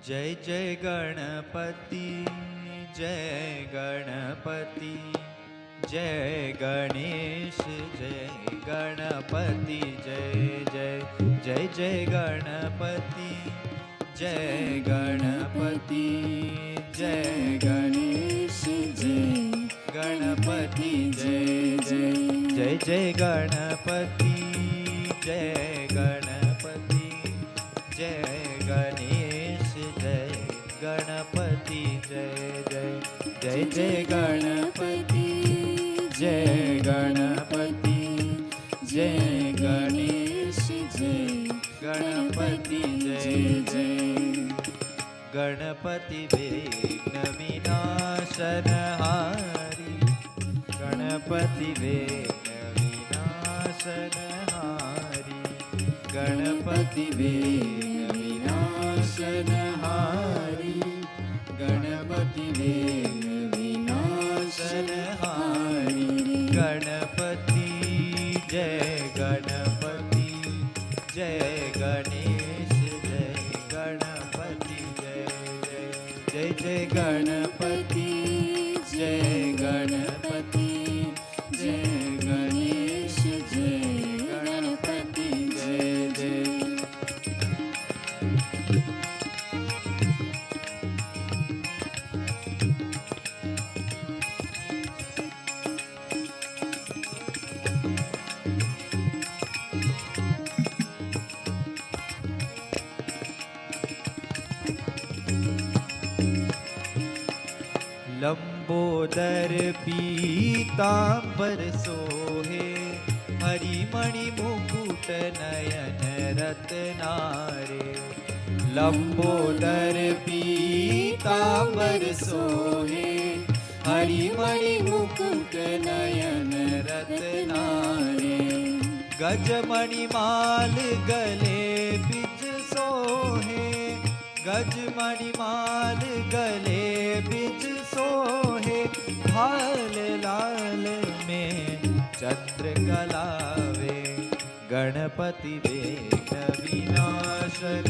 जय जय गणपति, जय गणपति, जय गणेश, जय गणपति, जय जय जय जय गणपति, जय गणपति, जय गणेश, जय गणपति, जय जय जय जय गणपति, जय गणपति, जय गणेश, जय गणपति, जय जय जय जय गणपति, जय गणपति, जय गणेश, जय गणपति, जय जय गणपति विघ्न विनाशनहारी, गणपति विघ्न विनाशनहारी, गणपति विघ्न विनाशनहारी, गणपति विघ्न विनाशनहारी, गणपति जय गणपति, जय गणेश, जय गणपति, जय जय जय जय गणपति, जय गणपति, जय गणेश, जय गणपति, जय जय लंबोदर पीतांबर सोहे, हरिमणि मुकुट नयन रत्नारे, लंबोदर पीतांबर सोहे, हरिमणि मुकुट नयन रत्नारे, गजमणि माल गले बिज सोहे, गजमणि माल गले बिज सोहे, भाल लाल में चंद्र कलावे, गणपति विघ्न विनाशनहारी,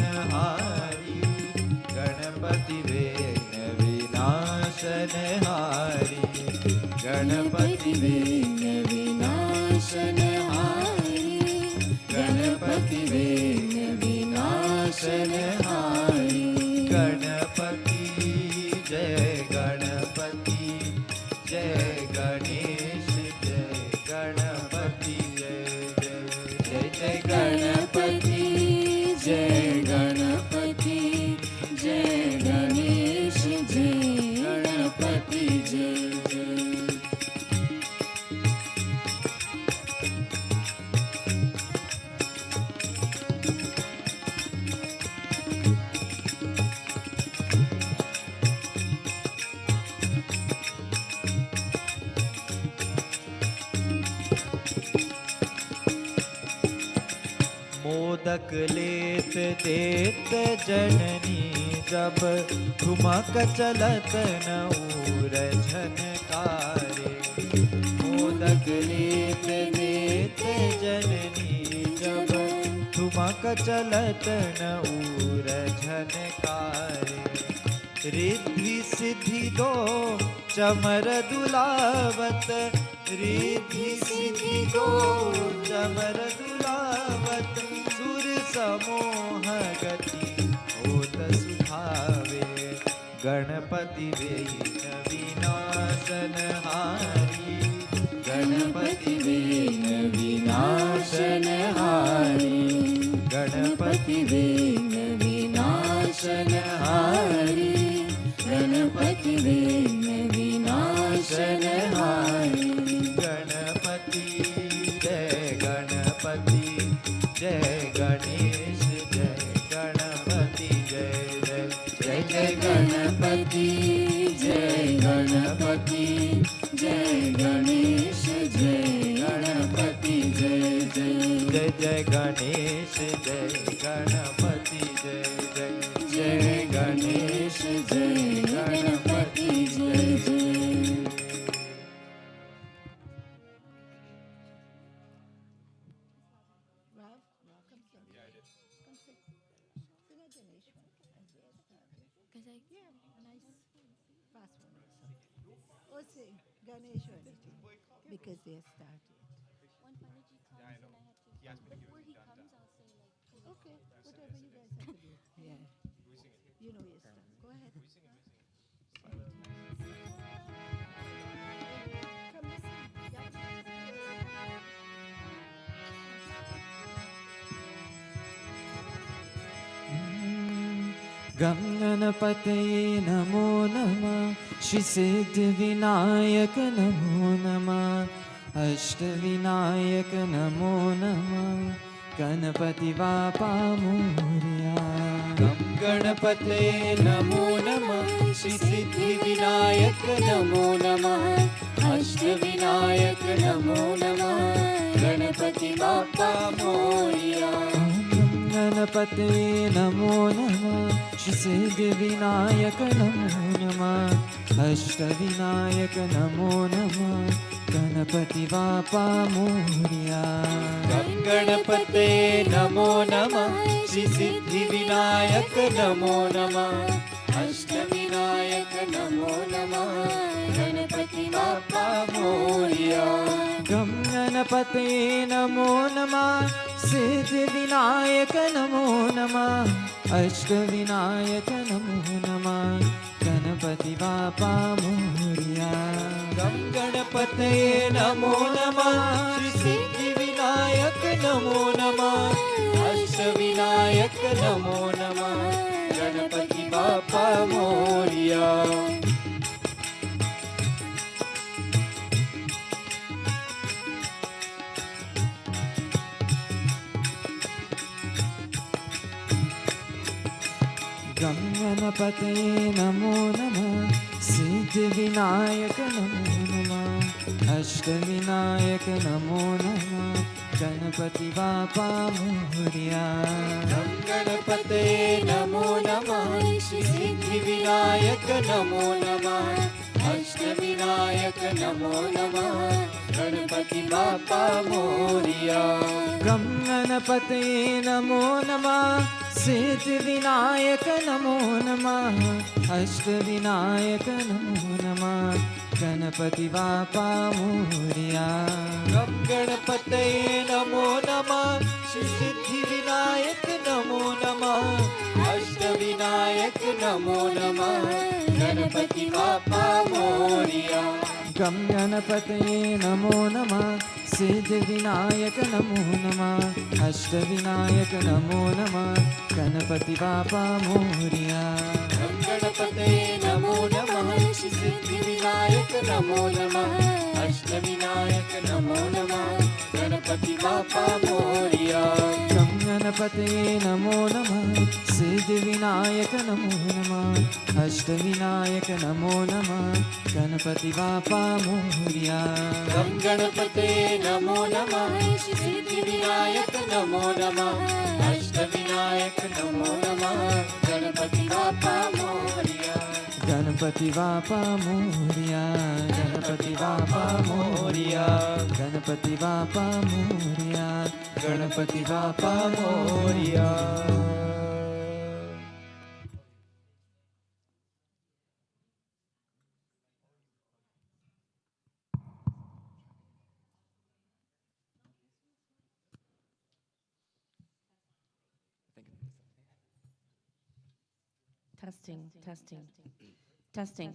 गणपति विघ्न विनाशनहारी, गणपति विघ्न विनाशनहारी, गणपति विघ्न विनाशनहारी, गणपति जय गणपति, जय गणेश, जय गणपति, जय जय जय जय गणपति, जय गणपति, जय गणेश, जय गणपति, जय जय मोदक लेत देत जननी, जब ठुमक चलत नऊर झनकारे, मोदक लेत देत जननी, जब ठुमक चलत नऊर झनकारे, रिद्धि सिद्धि दो चमर दुलावत, रिद्धि सिद्धि दो चमर दुलावत, सुर समोह गति होत सुखावे, गणपति विघ्न विनाशनहारी, गणपति विघ्न विनाशनहारी, गणपति विघ्न विनाशनहारी, गणपति विघ्न विनाशनहारी, गणपति जय गणपति, जय गणेश, जय गणपति, जय जय जय जय गणपति, जय गणपति, जय गणेश, जय गणपति, जय जय जय जय गणेश, जय गणपति, जय जय जय गणेश, जय गणपति, जय जय Because I Nice fast one also. Oh, sing Ganesh or anything because they started. when Panaji comes and I have to. Before he comes, I'll say like. Okay, whatever you guys have to do. Yeah, you know your stuff. Go ahead. From the sing. गम गणपते नमो नमः श्री सिद्धि विनायक नमो नमः अष्ट विनायक नमो नमः गणपति बापा मोरया गम गणपते नमो नमः श्री सिद्धि विनायक नमो नमः अष्ट विनायक नमो नमः गणपति बापा मोरया गणपते नमो नमः श्री सिद्धि विनायक नमो नमः अष्ट विनायक नमो नमः गणपति बापा मोरया गम गणपते नमो नमः श्री सिद्धि विनायक नमो नमः अष्ट विनायक नमो नमः गणपति बापा मोरया गम गणपते नमो नमः सिद्धि विनायक नमो नमः अष्ट विनायक नमो नमः गणपति बापा मोरया गम गणपते नमो नमः श्री सिद्धि विनायक नमो नमः अष्ट विनायक नमो नमः गणपति बापा मोरया गम गणपते नमो नमः सिद्धि विनायक नमो नमः अष्ट विनायक नमो नमः गणपति बापा मोरया गम गणपते नमो नमः श्री सिद्धि विनायक नमो नमः अष्ट विनायक नमो नमः गणपति बापा मोरया गम गणपते नमो नमः सिद्धि विनायक नमो नमः अष्ट विनायक नमो नमः गणपति बापा मोरया गम गणपते नमो नमः श्री सिद्धि विनायक नमो नमः अष्ट विनायक नमो नमः गणपति बापा मोरया गम गणपते नमो नमः सिद्धि विनायक नमो नमः अष्ट विनायक नमो नमः गणपति बापा मोरया गम गणपते नमो नमः श्री सिद्धि विनायक नमो नमः अष्ट विनायक नमो नमः गणपति बापा मोरया गम गणपते नमो नमः सिद्धि विनायक नमो नमः अष्ट विनायक नमो नमः गणपति बापा मोरया गम गणपते नमो नमः श्री सिद्धि विनायक नमो नमः अष्ट विनायक नमो नमः गणपति बापा मोरया गणपति बापा मोरया गणपति बापा मोरया गणपति बापा मोरया गणपति बापा Morya Testing, testing, testing.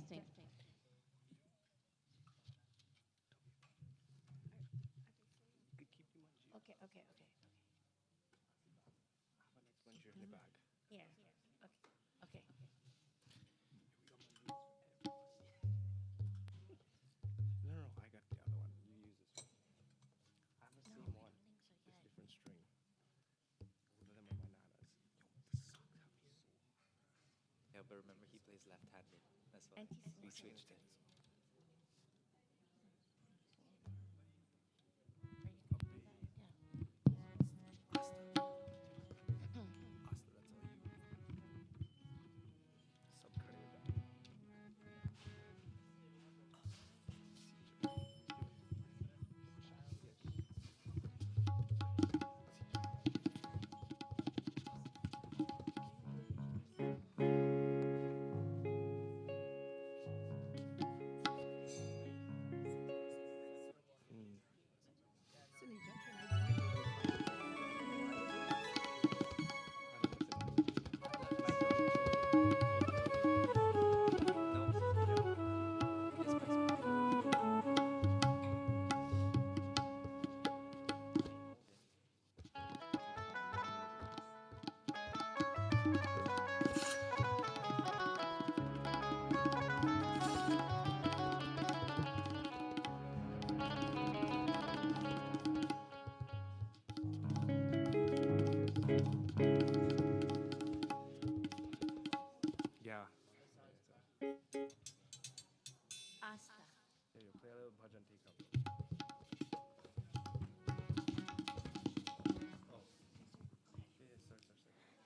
Okay, okay, okay. Yeah. Okay. Okay. No, I got the other one. You use this one. I have the same one. Just different string. All of them are bananas. Yo, the socks have me so hard. Yeah, but remember he plays left-handed. That's why we switched it. Asta, that's all you. Subcutting it down.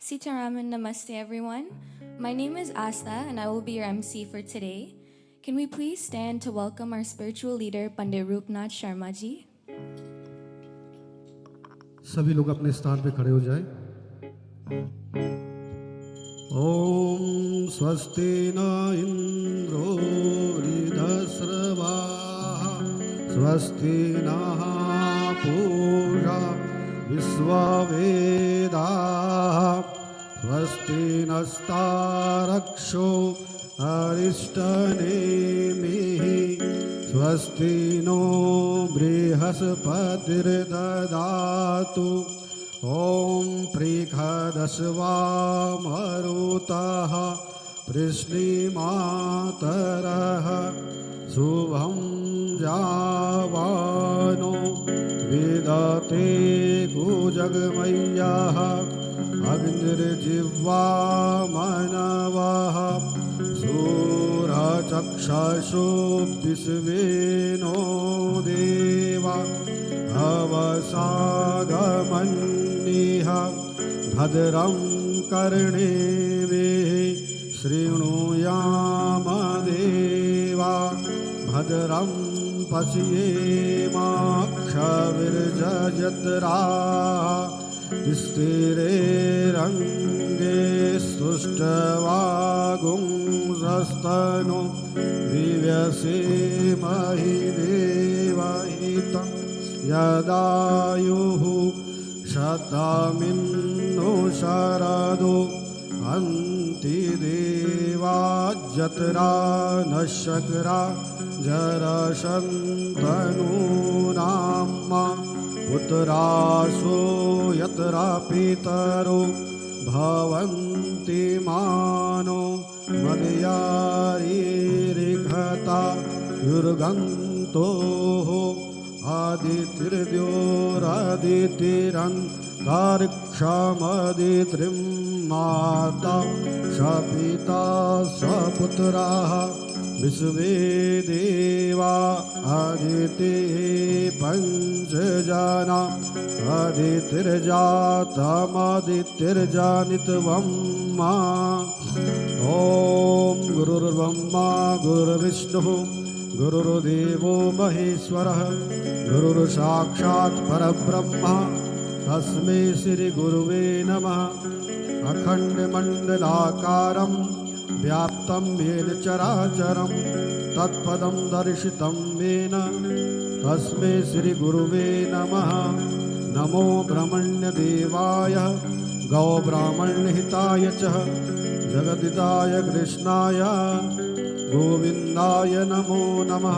Sitaram and Namaste, everyone. My name is Asta, and I will be your MC for today. Can we please stand to welcome our spiritual leader, Pandit Roopnath Sharma ji? सभी लोग अपने स्थान पे खड़े हो जाएं। ओम स्वस्ति न इंद्रो वृद्धश्रवाः स्वस्ति नः पूषा विश्ववेदाः स्वस्ति नस्तारक्षो अरिष्टनेमिः स्वस्ति नो बृहस्पतिर्ददातु ॐ प्रीखदस्वामरुतः पृश्निमातरः शुभं जावानो विदते कुजगमय्यः अग्निर्जिह्वा मनवः सूरचक्षुषो विश्वेनो देवा अवसागमन्निह भद्रं कर्णेभिः शृणुयाम देवा भद्रं पश्येमाक्षविर्जयत्राः स्थिरेरङ्गे स्तुष्टवागुंसस्तनु दिव्यसेमहि देवहितं यदायुः शतमिन्नो शरदो अन्तिदेवाजत्रा न शक्रा जरशन्तनूनां पुत्रासो यत्रा पितरो भवन्ति मानो मदयारीरिघता युर्गन्तोः आदितिर्द्योरादितिरन्तरिक्षमदित्रिं माता सपिता सपुत्राः विश्वे देवा आदितिः पञ्चजना आदितिर्जातमदितिर्जनित्वं मा ॐ गुरुर्ब्रह्मा गुरुर्विष्णुः गुरुर्देवो महेश्वरः गुरुर्साक्षात् परब्रह्म तस्मै श्रीगुरुवे नमः अखण्डमण्डलाकारं व्याप्तं येन चराचरं तत्पदं दर्शितं येन तस्मै श्रीगुरुवे नमः नमो ब्रह्मण्यदेवाय गौब्राह्मण्यहिताय च जगदिताय कृष्णाय गोविन्दाय नमो नमः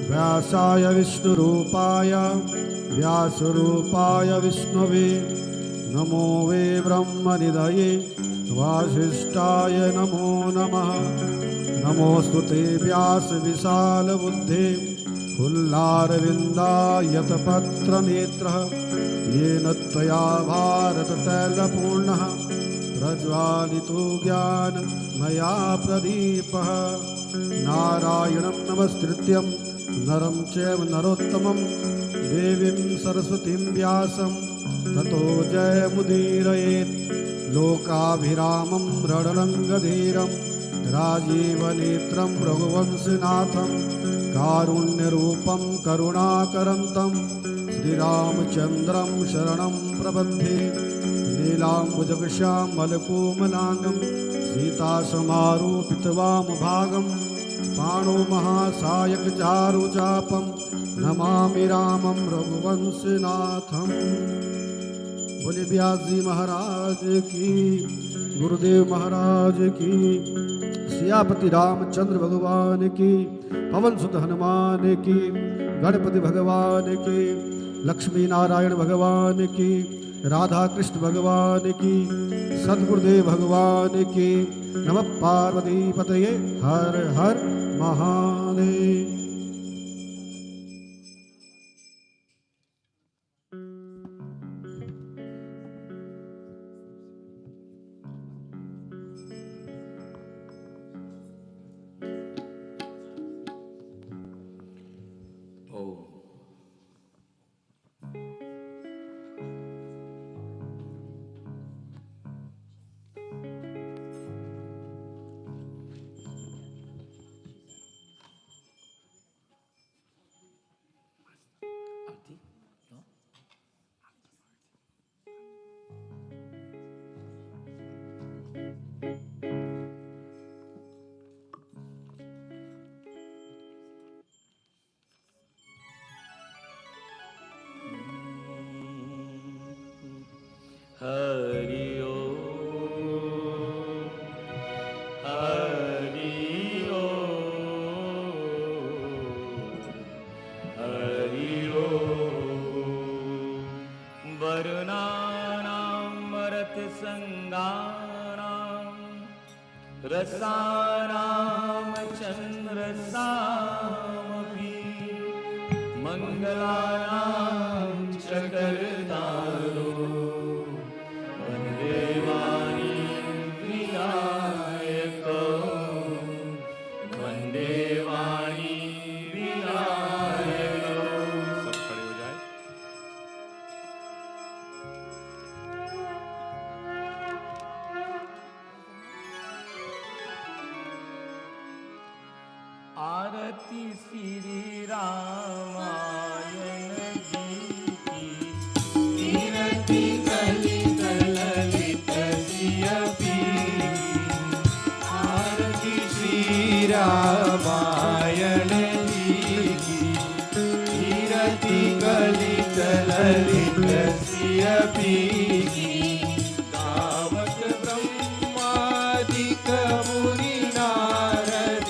व्यासाय विष्णुरूपाय व्यासरूपाय विष्णवे नमो वे ब्रह्मनिधये वासिष्ठाय नमो नमः नमोऽस्तु ते व्यास विशालबुद्धे फुल्लारविन्दायतपत्रनेत्रः येन त्वया भारततैलपूर्णः प्रज्वालितो ज्ञानमया प्रदीपः नारायणं नमस्कृत्यं नरं चैव नरोत्तमं देवीं सरस्वतीं व्यासं ततो जयमुदीरयेत् लोकाभिरामं रणरङ्गधीरं राजीवनेत्रं रघुवंशनाथं कारुण्यरूपं करुणाकरन्तं श्रीरामचन्द्रं शरणं प्रपद्ये नीलाम्बुजगश्यामलकोमलाङ्गं सीतासमारूपितवामभागं पाणो महासायकचारुचापं नमामि रामं रघुवंशनाथं। बोले व्यास जी महाराज की, गुरुदेव महाराज की, सियापति रामचंद्र भगवान की, पवन सुत हनुमान की, गणपति भगवान की, लक्ष्मी नारायण भगवान की, राधा कृष्ण भगवान की, सद्गुरुदेव भगवान की। नमः पार्वती पतये हर हर Mahadev. Hari Om, Hari Om, Hari Om. Varunanam Marat Sanganam Rasanam Chandrasamapi Mangalanam Chakartaro Vande Vani Vinayako Vande Vani Vinayako. सब खड़े हो जाए. आरती श्री रामायण जी की कीर्ति कलित ललित सियपी. आरती श्री रामायण जी की कीर्ति कलित ललित सियपी. गावत ब्रह्मादिक मुनि नारद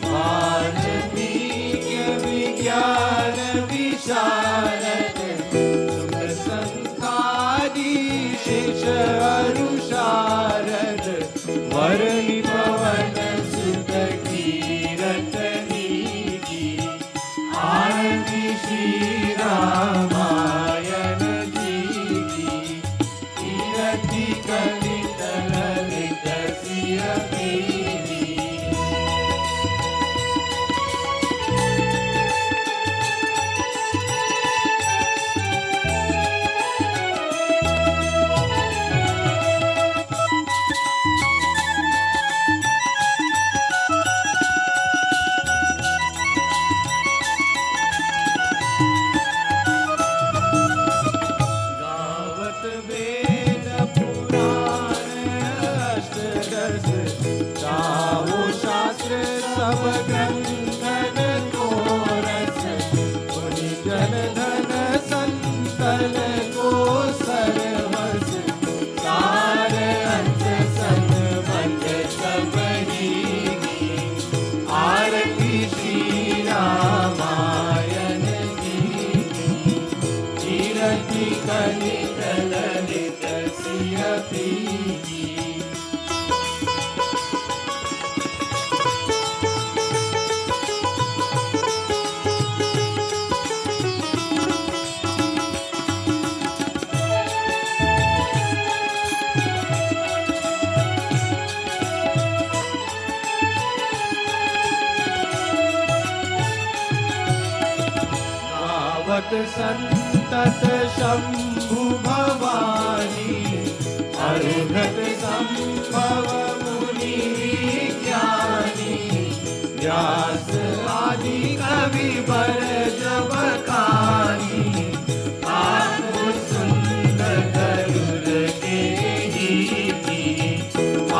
वाल्मीकि विज्ञान विशारद सुख संसारी शेष अनुशारद वरनि पवन सुत कीरतनी की. आरती श्री रामायण जी की कीर्ति कलित ललित सियपी. गावत वेद पुराण अष्टदश गावो शास्त्र सब ग्रंथन को रस. मुनि जन धन संतन को सर्वस. सार अंश संबंध सब ही. आरती श्री रामायण जी की कीर्ति कलित ललित सियपी. गावत संतत शंभु भवानी अरुणत संभव मुनि ज्ञानी. व्यास आदि कवि बर जब खानी. आत्म सुंदर गरुड़ के गीति.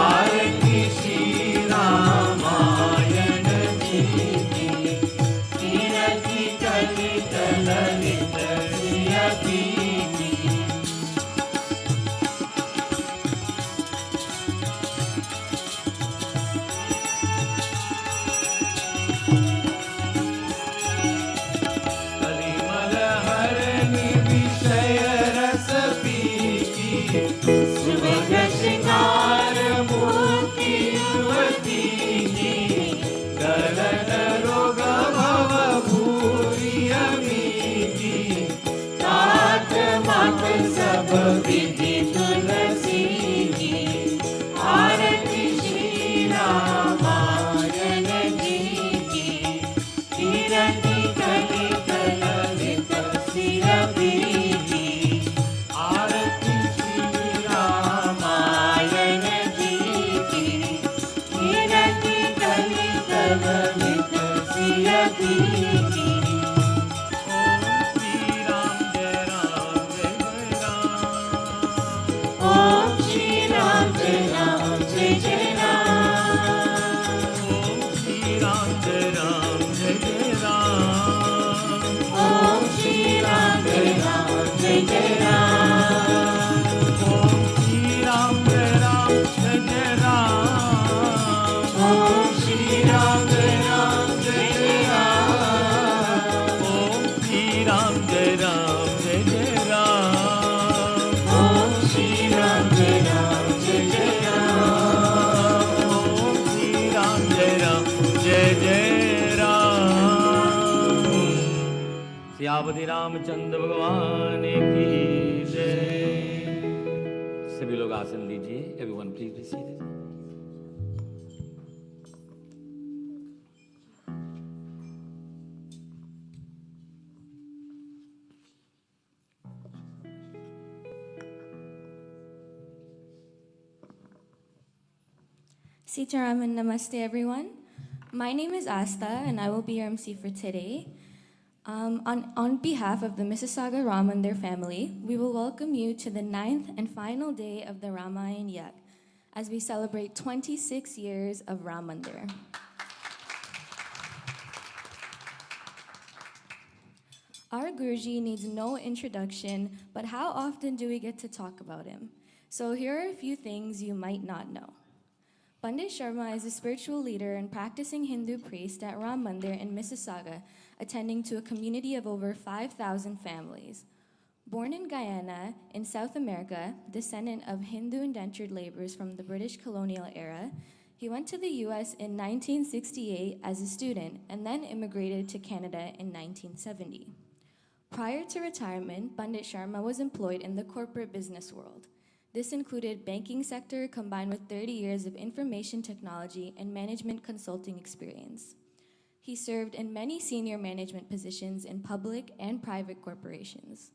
आरती श्री रामायण जी की कीर्ति कलित ललित सियपी. कलिमल हरनि विषय रस पीकी. सुभग श्रृंगार मूर्ति युवती की. गलन रोग भव भूरि अमीकी. तात मात सब विधि तुलसी की. आरती श्री रामायण जी की कीर्ति कलित ललित सियपी. आरती श्री रामायण जी की कीर्ति कलित ललित सियपी. ओम श्री राम जय राम जय राम. सियापति रामचंद्र भगवान की जय। सभी लोग आसन लीजिए। Everyone please be seated. Sitaram and Namaste, everyone. My name is Asta, and I will be your MC for today. On behalf of the Mississauga Mandir family, we will welcome you to the 9th and final day of the Ramayan Yagna, as we celebrate 26 years of Mandir. Our Guruji needs no introduction, but how often do we get to talk about him? So here are a few things you might not know. Pandit Sharma is a spiritual leader and practicing Hindu priest at Ram Mandir in Mississauga, attending to a community of over 5,000 families. Born in Guyana, in South America, descendant of Hindu indentured laborers from the British colonial era, he went to the US in 1968 as a student and then immigrated to Canada in 1970. Prior to retirement, Pandit Sharma was employed in the corporate business world. This included banking sector combined with 30 years of information technology and management consulting experience. He served in many senior management positions in public and private corporations.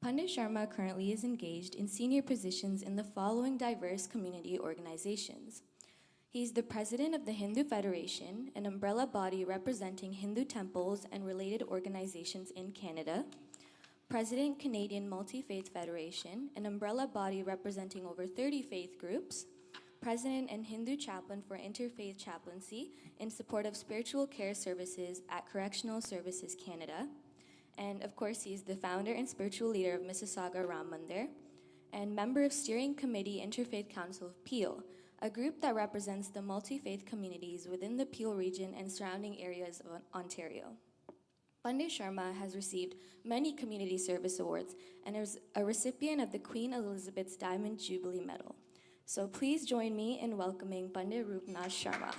Pandit Sharma currently is engaged in senior positions in the following diverse community organizations. He's the president of the Hindu Federation, an umbrella body representing Hindu temples and related organizations in Canada. President, Canadian Multi-Faith Federation, an umbrella body representing over 30 faith groups. President and Hindu chaplain for Interfaith Chaplaincy in support of spiritual care services at Correctional Services Canada. And of course, he's the founder and spiritual leader of Mississauga Ram Mandir, and member of Steering Committee Interfaith Council of Peel, a group that represents the multi-faith communities within the Peel region and surrounding areas of Ontario. Pandit Sharma has received many community service awards and is a recipient of the Queen Elizabeth's Diamond Jubilee Medal. So please join me in welcoming Pandit Rupnath Sharma.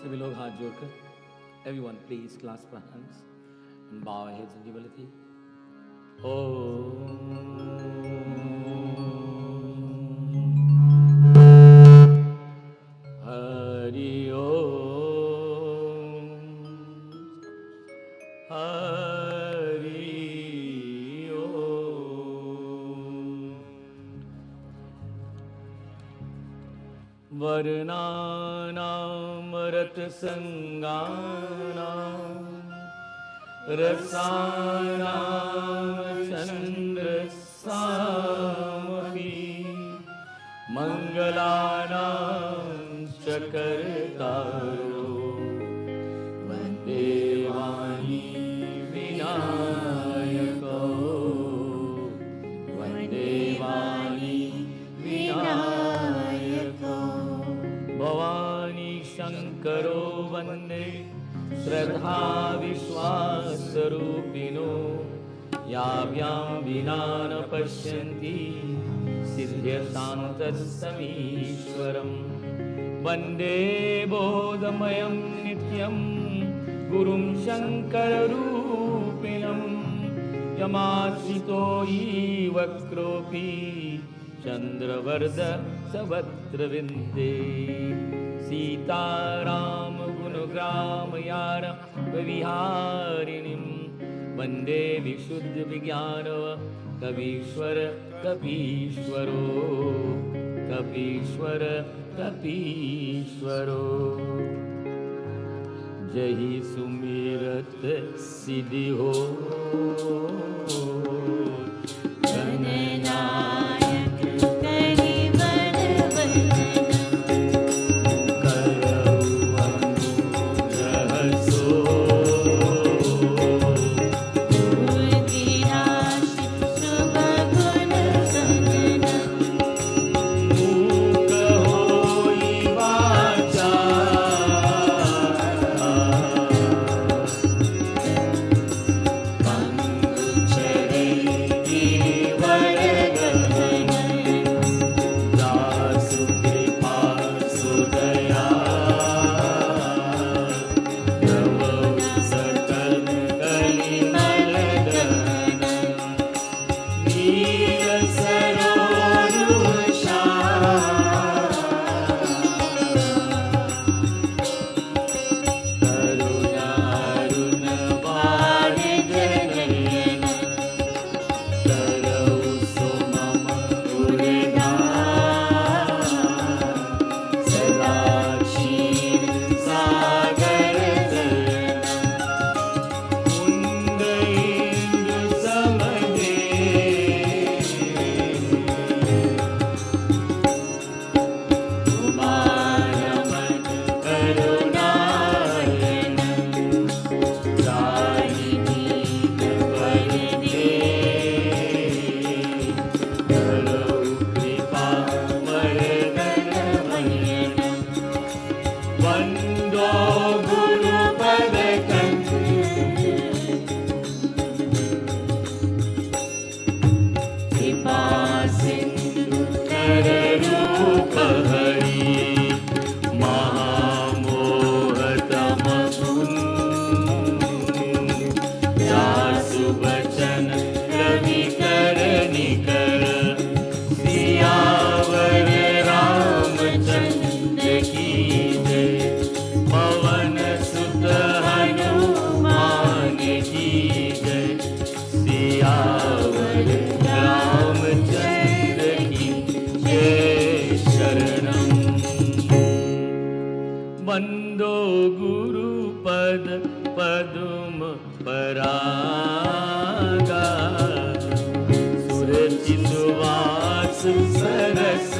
सभी लोग हाथ जोड़कर, everyone please clasp our hands and bow our heads in humility. Hari Om, Hari Om. Varnanam Ratsangana Rasanam Chandra Samapi Mangalanam Chakartaro Vande Vani Vinayako Vande Vani Vinayako Bhavani Shankaro Vande Shraddha Vishwasarupino Yavyam Vinana Pashyanti Siddhya Santasamishwaram Vande Bodhamayam Nityam Gurum Shankararupinam Yamasito Vakropi Chandravarda Savatravinde Sita Ram Gunugram Yara Viharinim Vande Vishuddha Vigyana Kapishwara Kapishwaro Kapishwara Kapishwaro Jahi Sumirat Siddhi Ho Jananayak Kari Hare धर्म परागा सुरचि सुवास सरस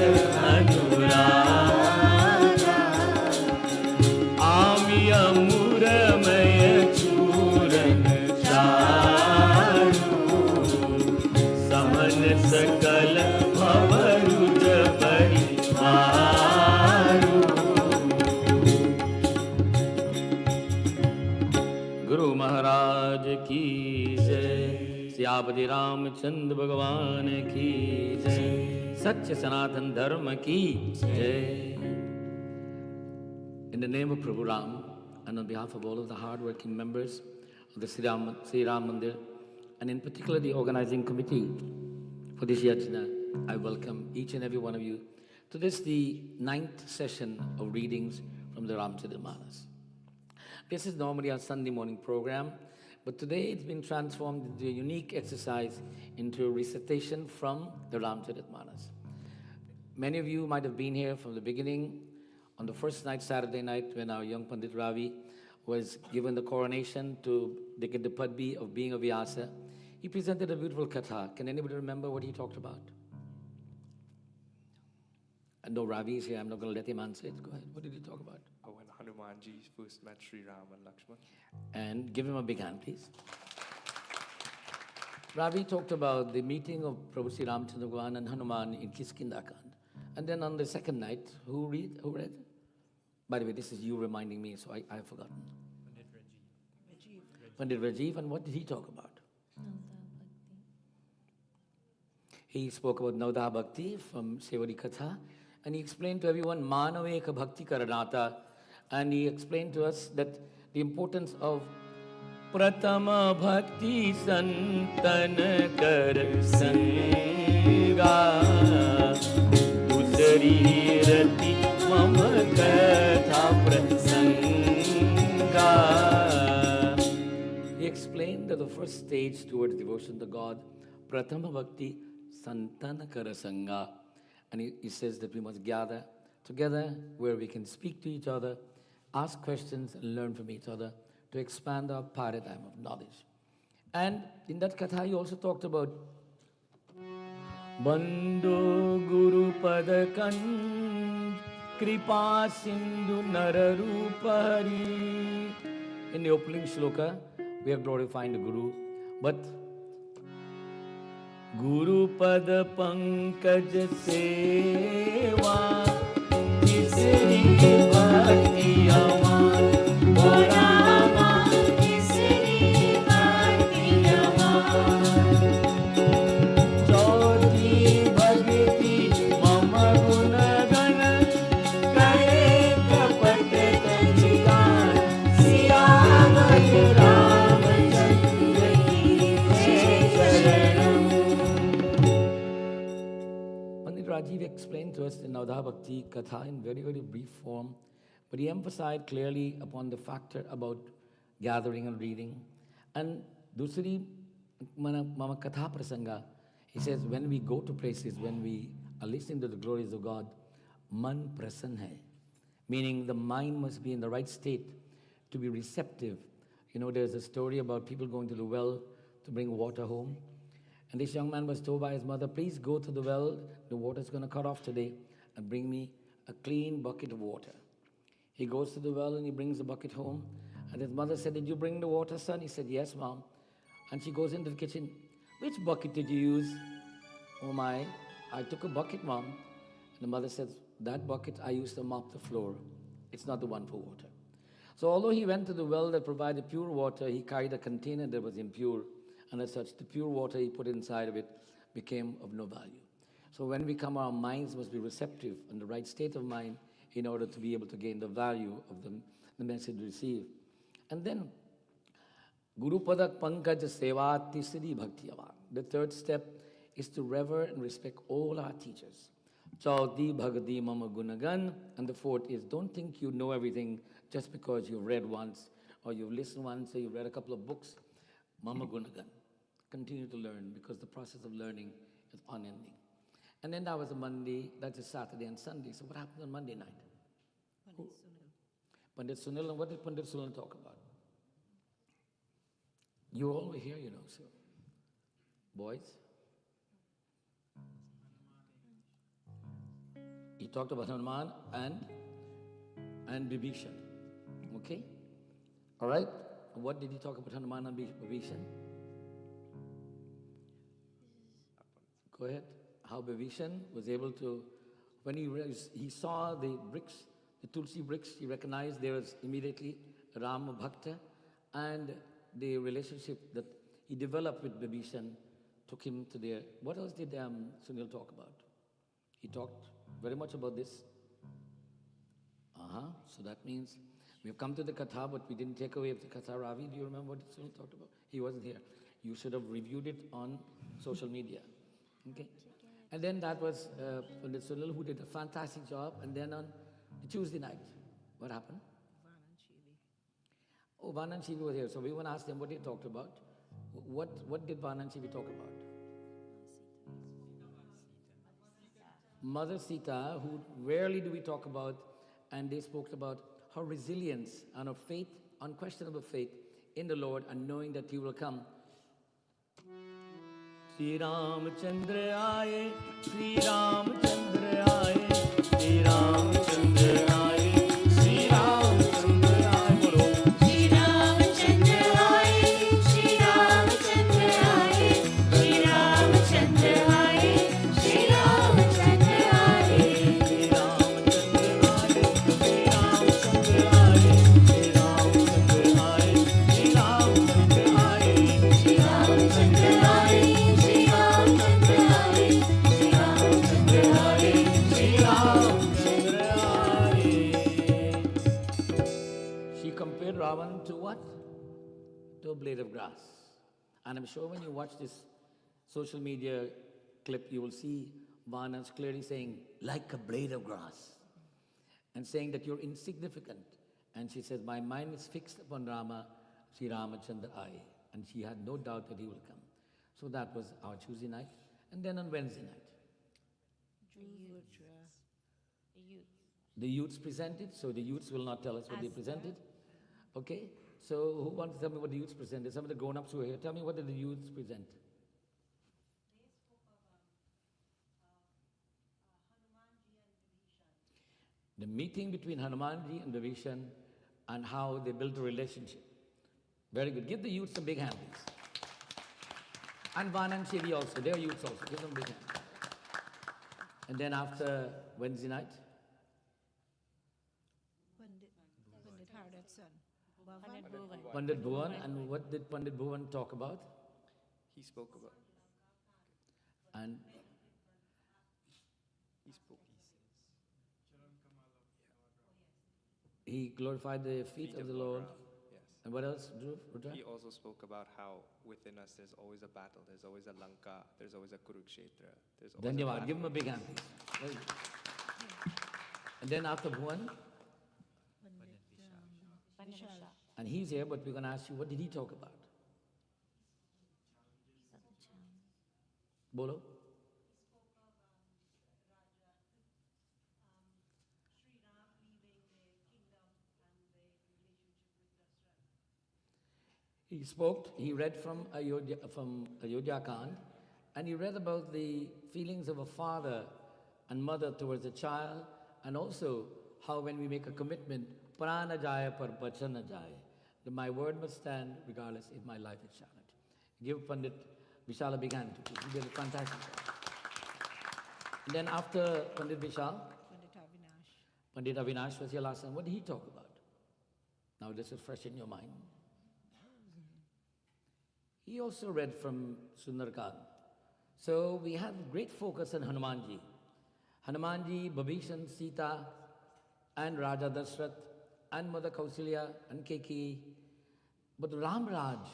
अनुरागा आमि अमूरमय चूरन चारु समन सकल भवरुज परिवारु गुरु महाराज की जय सियापति रामचंद्र भगवान की जय सच्चे सनातन धर्म की जय In the name of Prabhu Ram and on behalf of all of the hard-working members of the Sri Ram Mandir and in particular the organizing committee for this yajna, I welcome each and every one of you to this, the 9th session of readings from the Ramcharitmanas. This is normally our Sunday morning program, but today it's been transformed into a unique exercise into a recitation from the Ramcharitmanas. Many of you might have been here from the beginning on the first night, Saturday night, when our young Pandit Ravi was given the coronation to get the Padvi of being a Vyasa. He presented a beautiful katha. Can anybody remember what he talked about? No, Ravi is here. I'm not going to let him answer it. Go ahead. What did he talk about? Oh, when Hanumanji first met Shri Ram and Lakshman. And give him a big hand, please. Ravi talked about the meeting of Prabhu Sri Ramchandra Bhagavan and Hanuman in Kiskindakand. And then on the second night, who read? By the way, this is you reminding me, so I have forgotten. Pandit Rajiv. And what did he talk about? He spoke about Navda Bhakti from Sevari Katha. And he explained to everyone, Manaveka Bhakti Karanata. And he explained to us that the importance of Pratama Bhakti Santan Kar Sanga Dusari Rati Mama Katha Prasanga. He explained that the first stage towards devotion to God, Pratama Bhakti Santana Karasanga. And he says that we must gather together where we can speak to each other, ask questions and learn from each other to expand our paradigm of knowledge. And in that katha he also talked about Bandhu Guru Padakan Kripa Sindhu Nararupari. In the opening shloka, we are glorifying the Guru, but Guru Pada Pankaj Seva Tisri Bhakti Aman O Rama Tisri Bhakti Aman Chauthi Bhakti Mama Gunagana Kare Kapat Tajigan Siyamati Ramachandra Ki Jai Sharanam. Rajiv explained to us the Navda Bhakti Katha in very, very brief form, but he emphasized clearly upon the factor about gathering and reading. And Dusri Mama Katha Prasanga, he says, when we go to places, when we are listening to the glories of God, Man Prasan hai, meaning the mind must be in the right state to be receptive. You know, there's a story about people going to the well to bring water home. And this young man was told by his mother, please go to the well, the water's going to cut off today, and bring me a clean bucket of water. He goes to the well and he brings the bucket home. And his mother said, did you bring the water, son? He said, yes, mom. And she goes into the kitchen, which bucket did you use? Oh my, I took a bucket, mom. And the mother says, that bucket I used to mop the floor. It's not the one for water. So although he went to the well that provided pure water, he carried a container that was impure. And as such, the pure water he put inside of it became of no value. So when we come, our minds must be receptive in the right state of mind in order to be able to gain the value of the message received. And then, Guru Padak Pankaj Seva Tisri Bhakti Avan. The third step is to revere and respect all our teachers. Chaudi Bhagadi Mama Gunagan. And the fourth is, don't think you know everything just because you've read once, or you've listened once, or you've read a couple of books. Mama Gunagan. Continue to learn, because the process of learning is unending. And then that was a Monday, that's a Saturday and Sunday. So what happened on Monday night? Pandit Sunil. And what did Pandit Sunil talk about? You're all here, you know, so. Boys? He talked about Hanuman and Vibhishan. Okay? All right? What did he talk about Hanuman and Vibhishan? Go ahead. How Vibhishan was able to, when he saw the bricks, the Tulsi bricks, he recognized there was immediately Rama Bhakta, and the relationship that he developed with Vibhishan took him to there. What else did Sunil talk about? He talked very much about this. So that means we've come to the Katha, but we didn't take away the Katha. Ravi, do you remember what Sunil talked about? He wasn't here. You should have reviewed it on social media. Okay? And then that was Pandit Sunil, who did a fantastic job. And then on Tuesday night, what happened? Oh, Vanan Shivi was here. So we want to ask them what they talked about. What did Vanan Shivi talk about? Mother Sita, who rarely do we talk about, and they spoke about her resilience and her faith, unquestionable faith in the Lord, and knowing that He will come. Shri Ram Chandra aaye, Shri Ram Chandra aaye, Shri Ram Chandra aaye, Shri Ram Chandra aaye, bolo. Shri Ram Chandra aaye, Shri Ram Chandra aaye, Shri Ram Chandra aaye, Shri Ram Chandra aaye, Shri Ram Chandra aaye, Shri Ram Chandra aaye, Shri Ram Chandra aaye, Shri Ram Chandra aaye, Shri Ram Chandra aaye, Shri Ram Chandra aaye, Shri Ram Chandra aaye, Shri Ram Chandra aaye. She compared Ravan to what? To a blade of grass. And I'm sure when you watch this social media clip, you will see Vanas clearly saying, like a blade of grass, and saying that you're insignificant. And she says, my mind is fixed upon Rama, Sri Ramachandra Ai. And she had no doubt that he will come. So that was our Tuesday night. And then on Wednesday night, the youths presented. So the youths will not tell us what they presented. Okay? So who wants to tell me what the youths presented? Some of the grown-ups who are here, tell me, what did the youths present? The meeting between Hanumanji and Vibhishan, and how they built a relationship. Very good. Give the youths a big hand, please. And Van and Shivi also. They are youths also. Give them a big hand. And then after Wednesday night, Pandit Hardet's son. Pandit Bhuvan. And what did Pandit Bhuvan talk about? He spoke about. And He spoke. he glorified the feet of the Lord. Yes. And what else, Dhruv? Rudra? He also spoke about how within us there's always a battle, there's always a Lanka, there's always a Kurukshetra, there's always a Dhanyavad. battle. Give him a big hand, please. Very good. And then after Bhuvan, and he's here, but we're going to ask you, what did he talk about? Bolo? He spoke, he read from Ayodhya Kand, and he read about the feelings of a father and mother towards a child, and also how when we make a commitment, prana jaya par bachana jaya, that my word must stand regardless if my life is challenged. Give Pandit Vishal a big hand. He did a fantastic job. And then after Pandit Vishal, Pandit Avinash was here last time. What did he talk about? Now this is fresh in your mind. He also read from Sundarkand. So we have great focus on Hanumanji. Hanumanji, Vibhishan, Sita, and Raja Dashrath, and Mother Kausalya, and Keki. But Ram Raj,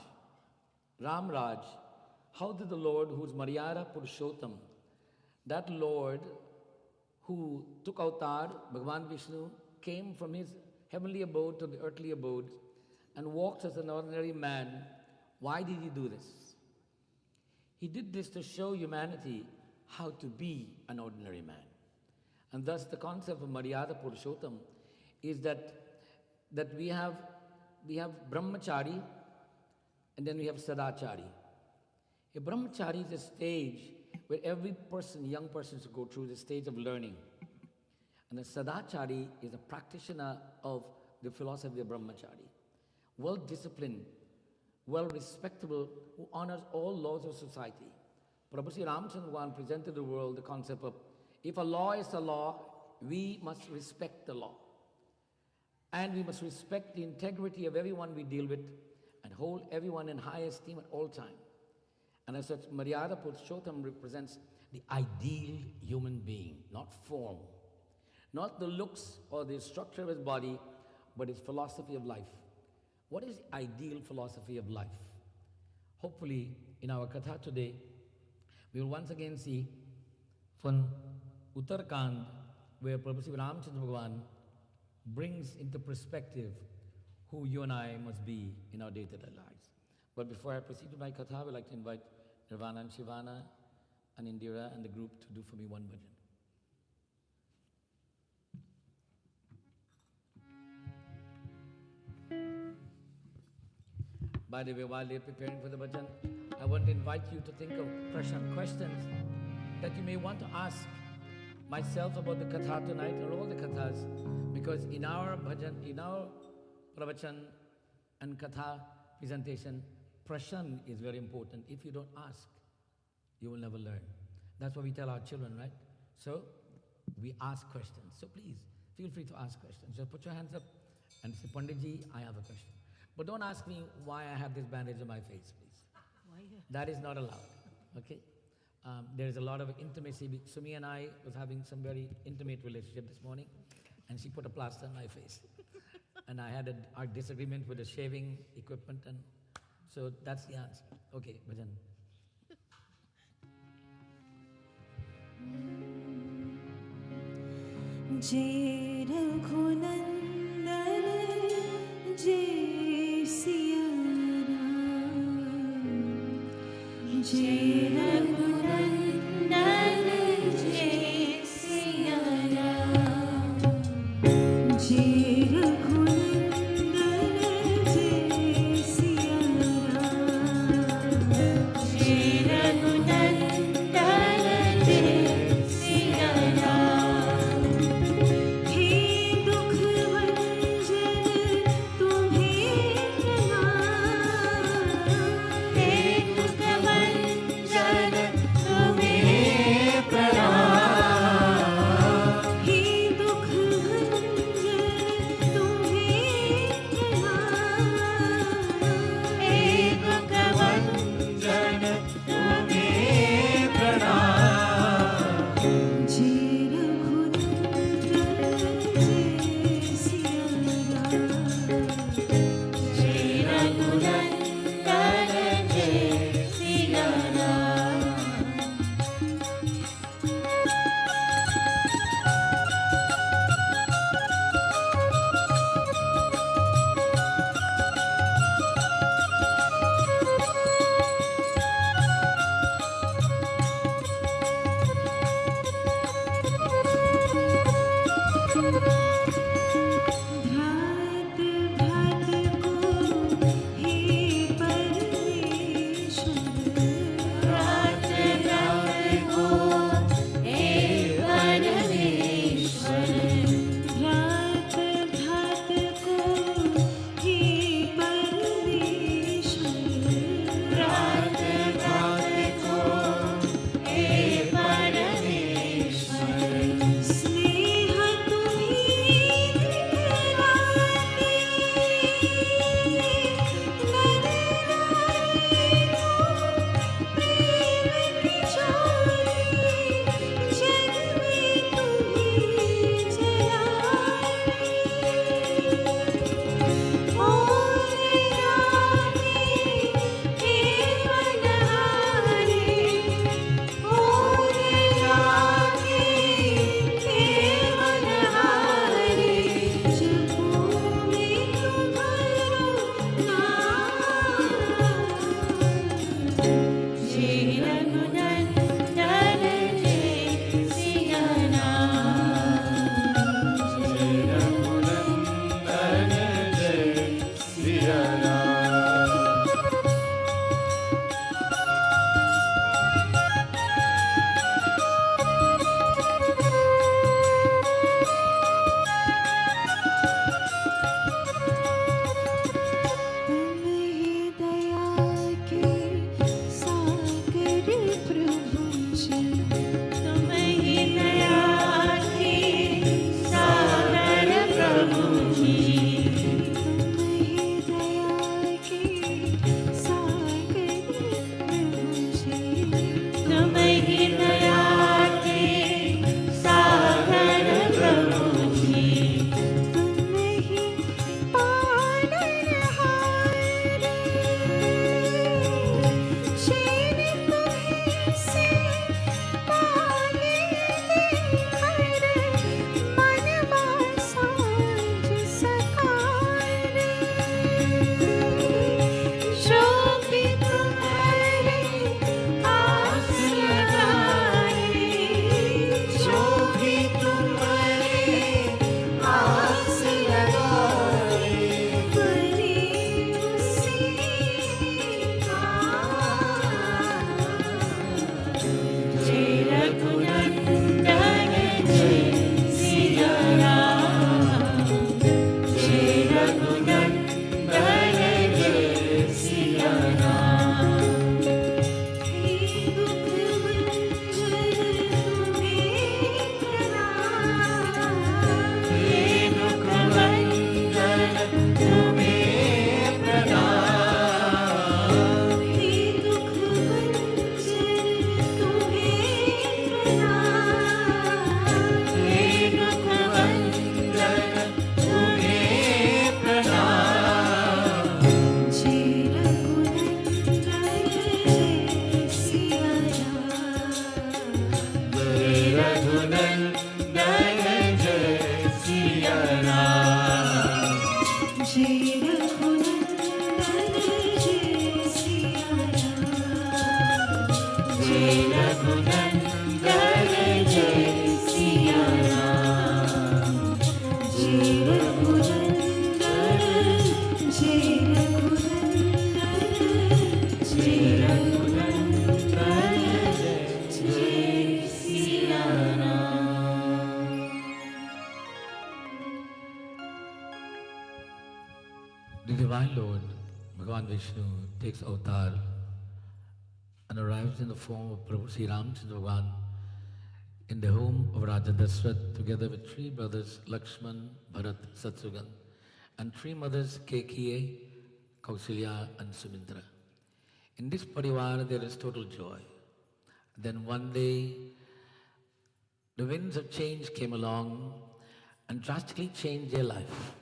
how did the Lord, who is Maryada Purushottam, that Lord who took avatar, Bhagavan Vishnu, came from his heavenly abode to the earthly abode and walked as an ordinary man. Why did he do this? He did this to show humanity how to be an ordinary man. And thus the concept of Maryada Purushottam is that we have brahmachari, and And then we have Sadachari. A brahmachari is a stage where every person, young person, should go through the stage of learning. And a sadachari is a practitioner of the philosophy of brahmachari. Well-disciplined, well-respectable, who honors all laws of society. Prabhu Shri Ramchandra presented to the world the concept of, if a law is a law, we must respect the law. And we must respect the integrity of everyone we deal with and hold everyone in high esteem at all times. And as such, Maryada Purushottam represents the ideal human being, not form, not the looks or the structure of his body, but his philosophy of life. What is the ideal philosophy of life? Hopefully, in our Katha today, we will once again see from Uttarakhand, where Prabhu Shri Ramchandra Bhagavan brings into perspective who you and I must be in our day-to-day lives. But before I proceed to my Katha, I would like to invite Nirvana and Shivana and Indira and the group to do for me one bhajan. By the way, while they're preparing for the bhajan, I want to invite you to think of questions that you may want to ask myself about the Katha tonight or all the Kathas, because in our bhajan, in our pravachan and Katha presentation, prashan is very important. If you don't ask, you will never learn. That's what we tell our children, right? So, we ask questions. So please, feel free to ask questions. Just put your hands up and say, Panditji, I have a question. But don't ask me why I have this bandage on my face, please. That is not allowed, okay? There is a lot of intimacy. Sumi and I was having some very intimate relationship this morning, and she put a plaster on my face. And I had our disagreement with the shaving equipment, and so that's the answer. Okay, bhajan. Jai Raghunandan Jai Siya Ram Jai Raghunandan Jai Siya Ram Jai Raghunandan Jai Siya Ram Jai Raghunandan Jai Siya Ram हे दुख भंजन तुम्हें प्रणाम हे दुख भंजन जय रघुनंदन जय सिया राम जय रघुनंदन जय रघुनंदन जय रघुनंदन जय Siya Ram. The Divine Lord, Bhagavan Vishnu, takes avatar and arrives in the form of Prabhu Shri Ram Bhagavan in the home of Raja Dasrath together with three brothers Lakshman, Bharat, Satrughan and three mothers Kekiye, Kausalya and Sumitra. In this parivar there is total joy. Then one day the winds of change came along and drastically changed their life.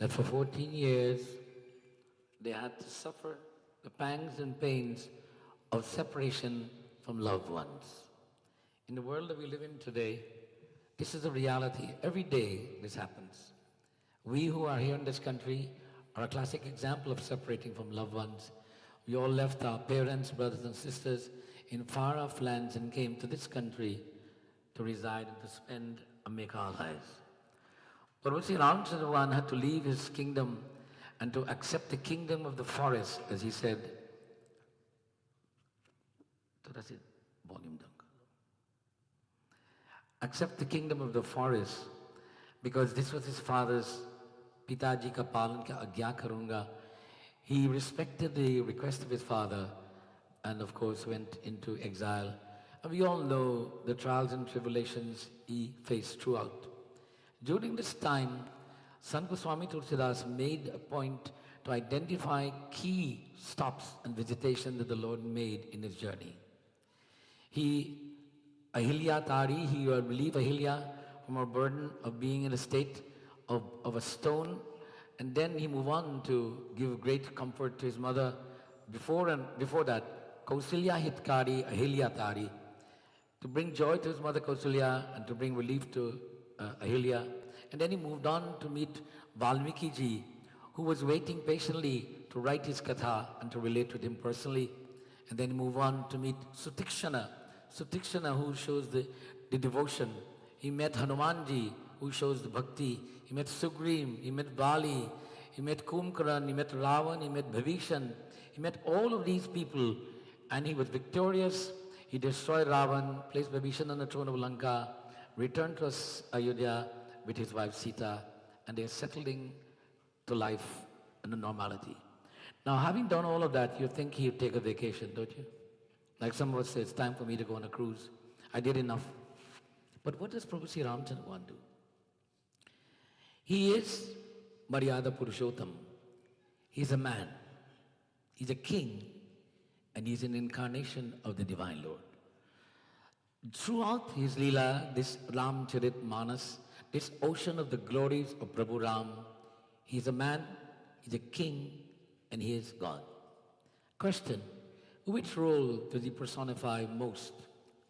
That for 14 years they had to suffer the pangs and pains of separation from loved ones. In the world that we live in today, this is a reality. Every day this happens. We who are here in this country are a classic example of separating from loved ones. We all left our parents, brothers and sisters in far-off lands and came to this country to reside and to spend and make our lives. Prabhu Shri Ram had to leave his kingdom and to accept the kingdom of the forest, as he said. Volume down. Accept the kingdom of the forest, because this was his father's Pitaji ka palan ka agya karunga. He respected the request of his father and of course went into exile. And we all know the trials and tribulations he faced throughout. During this time, Sant Goswami Tulsidas made a point to identify key stops and visitation that the Lord made in his journey. Ahilya Tari, he relieved Ahilya from her burden of being in a state of a stone, and then he moved on to give great comfort to his mother. Before that, Kausalya Hitkari, Ahilya Tari, to bring joy to his mother Kausalya and to bring relief to Ahilya. And then he moved on to meet Valmiki ji, who was waiting patiently to write his katha and to relate with him personally. And then he moved on to meet Sutikshana, who shows the devotion. He met Hanumanji, who shows the bhakti. He met Sugrim, he met Bali, he met Kumkaran, he met Ravan, he met Bhavishan. He met all of these people and he was victorious. He destroyed Ravan, placed Bhavishan on the throne of Lanka, returned to Ayodhya with his wife Sita, and they are settling to life in a normality. Now, having done all of that, you think he'd take a vacation, don't you? Like some of us say, it's time for me to go on a cruise. I did enough. But what does Prabhu Shri Ramchandra do? He is Maryada Purushottam. He's a man. He's a king. And he's an incarnation of the Divine Lord. Throughout his Leela, this Ramcharit Manas, this ocean of the glories of Prabhu Ram, he's a man, he's a king, and he is God. Question, which role does he personify most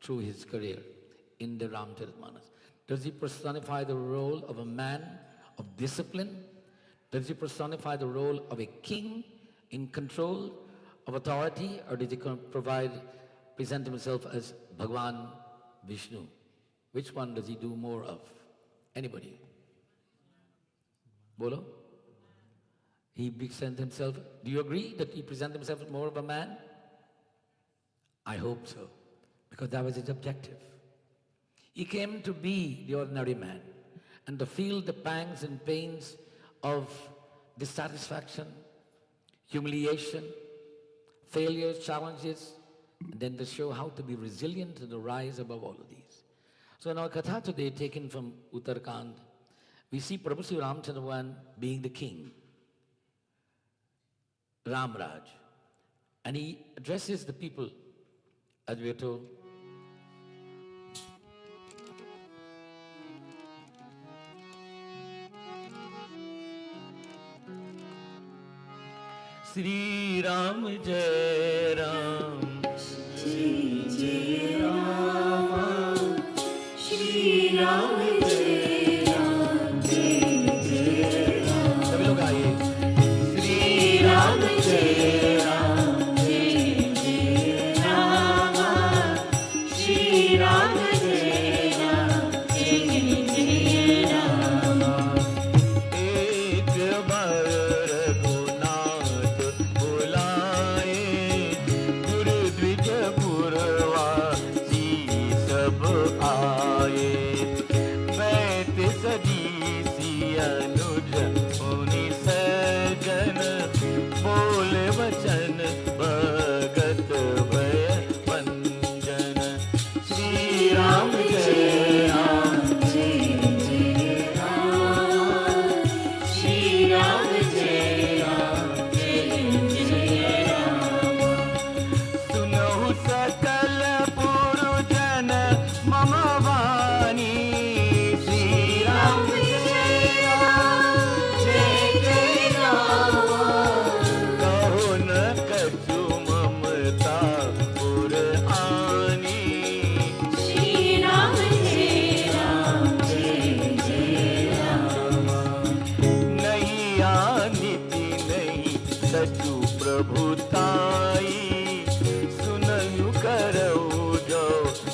through his career in the Ramcharit Manas? Does he personify the role of a man of discipline? Does he personify the role of a king in control of authority? Or does he present himself as Bhagavan Vishnu? Which one does he do more of? Anybody? Bolo? He presents himself, do you agree that he presents himself as more of a man? I hope so, because that was his objective. He came to be the ordinary man and to feel the pangs and pains of dissatisfaction, humiliation, failures, challenges, and then to show how to be resilient and to rise above all of these. So in our katha today, taken from Uttarakhand, we see Prabhu Shri Ramchandra being the king, Ramraj, and he addresses the people, as we are told. Shri Ram Jai Ram, Shri Jai Rama, Shri Ram Jai Ram, Jai Jai Ram. सभी लोग आइए. Shri Ram Jai Ram, Jai Jai Rama, ताई सुनयु करऊ जो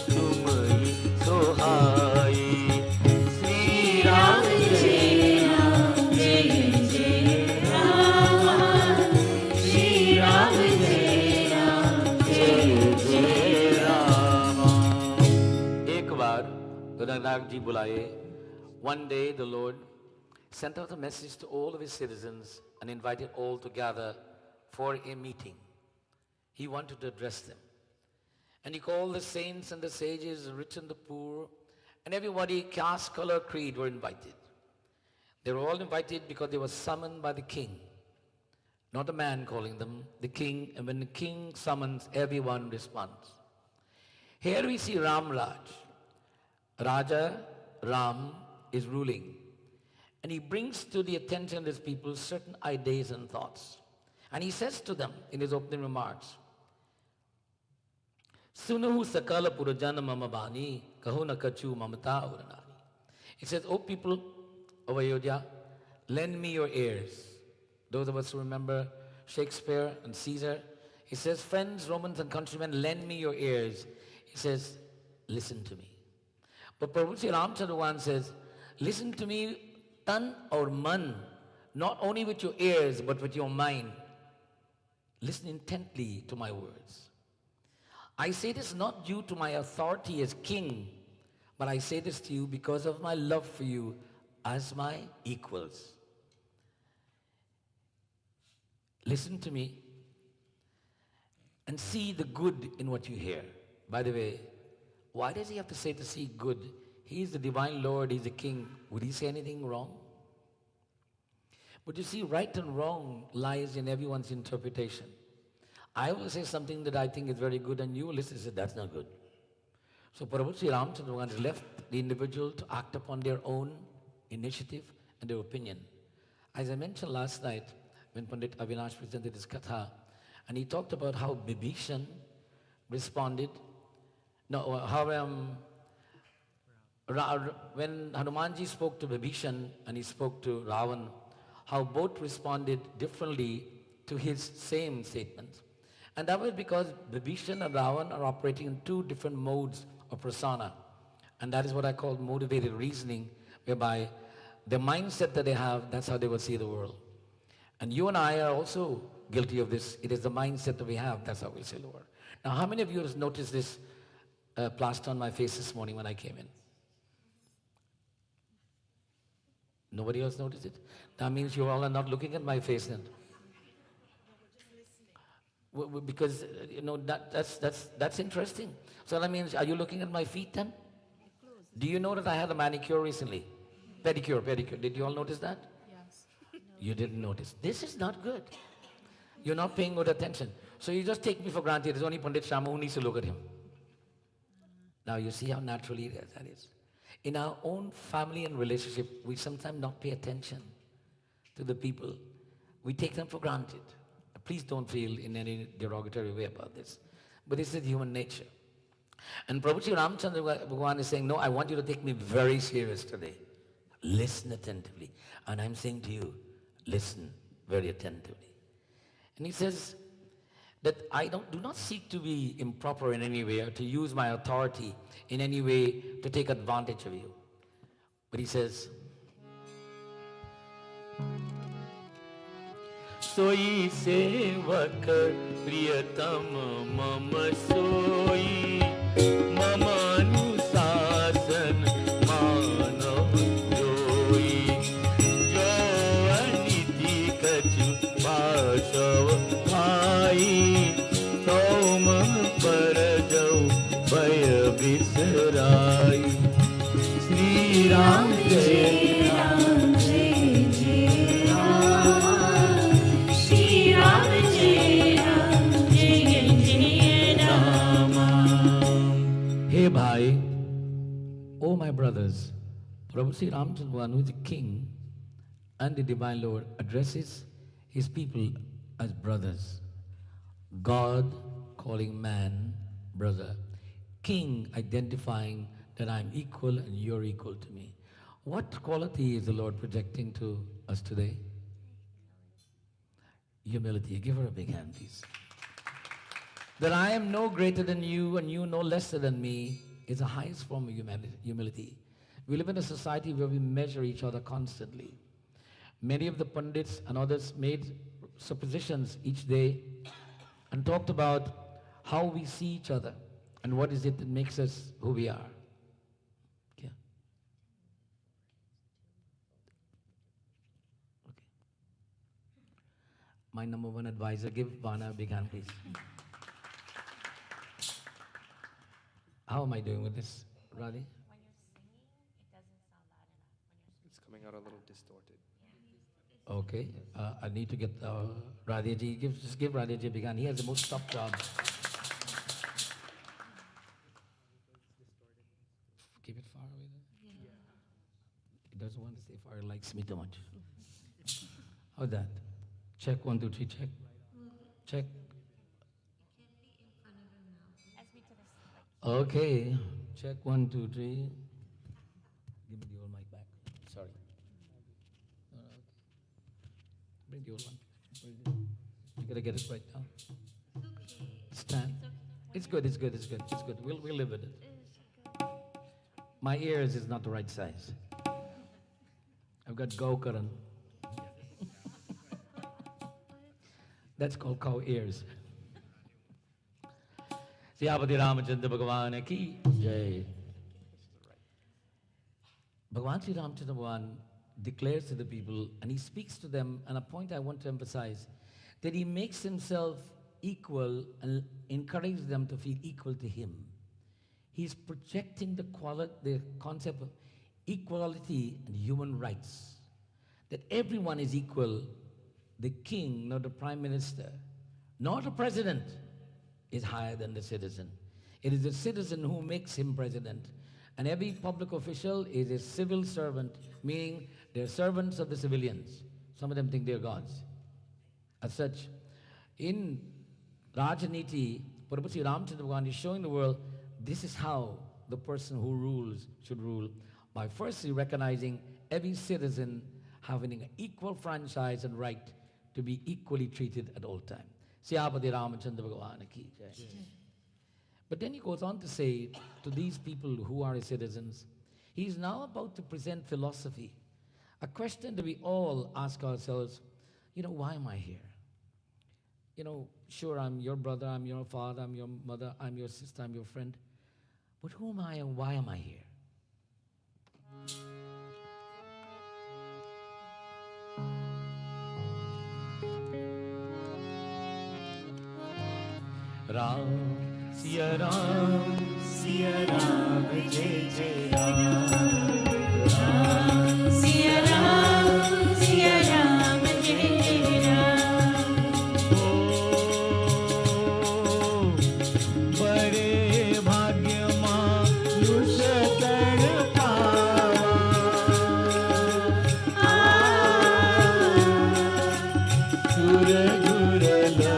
तुमहि सोहाई श्री राम जय राम जय जय राम श्री राम जय राम जय जय राम। एक बार रघुनाथ जी बुलाए. One day the Lord sent out a message to all of his citizens and invited all to gather for a meeting. He wanted to address them. And he called the saints and the sages, the rich and the poor, and everybody, caste, color, creed, were invited. They were all invited because they were summoned by the king. Not a man calling them, the king, and when the king summons, everyone responds. Here we see Ram Raj. Raja Ram is ruling. And he brings to the attention of his people certain ideas and thoughts. And he says to them in his opening remarks, Sunuhu sakala purajana mamabani kahuna kachu mamata uranani. He says, O people of Ayodhya, lend me your ears. Those of us who remember Shakespeare and Caesar, he says, friends, Romans and countrymen, lend me your ears. He says, listen to me. But Prabhu Sri Ramchandra says, listen to me, tan or man, not only with your ears, but with your mind. Listen intently to my words. I say this not due to my authority as king, but I say this to you because of my love for you as my equals. Listen to me and see the good in what you hear. By the way, why does he have to say to see good? He is the divine Lord, he's the king. Would he say anything wrong? But you see, right and wrong lies in everyone's interpretation. I will say something that I think is very good, and you will listen and say, that's not good. So Prabhu Sri Ramchandra has left the individual to act upon their own initiative and their opinion. As I mentioned last night, when Pandit Avinash presented his katha, and he talked about how Bibhishan responded, when Hanumanji spoke to Bibhishan and he spoke to Ravan, how both responded differently to his same statements. And that was because Bibhishan and Ravan are operating in two different modes of persona. And that is what I call motivated reasoning, whereby the mindset that they have, that's how they will see the world. And you and I are also guilty of this. It is the mindset that we have, that's how we'll see the world. Now, how many of you have noticed this plaster on my face this morning when I came in? Nobody else noticed it? That means you all are not looking at my face then. Because, that's interesting. So that means, are you looking at my feet then? Do you know that I had a manicure recently? Pedicure. Did you all notice that? Yes. You didn't notice. This is not good. You're not paying good attention. So you just take me for granted. There's only Pandit Shama who needs to look at him. Now you see how naturally that is. In our own family and relationship, we sometimes not pay attention to the people. We take them for granted. Please don't feel in any derogatory way about this. But this is human nature. And Prabhu Sri Ramchandra Bhagavan is saying, no, I want you to take me very serious today. Listen attentively. And I'm saying to you, listen very attentively. And he says that I do not seek to be improper in any way or to use my authority in any way to take advantage of you. But he says, Soi sevak priyatam mama soi mama anusasan manav joi jo aniti kachu pashav bhai tom parajau bhaya bisrai Shri Ram Jai Ram Jai Jai Ram Shri Ram Jai Ram Jai Jai Ram. Hey bhai, oh my brothers, Prabhu Sri Ramchandra, who is the king and the divine Lord, addresses his people as brothers. God calling man brother. King identifying that I'm equal and you're equal to me. What quality is the Lord projecting to us today? Humility. Give her a big hand, please. that I am no greater than you and you no lesser than me is the highest form of humility. We live in a society where we measure each other constantly. Many of the pundits and others made suppositions each day and talked about how we see each other and what is it that makes us who we are. Okay. Okay. My number one advisor, give Vana a big hand, please. How am I doing with this, Radhi? When you're singing, it doesn't sound loud enough. It's coming out a little distorted. Okay, I need to get Radhi ji. Just give Radhi ji a big hand. He has the most tough job. Keep it far away then. Yeah. He doesn't want to stay far. He likes me too much. How's that? Check 1, 2, 3. Check. Check. As me to this, like, Okay. Check 1, 2, 3. Give me the old mic back. Sorry. No, no, okay. Bring the old one. You gotta get it right now. Stand. It's good. It's good. It's good. It's good. We'll live with it. My ears is not the right size. I've got Gokaran. That's called cow ears. Siyapati Ramachandra Bhagavan ki jai. Bhagavan Sri Ramachandra Bhagavan declares to the people, and he speaks to them, and a point I want to emphasize, that he makes himself equal and encourages them to feel equal to him. He's projecting the concept of equality and human rights, that everyone is equal. The king, not the prime minister, not the president, is higher than the citizen. It is the citizen who makes him president. And every public official is a civil servant, meaning they're servants of the civilians. Some of them think they're gods. As such, in Rajaniti, Prabhu Sri Ramchandra Bhagavan is showing the world this is how the person who rules should rule, by firstly recognizing every citizen having an equal franchise and right to be equally treated at all times. Siyapati Ramachandra Bhagavan ki jai. But then he goes on to say to these people who are his citizens, he's now about to present philosophy, a question that we all ask ourselves, why am I here? Sure, I'm your brother, I'm your father, I'm your mother, I'm your sister, I'm your friend. But who am I and why am I here? Ram, Siya Ram, Siya Ram, Jai Jai Ram. Ram, Siya Ram, Siya Ram, Jai Jai Ram. Oh, bade bhagya manush tar pawa. Sur gur lab.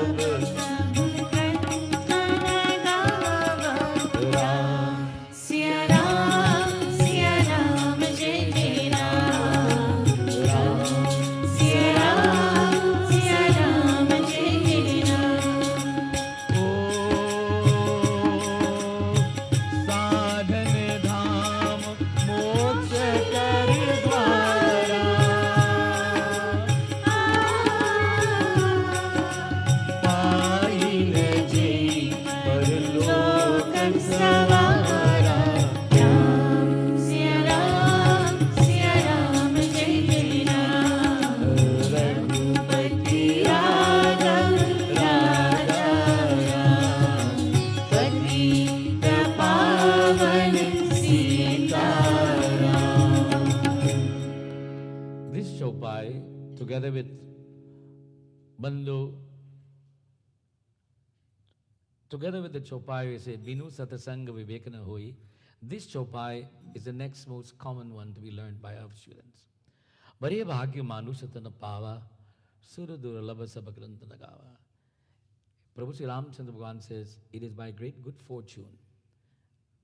Together with Bandu, together with the Chopai, we say, Binu Satasanga Vivekana Hui. This Chopai is the next most common one to be learned by our students. Bariya Bhagya Manushatana Pava, Surudura Lava Sabakrantana Gava. Prabhu Sri Ramchandra Bhagavan says, it is by great good fortune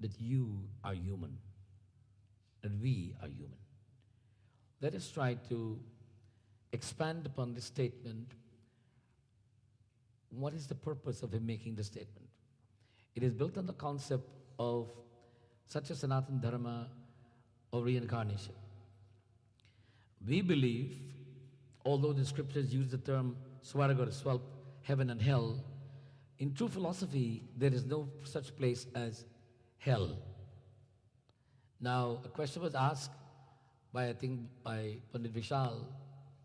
that you are human, that we are human. Let us try to expand upon this statement what is the purpose of him making the statement? It is built on the concept of such a Sanatana Dharma of reincarnation. We believe, although the scriptures use the term Swarga or Swalp, heaven and hell, in true philosophy, there is no such place as hell. Now, a question was asked by Pandit Vishal,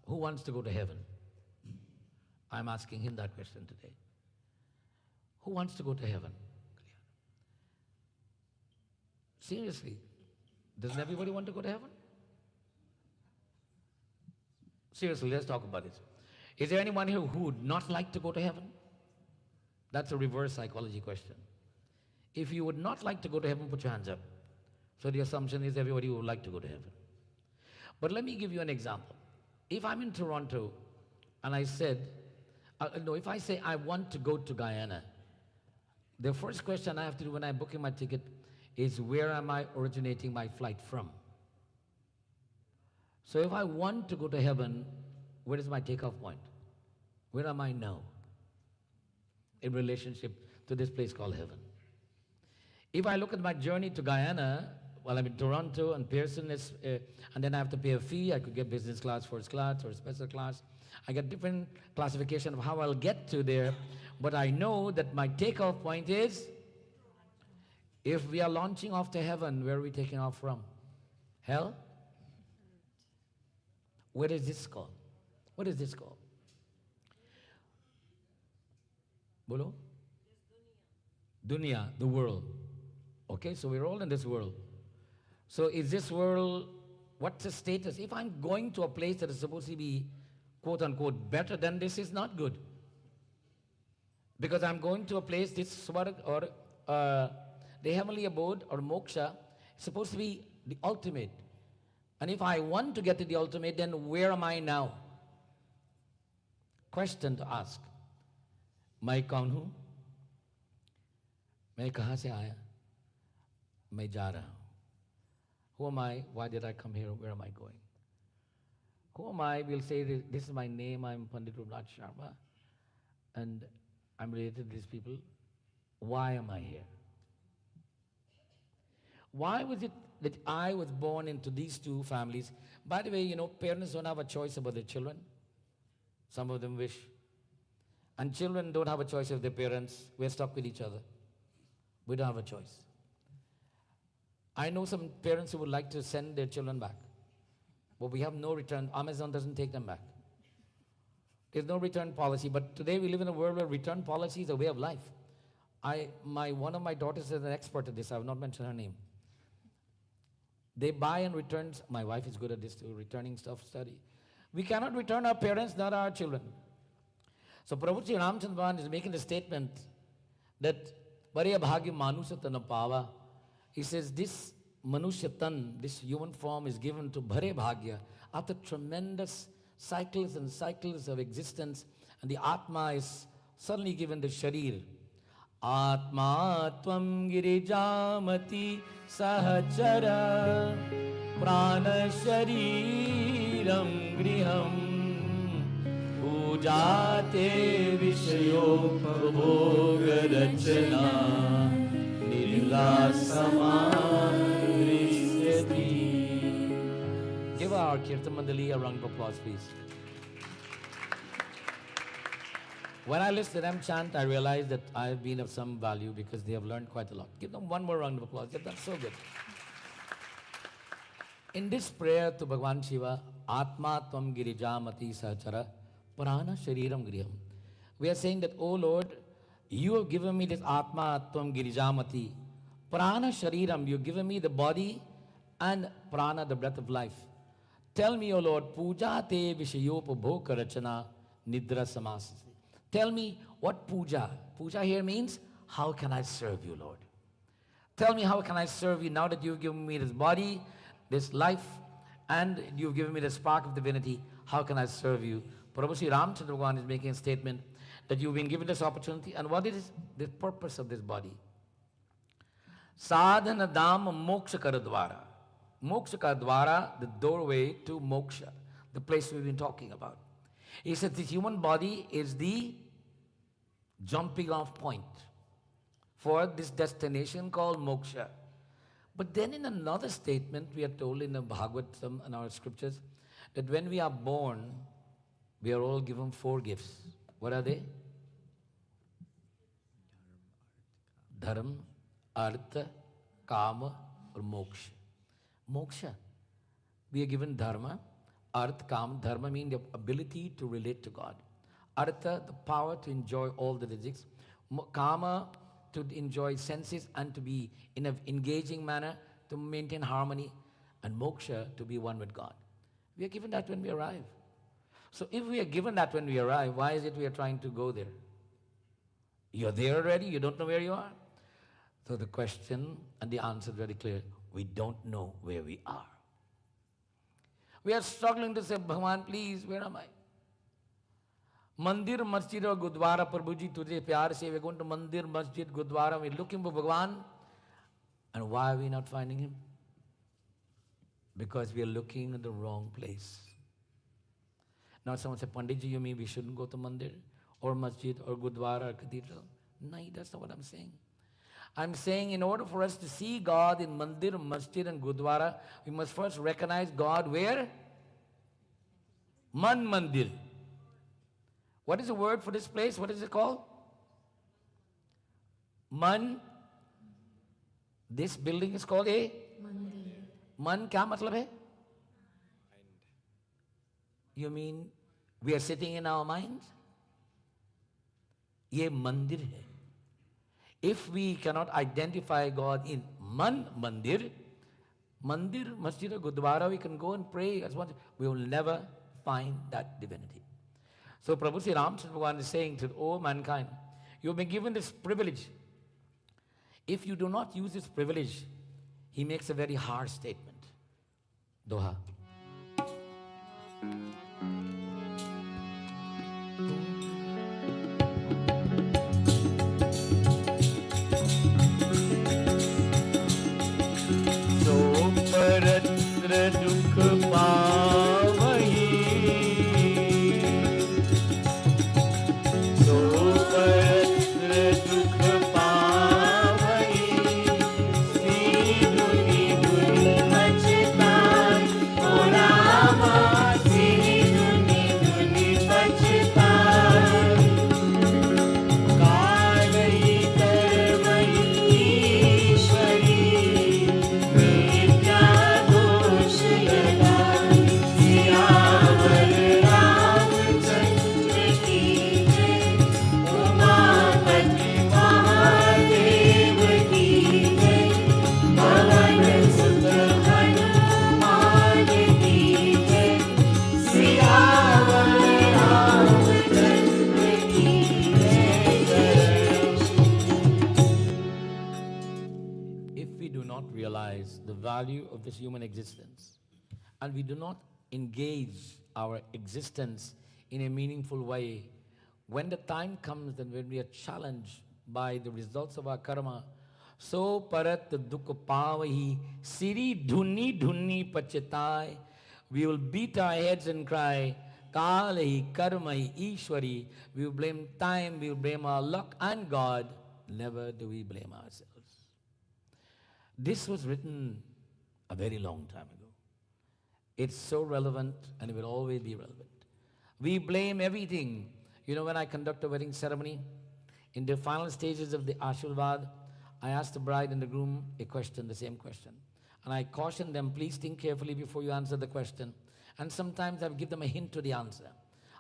who wants to go to heaven? I'm asking him that question today. Who wants to go to heaven? Seriously, doesn't everybody want to go to heaven? Seriously, let's talk about it. Is there anyone here who would not like to go to heaven? That's a reverse psychology question. If you would not like to go to heaven, put your hands up. So the assumption is everybody would like to go to heaven. But let me give you an example. If I'm in Toronto and I said, if I say I want to go to Guyana, the first question I have to do when I'm booking my ticket is where am I originating my flight from? So if I want to go to heaven, where is my takeoff point? Where am I now in relationship to this place called heaven? If I look at my journey to Guyana, while I'm in Toronto and Pearson is, and then I have to pay a fee, I could get business class, first class, or special class. I get different classification of how I'll get to there, but I know that my takeoff point is, if we are launching off to heaven, where are we taking off from? Hell? What is this called? What is this called? Bolo? Dunya, the world. Okay, so we're all in this world. So is this world, what's the status? If I'm going to a place that is supposed to be, quote unquote, better than this, is not good. Because I'm going to a place, this Swarg or the heavenly abode or moksha is supposed to be the ultimate. And if I want to get to the ultimate, then where am I now? Question to ask. मैं कौन हूँ? मैं कहाँ से आया? मैं जा रहा हूँ. Who am I? Why did I come here? Where am I going? Who am I? We'll say, this is my name. I'm Pandit Lord Sharma. And I'm related to these people. Why am I here? Why was it that I was born into these two families? By the way, parents don't have a choice about their children. Some of them wish. And children don't have a choice of their parents. We're stuck with each other. We don't have a choice. I know some parents who would like to send their children back. But we have no return. Amazon doesn't take them back. There's no return policy. But today we live in a world where return policy is a way of life. One of my daughters is an expert at this. I have not mentioned her name. They buy and return. My wife is good at this too, returning stuff, study. We cannot return our parents, not our children. So Prabhu Shri Ramchandra is making the statement that Bhare bhagya manusatana pava. He says this manushatan, this human form is given to Bhare bhagya after tremendous cycles and cycles of existence, and the Atma is suddenly given the Sharir. Atma tvam girijamati sahachara prana shariram griham pujate vishayo bhogarachana nirlasamadrishyati. Give our Kirtan Mandali a round of applause, please. When I listen to them chant, I realize that I have been of some value because they have learned quite a lot. Give them one more round of applause. That's so good. In this prayer to Bhagavan Shiva, Atma Tvam Girijamati Sahachara Prana Shariram Griham, we are saying that, oh Lord, you have given me this Atma Tvam Girijamati, Prana Shariram, you have given me the body and Prana, the breath of life. Tell me, O Lord, Puja Te Vishayopabhoka Rachana Nidra Samasasi. Tell me what puja. Puja here means, how can I serve you, Lord? Tell me how can I serve you now that you've given me this body, this life, and you've given me the spark of divinity. How can I serve you? Prabhu Shri Ramchandra is making a statement that you've been given this opportunity. And what is the purpose of this body? Sadhana Dham Moksha Karadvara. Moksha Karadvara, the doorway to moksha, the place we've been talking about. He said this human body is the jumping off point for this destination called moksha. But then in another statement, we are told in the Bhagavatam and our scriptures that when we are born, we are all given 4 gifts. What are they? Dharma, Artha, Kama, or Moksha. Moksha. We are given Dharma, Artha, Kama. Dharma means the ability to relate to God. Artha, the power to enjoy all the physics. Kama, to enjoy senses and to be in an engaging manner, to maintain harmony. And Moksha, to be one with God. We are given that when we arrive. So if we are given that when we arrive, why is it we are trying to go there? You're there already, you don't know where you are? So the question and the answer is very clear. We don't know where we are. We are struggling to say, Bhagavan, please, where am I? Mandir, Masjid or Gurdwara, Prabhuji, tujhe pyar se, we're going to Mandir, Masjid, Gurdwara, we're looking for Bhagavan. And why are we not finding him? Because we are looking in the wrong place. Now someone said, Panditji, you mean we shouldn't go to Mandir or Masjid or Gurdwara or Cathedral? No, that's not what I'm saying. I'm saying in order for us to see God in Mandir, Masjid and Gurdwara, we must first recognize God where? Man Mandir. What is the word for this place? What is it called? Man. This building is called a? Mandir. Man kya matlab hai? You mean we are sitting in our minds? Ye mandir hai. If we cannot identify God in Mandir, Masjid or Gurdwara, we can go and pray as one. We will never find that divinity. So Prabhu Sri Ram Bhagavan is saying to all mankind, you have been given this privilege. If you do not use this privilege, he makes a very harsh statement. Doha. Of this human existence, and we do not engage our existence in a meaningful way, when the time comes and when we are challenged by the results of our karma, so parat dukh pavahi siri dhunni dhunni pachetai, we will beat our heads and cry, kalahi karmahi ishwari, we will blame time, we will blame our luck and God, never do we blame ourselves. This was written a very long time ago. It's so relevant and it will always be relevant. We blame everything. You know, when I conduct a wedding ceremony, in the final stages of the Ashirvad, I ask the bride and the groom a question, the same question. And I caution them, please think carefully before you answer the question. And sometimes I give them a hint to the answer.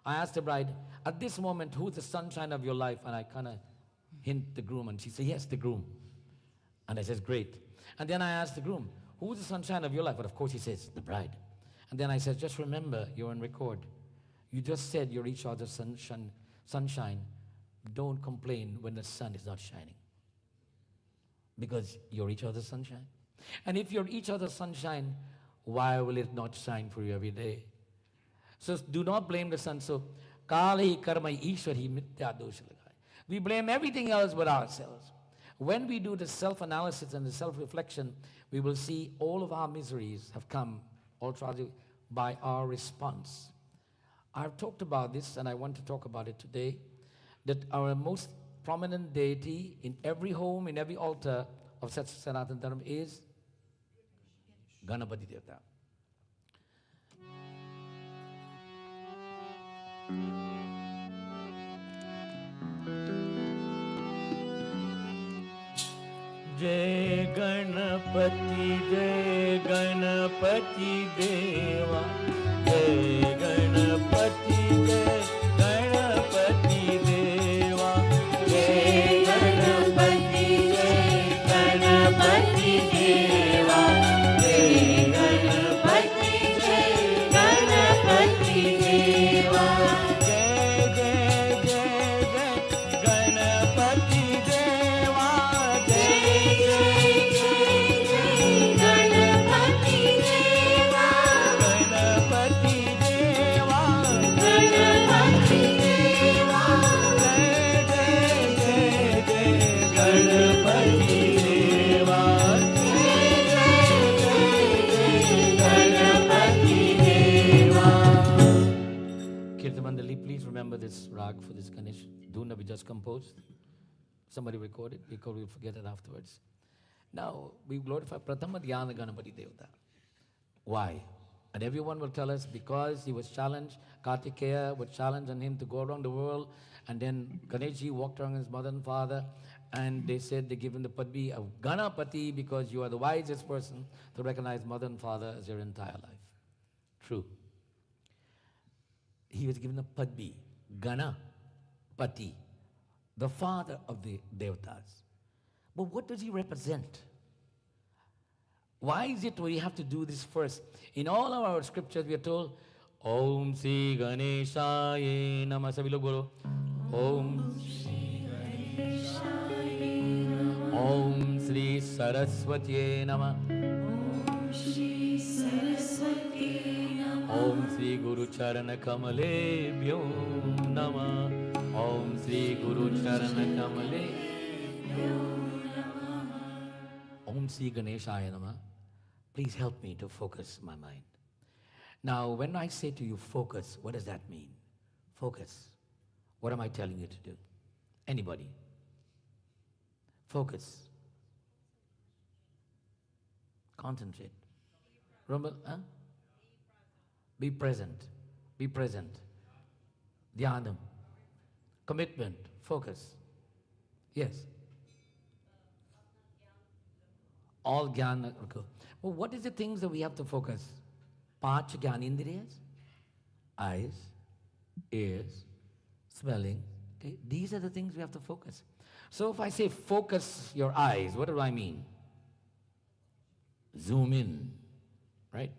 I ask the bride, at this moment, who's the sunshine of your life? And I kind of hint the groom, and she says, yes, the groom. And I says, great. And then I ask the groom, who's the sunshine of your life? But of course he says, the bride. And then I said, just remember, you're on record. You just said you're each other's sunshine. Don't complain when the sun is not shining. Because you're each other's sunshine. And if you're each other's sunshine, why will it not shine for you every day? So do not blame the sun. So, kalahi karmai ishwari mitya dosha lagai. We blame everything else but ourselves. When we do the self-analysis and the self-reflection, we will see all of our miseries have come all throughout by our response. I've talked about this, and I want to talk about it today, that our most prominent deity in every home, in every altar of such Sanatana Dharma is Ganapati Devata. जय गणपति देवा जय गणपति देवा जय गणपति देवा जय गणपति देवा जय जय जय जय गणपति देवा जय जय जय जय गणपति देवा गणपति देवा गणपति देवा जय जय जय जय गणपति देवा जय जय जय जय गणपति देवा. Kirtan Mandali, please remember this rag for this Ganesh Duna we just composed. Somebody record it because we'll forget it afterwards. Now, we glorify Pratama Dhyana Ganapati Devata. Why? And everyone will tell us because he was challenged, Kartikeya was challenged on him to go around the world, and then Ganeshji walked around his mother and father, and they said they give him the Padmi of Ganapati because you are the wisest person to recognize mother and father as your entire life. True. He was given a Padmi, Ganapati, the father of the Devatas. But what does he represent? Why is it we have to do this first? In all of our scriptures we are told, Om Sri Ganeshaya Namah. Sabhi log bolo. Om Sri Ganeshaya Namah. Om Sri Saraswati Namah. Om Sri Saraswati Namah. Om Sri Guru Charana Kamalebhyo Namah. Om Sri Guru Charana Kamalebhyo Namah. Om Sri Ganeshaya Namah. Please help me to focus my mind. Now, when I say to you focus, what does that mean? Focus. What am I telling you to do? Anybody? Focus. Concentrate. Remember, huh? Be present. Be present. Dhyanam. Commitment. Focus. Yes. All jnana. Well, what is the things that we have to focus? Panch jnanindriyas, eyes, ears, smelling. Okay? These are the things we have to focus. So if I say focus your eyes, what do I mean? Zoom in, right?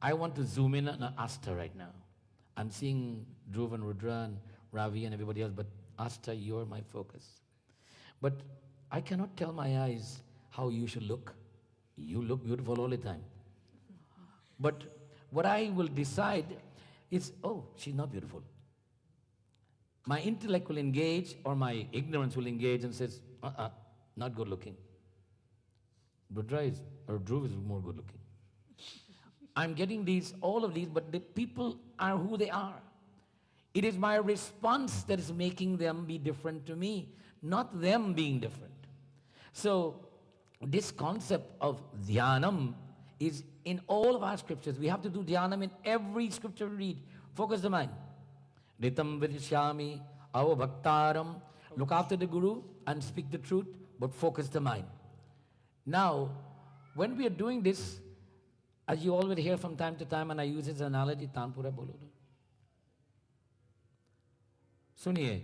I want to zoom in on Asta right now. I'm seeing Dhruv and Rudra and Ravi and everybody else, but Asta, you're my focus. But I cannot tell my eyes how you should look. You look beautiful all the time. But what I will decide is, oh, she's not beautiful. My intellect will engage or my ignorance will engage and says, not good looking. Rudra is, or Dhruv is more good looking. I'm getting these, all of these, but the people are who they are. It is my response that is making them be different to me, not them being different. So, this concept of dhyanam is in all of our scriptures. We have to do dhyanam in every scripture we read. Focus the mind. Ritam vidishyami avabhaktaram. Look after the Guru and speak the truth, but focus the mind. Now, when we are doing this, as you already hear from time to time, and I use this analogy, Tanpura bolo. Suniye.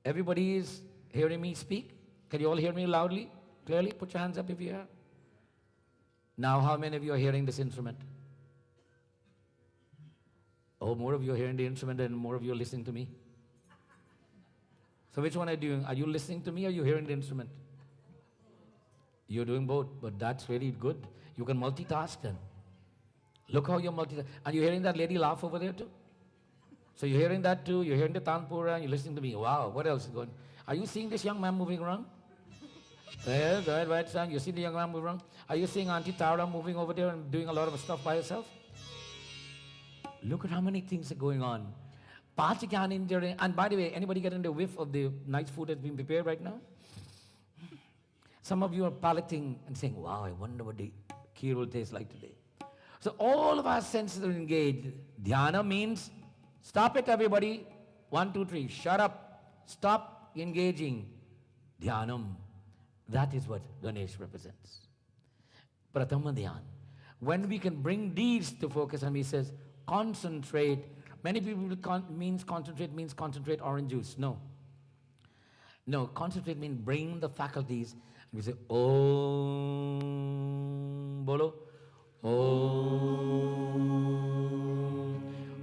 Everybody is hearing me speak? Can you all hear me loudly? Clearly? Put your hands up if you are. Now, how many of you are hearing this instrument? Oh, more of you are hearing the instrument and more of you are listening to me. So which one are you doing? Are you listening to me or are you hearing the instrument? You're doing both, but that's really good. You can multitask then. Look how you're multitasking. Are you hearing that lady laugh over there too? So you're hearing that too, you're hearing the Tanpura, and you're listening to me. Wow, what else is going on? Are you seeing this young man moving around? There, right, son. You see the young man moving around? Are you seeing Auntie Tara moving over there and doing a lot of stuff by herself? Look at how many things are going on. Paach Gyanendriya. And by the way, anybody getting the whiff of the nice food that's been prepared right now? Some of you are palating and saying, wow, I wonder what the kheer will taste like today. So all of our senses are engaged. Dhyana means, stop it everybody. 1, 2, 3, shut up. Stop engaging. Dhyanam. That is what Ganesh represents. Pratama Dhyan. When we can bring these to focus, and he says, concentrate. Many people means concentrate orange juice. No. No, concentrate means bring the faculties. And we say, Om, bolo. Om,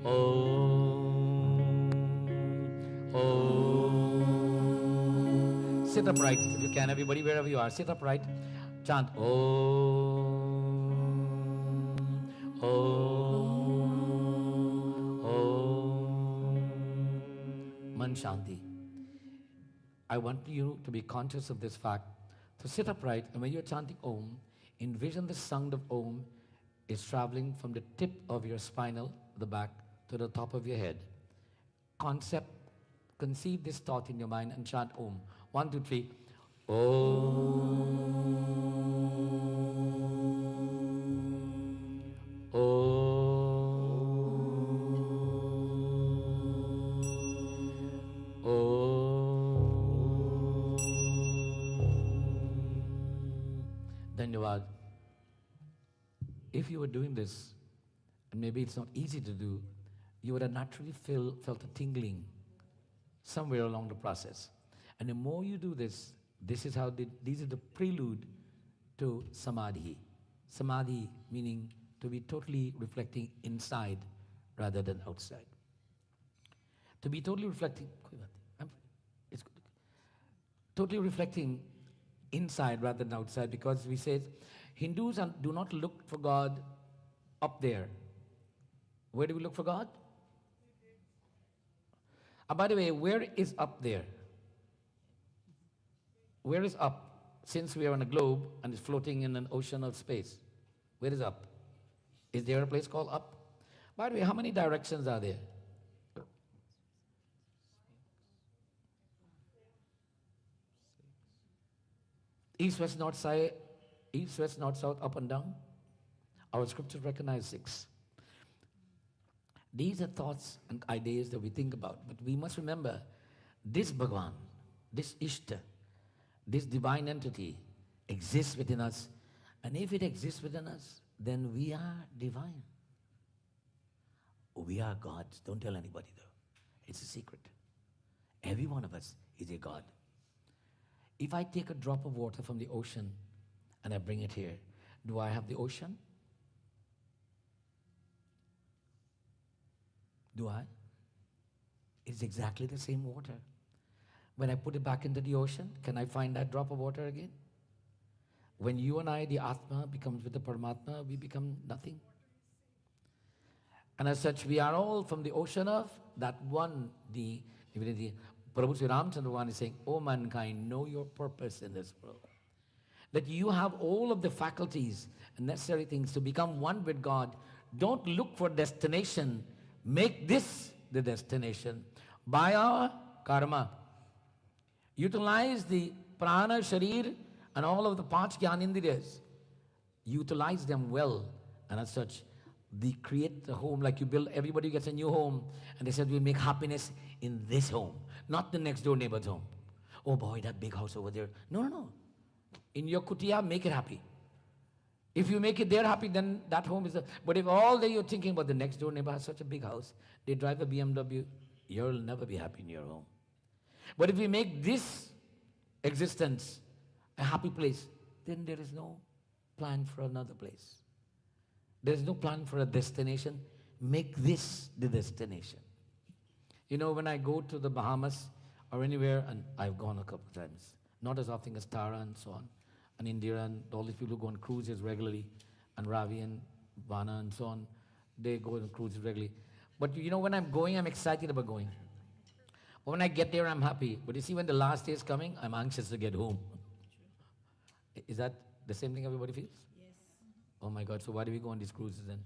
Om, Om. Sit upright if you can, everybody, wherever you are. Sit upright. Chant Om, Om, Om. Man Shanti. I want you to be conscious of this fact. To sit upright, and when you're chanting Om, envision the sound of Om is traveling from the tip of your spinal, the back, to the top of your head. Conceive this thought in your mind and chant Om. 1, 2, 3. Om. Om. Om. Dhanyavad. If you were doing this, and maybe it's not easy to do, you would have naturally felt a tingling somewhere along the process. And the more you do this, these are the prelude to Samadhi. Samadhi meaning to be totally reflecting inside rather than outside. To be totally reflecting, totally reflecting inside rather than outside, because we say Hindus do not look for God up there. Where do we look for God? By the way, where is up there? Where is up? Since we are on a globe and it's floating in an ocean of space, where is up? Is there a place called up? By the way, how many directions are there? East, west, north, south, up and down. Our scriptures recognize 6. These are thoughts and ideas that we think about. But we must remember, this Bhagwan, this Ishta, this divine entity exists within us. And if it exists within us, then we are divine. We are gods. Don't tell anybody though. It's a secret. Every one of us is a god. If I take a drop of water from the ocean and I bring it here, do I have the ocean? Do I? It's exactly the same water. When I put it back into the ocean, can I find that drop of water again? When you and I, the Atma, becomes with the Paramatma, we become nothing. And as such, we are all from the ocean of that one, the divinity. Prabhu Sri Ramchandra is saying, oh mankind, know your purpose in this world. That you have all of the faculties and necessary things to become one with God. Don't look for destination. Make this the destination. By our karma. Utilize the prana, sharir, and all of the Panch Gyanendriyas. Utilize them well. And as such, they create the home like you build. Everybody gets a new home. And they said, we make happiness in this home. Not the next door neighbor's home. Oh boy, that big house over there. No, no, no. In your kutia, make it happy. If you make it there happy, then that home is... But if all day you're thinking about the next door neighbor has such a big house, they drive a BMW, you'll never be happy in your home. But if we make this existence a happy place, then there is no plan for another place. There is no plan for a destination. Make this the destination. You know, when I go to the Bahamas or anywhere, and I've gone a couple of times, not as often as Tara and so on, and Indira and all these people who go on cruises regularly, and Ravi and Vana and so on, they go on cruises regularly. But you know, when I'm going, I'm excited about going. But when I get there, I'm happy. But you see, when the last day is coming, I'm anxious to get home. Is that the same thing everybody feels? Yes. Oh my God, so why do we go on these cruises then?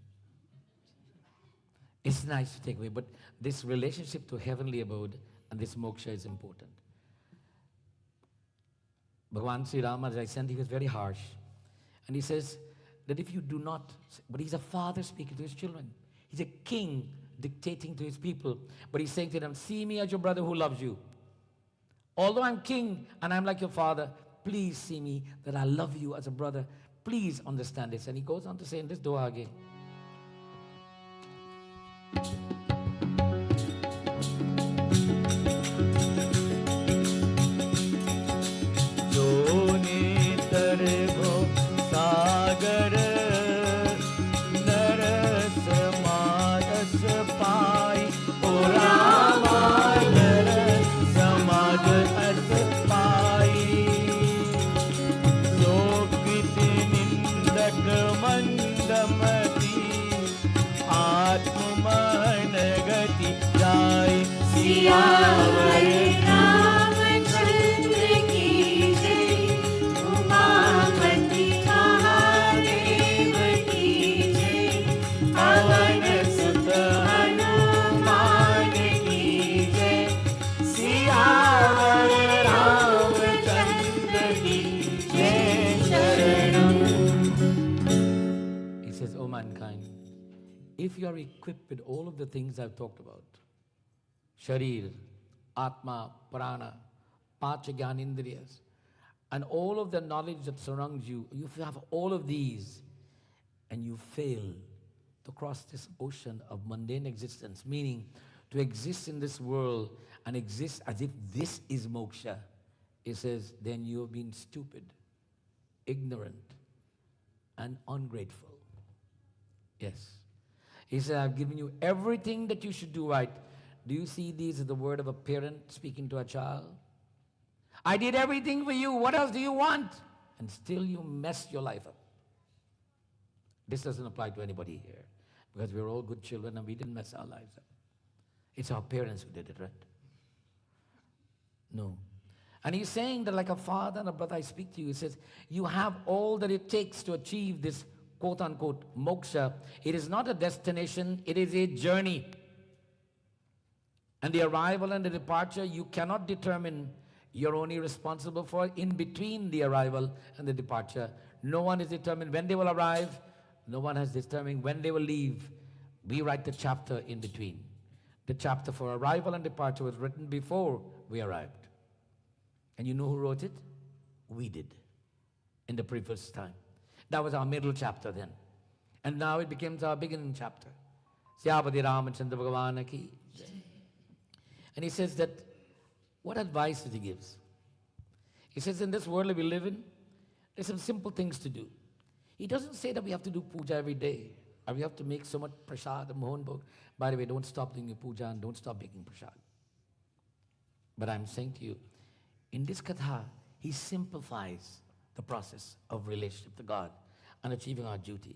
It's nice to take away, but this relationship to heavenly abode and this moksha is important. Bhagavan Sri Ram, as I said, he was very harsh. And he says that if you do not, but he's a father speaking to his children. He's a king dictating to his people. But he's saying to them, see me as your brother who loves you. Although I'm king and I'm like your father, please see me that I love you as a brother. Please understand this. And he goes on to say in this dua again. सागर नरस मानस पाई ओ रामा नरस समाज अस पाई शोभित निंदक मंदमती आत्मन गति जाय सियावर रामचंद्र की जय उमापति महादेव की जय पवन सुत हनुमान की जय सियावर रामचंद्र की जय शरणम. He says, oh mankind, if you are equipped with all of the things I've talked about, Sharir, Atma, Prana, Pancha Gyanindriyas, and all of the knowledge that surrounds you, if you have all of these, and you fail to cross this ocean of mundane existence, meaning to exist in this world and exist as if this is moksha, it says, then you have been stupid, ignorant, and ungrateful. Yes. He said, I've given you everything that you should do right. Do you see these as the word of a parent speaking to a child? I did everything for you. What else do you want? And still you mess your life up. This doesn't apply to anybody here because we're all good children and we didn't mess our lives up. It's our parents who did it, right? No. And he's saying that like a father and a brother, I speak to you. He says, you have all that it takes to achieve this quote-unquote moksha. It is not a destination, it is a journey. And the arrival and the departure, you cannot determine. You're only responsible for in between the arrival and the departure. No one is determined when they will arrive. No one has determined when they will leave. We write the chapter in between. The chapter for arrival and departure was written before we arrived. And you know who wrote it? We did. In the previous time. That was our middle chapter then. And now it becomes our beginning chapter. Syabadi Ramachandra Bhagavan ki. And he says that, what advice does he give? He says, in this world that we live in, there's some simple things to do. He doesn't say that we have to do puja every day, or we have to make so much prasad and mohan bhog. By the way, don't stop doing your puja and don't stop making prasad. But I'm saying to you, in this katha, he simplifies the process of relationship to God and achieving our duty.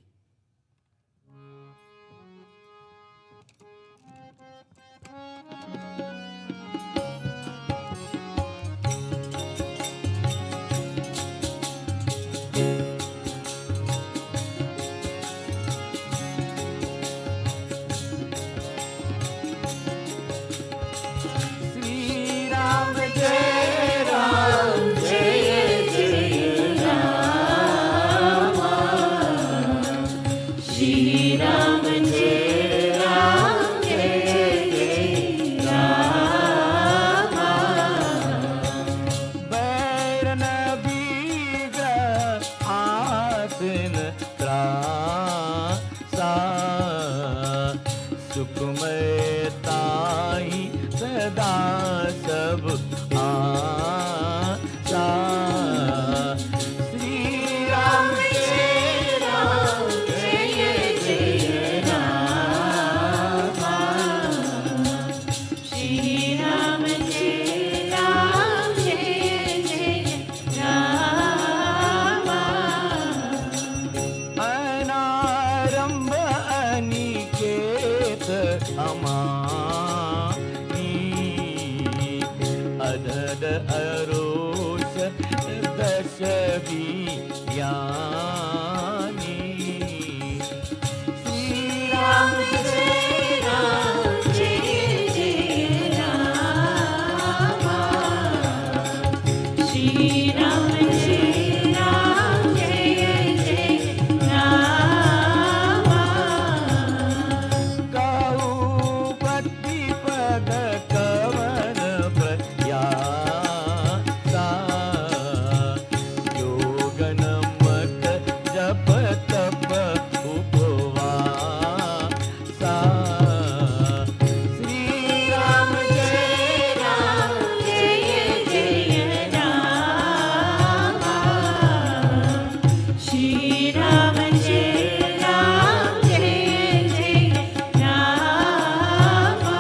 Ram, Shri Ram, Jai Jai Rama. Kau pati pada kawan pratyasa yoga namak jap tap upavasa Sri Ram Jai Ram, Jai Jai Rama. Shri Ram, Jai Ram, Jai Jai Rama.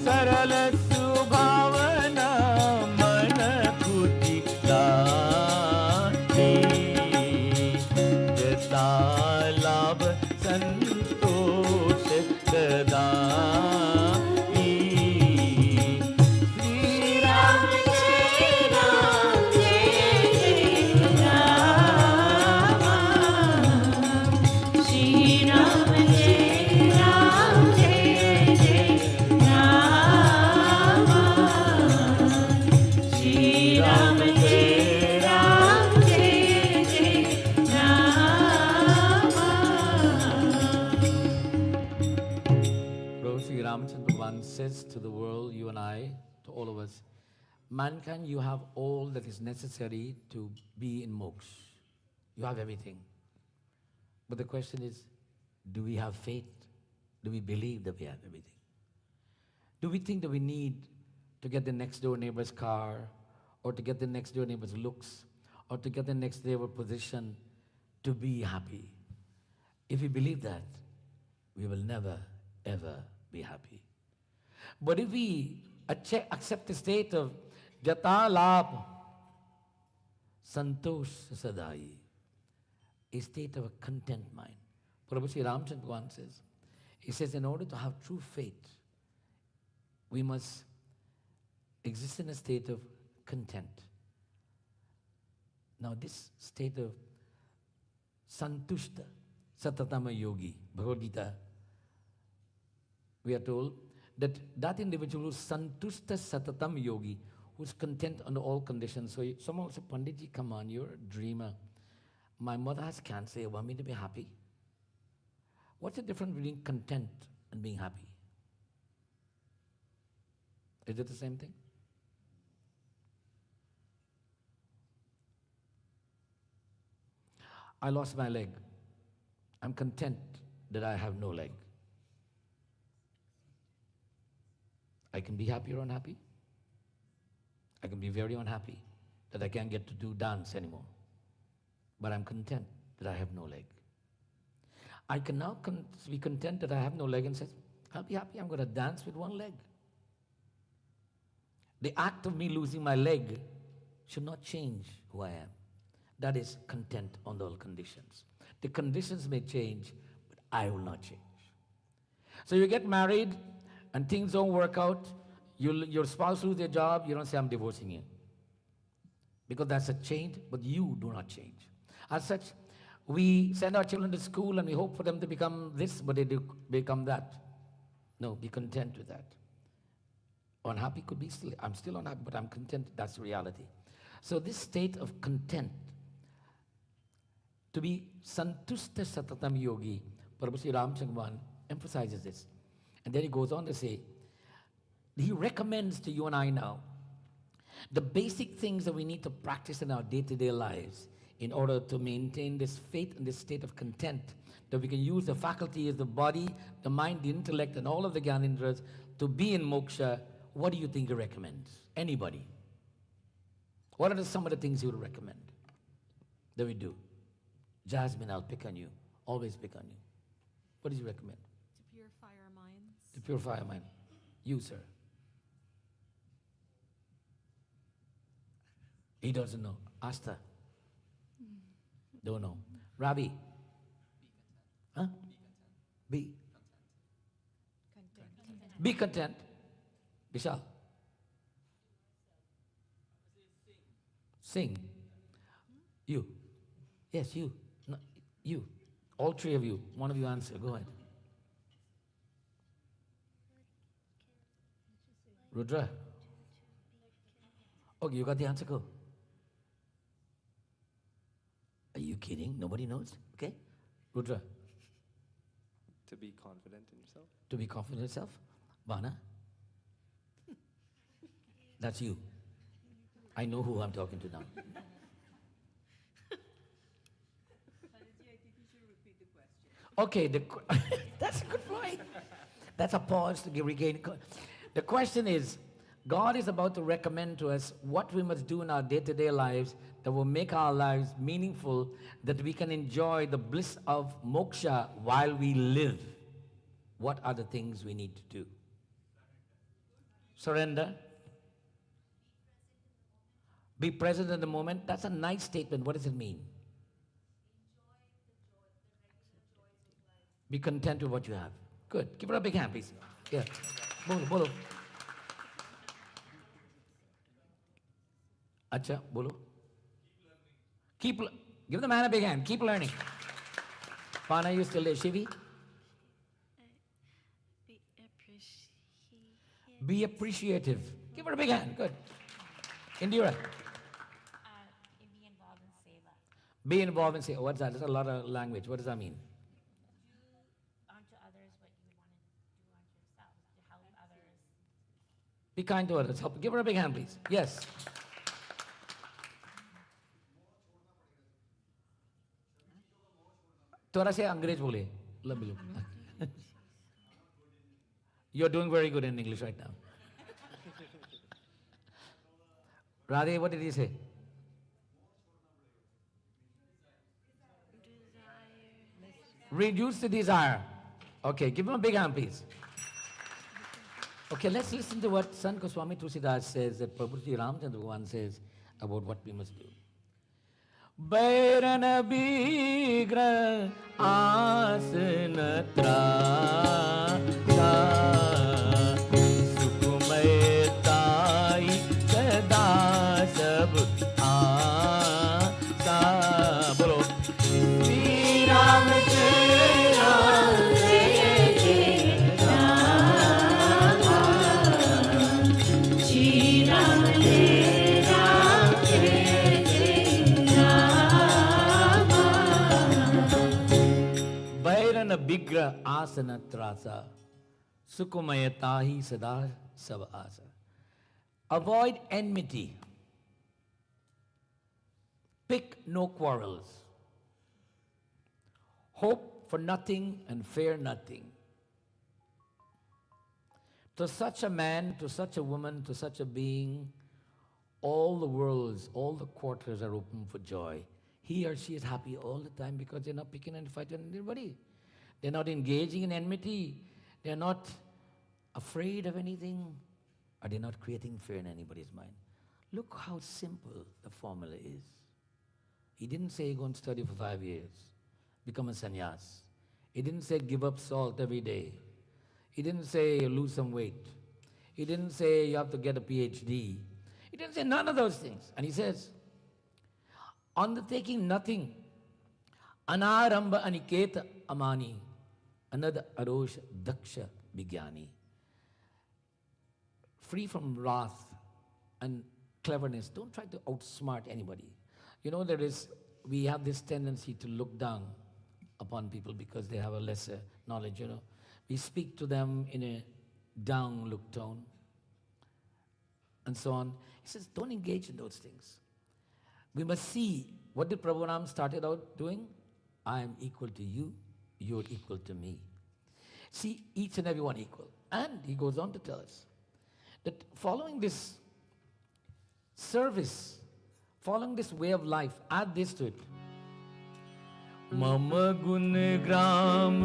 सरल सुभावना मन कुति लाही जता लाभ संतोष सदाई Shri Ram Jai Ram, Jai Jai Rama. Shri Ram, Jai Ram, Jai Jai Rama. Shri Ram, Jai Ram, Jai Jai Rama. Lord Shri Ram says to the world, you and I, to all of us, mankind, you have all that is necessary to be in moksha. You have everything. But the question is, do we have faith? Do we believe that we have everything? Do we think that we need to get the next door neighbor's car, or to get the next door neighbor's looks, or to get the next neighbor's position to be happy? If we believe that, we will never, ever be happy. But if we accept the state of jata labh santosh sadai, a state of a content mind. Prabhu Sri Ramchandra Bhagavan says, he says, in order to have true faith, we must exist in a state of content. Now this state of santushta satatama yogi, Bhagavad Gita, we are told that that individual who is santushta satatam yogi, who is content under all conditions. So someone will say, Panditji, come on, you're a dreamer. My mother has cancer, you want me to be happy? What's the difference between content and being happy? Is it the same thing? I lost my leg. I'm content that I have no leg. I can be happy or unhappy. I can be very unhappy that I can't get to do dance anymore. But I'm content that I have no leg. I can now be content that I have no leg and say, I'll be happy, I'm going to dance with one leg. The act of me losing my leg should not change who I am. That is content under all conditions. The conditions may change, but I will not change. So you get married and things don't work out, your spouse loses their job, you don't say, I'm divorcing you. Because that's a change, but you do not change. As such, we send our children to school and we hope for them to become this, but they do become that. No, be content with that. Unhappy could be still, I'm still unhappy, but I'm content, that's the reality. So this state of content, to be santushta satatam yogi, Prabhu Sri Ramchandra emphasizes this. And then he goes on to say, he recommends to you and I now the basic things that we need to practice in our day-to-day lives in order to maintain this faith and this state of content, that we can use the faculty of the body, the mind, the intellect, and all of the Gyanendras to be in moksha. What do you think he recommends? Anybody? What are some of the things he would recommend that we do? Jasmine, I'll pick on you. Always pick on you. What does he recommend? To purify our minds. To purify our mind. You, sir. He doesn't know. Asta. Don't know. Ravi. Huh? Be. Be content. Vishal. Sing. You. Yes, you. No, you. All three of you. One of you answer. Go ahead. Rudra. Okay, you got the answer, go. Are you kidding? Nobody knows? Okay. Rudra, To be confident in yourself. to be confident in yourself. Vana, that's you. I know who I'm talking to now. Okay, that's a good point. That's a pause to regain. The question is, God is about to recommend to us what we must do in our day-to-day lives that will make our lives meaningful, that we can enjoy the bliss of moksha while we live. What are the things we need to do? Surrender. Be present in the moment. That's a nice statement. What does it mean? Be content with what you have. Good. Give her a big hand, please. Yeah. Bolo, bolo. Acha, bolo. Give the man a big hand. Keep learning. Pana, you still there? Shivi? Be appreciative. Give her a big hand. Good. Indira. Be involved in seva. Be involved in seva. What's that? That's a lot of language. What does that mean? Do unto others what you would want to do unto yourself, to help others. Be kind to others. Help. Give her a big hand, please. Yes. थोड़ा से अंग्रेज बोले लंबी You're doing very good in English right now. Radhe, what did he say? Reduce the desire. Okay, give him a big hand, please. Okay, let's listen to what Sant Goswami Tulsidas says, that Prabhu Shri Ram Bhagwan says about what we must do. बैरन बीग्र आसन त्रासा सुकुमयताई सदा सब आसा बोलो श्री राम जय राम जय जय राम श्री राम जय राम जय बैरन बिग्र आसन त्रासा सुकुमयताहि sada sab asa. Avoid enmity. Pick no quarrels. Hope for nothing and fear nothing. To such a man, to such a woman, to such a being, all the worlds, all the quarters are open for joy. He or she is happy all the time because they're not picking and fighting anybody. They're not engaging in enmity. They're not afraid of anything. Or they're not creating fear in anybody's mind. Look how simple the formula is. He didn't say go and study for 5 years, become a sannyas. He didn't say give up salt every day. He didn't say lose some weight. He didn't say you have to get a PhD. He didn't say none of those things. And he says, undertaking nothing, anaramba aniketa amani, another arosh daksha vigyani. Free from wrath and cleverness. Don't try to outsmart anybody. You know, we have this tendency to look down upon people because they have a lesser knowledge, you know. We speak to them in a down look tone and so on. He says, don't engage in those things. We must see, what did Prabhu Ram started out doing? I am equal to you, you're equal to me. See each and every one equal. And he goes on to tell us that following this service, following this way of life, add this to it. Mama gun gram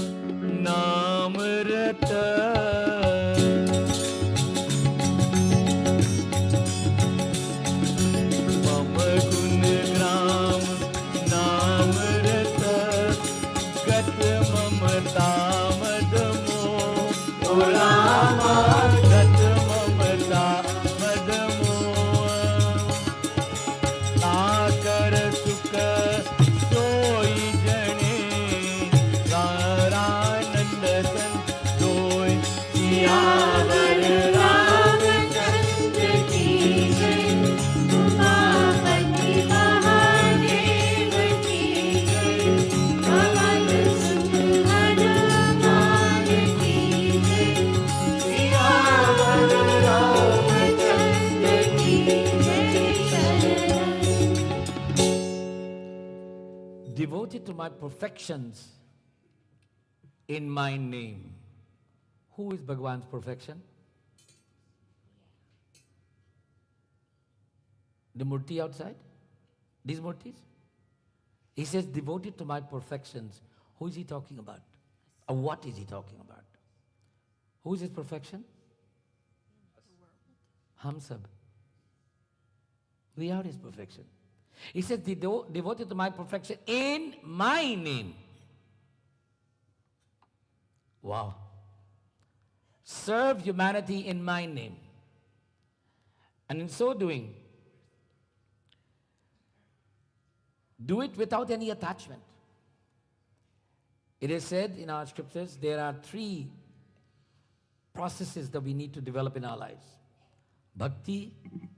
naam rata Mama gun gram naam rata gat mamata madmo O Rama gat mamata madmo Takar sukha soi jane Karanand san doi siya devoted to my perfections in my name. Who is Bhagwan's perfection? The murti outside? These murtis? He says, devoted to my perfections. Who is he talking about? Or what is he talking about? Who is his perfection? Hum sab. We are his perfection. He says, devoted to my perfection in my name. Wow. Serve humanity in my name. And in so doing, do it without any attachment. It is said in our scriptures, there are 3 processes that we need to develop in our lives. Bhakti,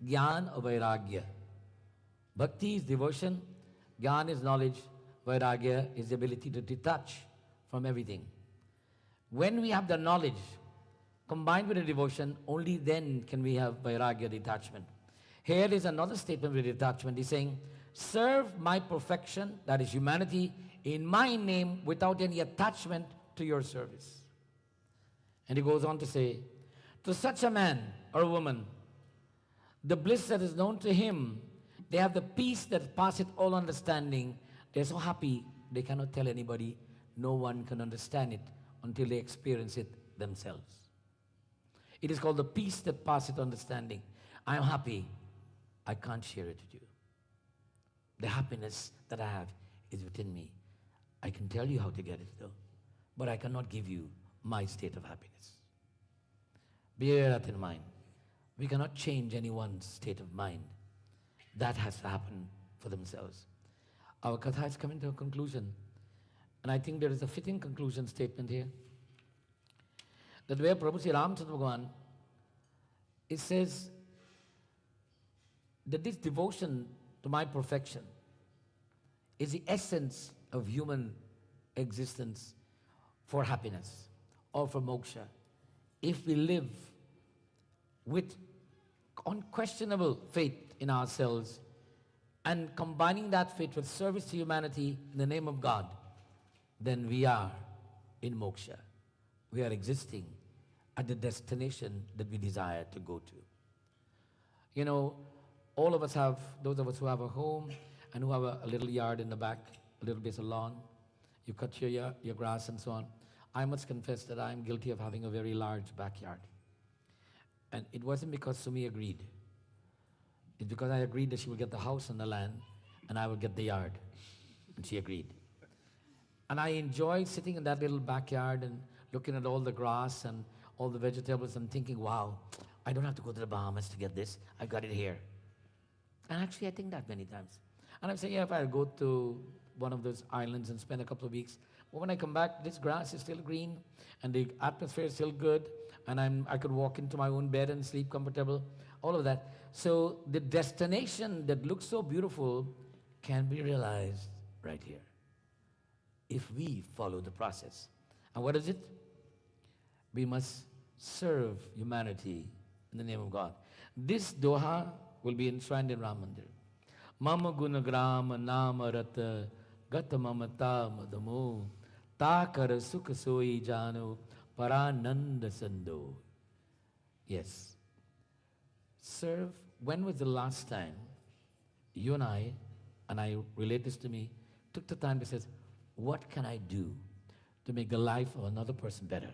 Gyan, or Vairagya. Bhakti is devotion, Gyan is knowledge, Vairagya is the ability to detach from everything. When we have the knowledge combined with the devotion, only then can we have Vairagya, detachment. Here is another statement with detachment. He's saying, serve my perfection, that is humanity, in my name without any attachment to your service. And he goes on to say, to such a man or woman, the bliss that is known to him, they have the peace that passeth all understanding. They're so happy, they cannot tell anybody. No one can understand it until they experience it themselves. It is called the peace that passeth understanding. I am happy. I can't share it with you. The happiness that I have is within me. I can tell you how to get it though, but I cannot give you my state of happiness. Bear that in mind. We cannot change anyone's state of mind. That has to happen for themselves. Our katha is coming to a conclusion, and I think there is a fitting conclusion statement here. That where Prabhu Sri Ramchandra Bhagavan, it says that this devotion to my perfection is the essence of human existence for happiness or for moksha. If we live with unquestionable faith in ourselves and combining that faith with service to humanity in the name of God, then we are in moksha. We are existing at the destination that we desire to go to. You know, all of us have, those of us who have a home and who have a little yard in the back, a little bit of lawn, you cut your grass and so on. I must confess that I am guilty of having a very large backyard. And it wasn't because Sumi agreed. It's because I agreed that she will get the house and the land and I will get the yard. And she agreed. And I enjoy sitting in that little backyard and looking at all the grass and all the vegetables and thinking, wow, I don't have to go to the Bahamas to get this. I've got it here. And actually, I think that many times. And I'm saying, yeah, if I go to one of those islands and spend a couple of weeks, but when I come back, this grass is still green and the atmosphere is still good, and I could walk into my own bed and sleep comfortable, all of that. So the destination that looks so beautiful can be realized right here if we follow the process. And what is it? We must serve humanity in the name of God. This doha will be enshrined in Ram Mandir. Mama gunagrama nama rata gata mamata madamo takara sukha soi jano parananda sando. Yes. Serve. When was the last time you and I relate this to me, took the time to say, what can I do to make the life of another person better?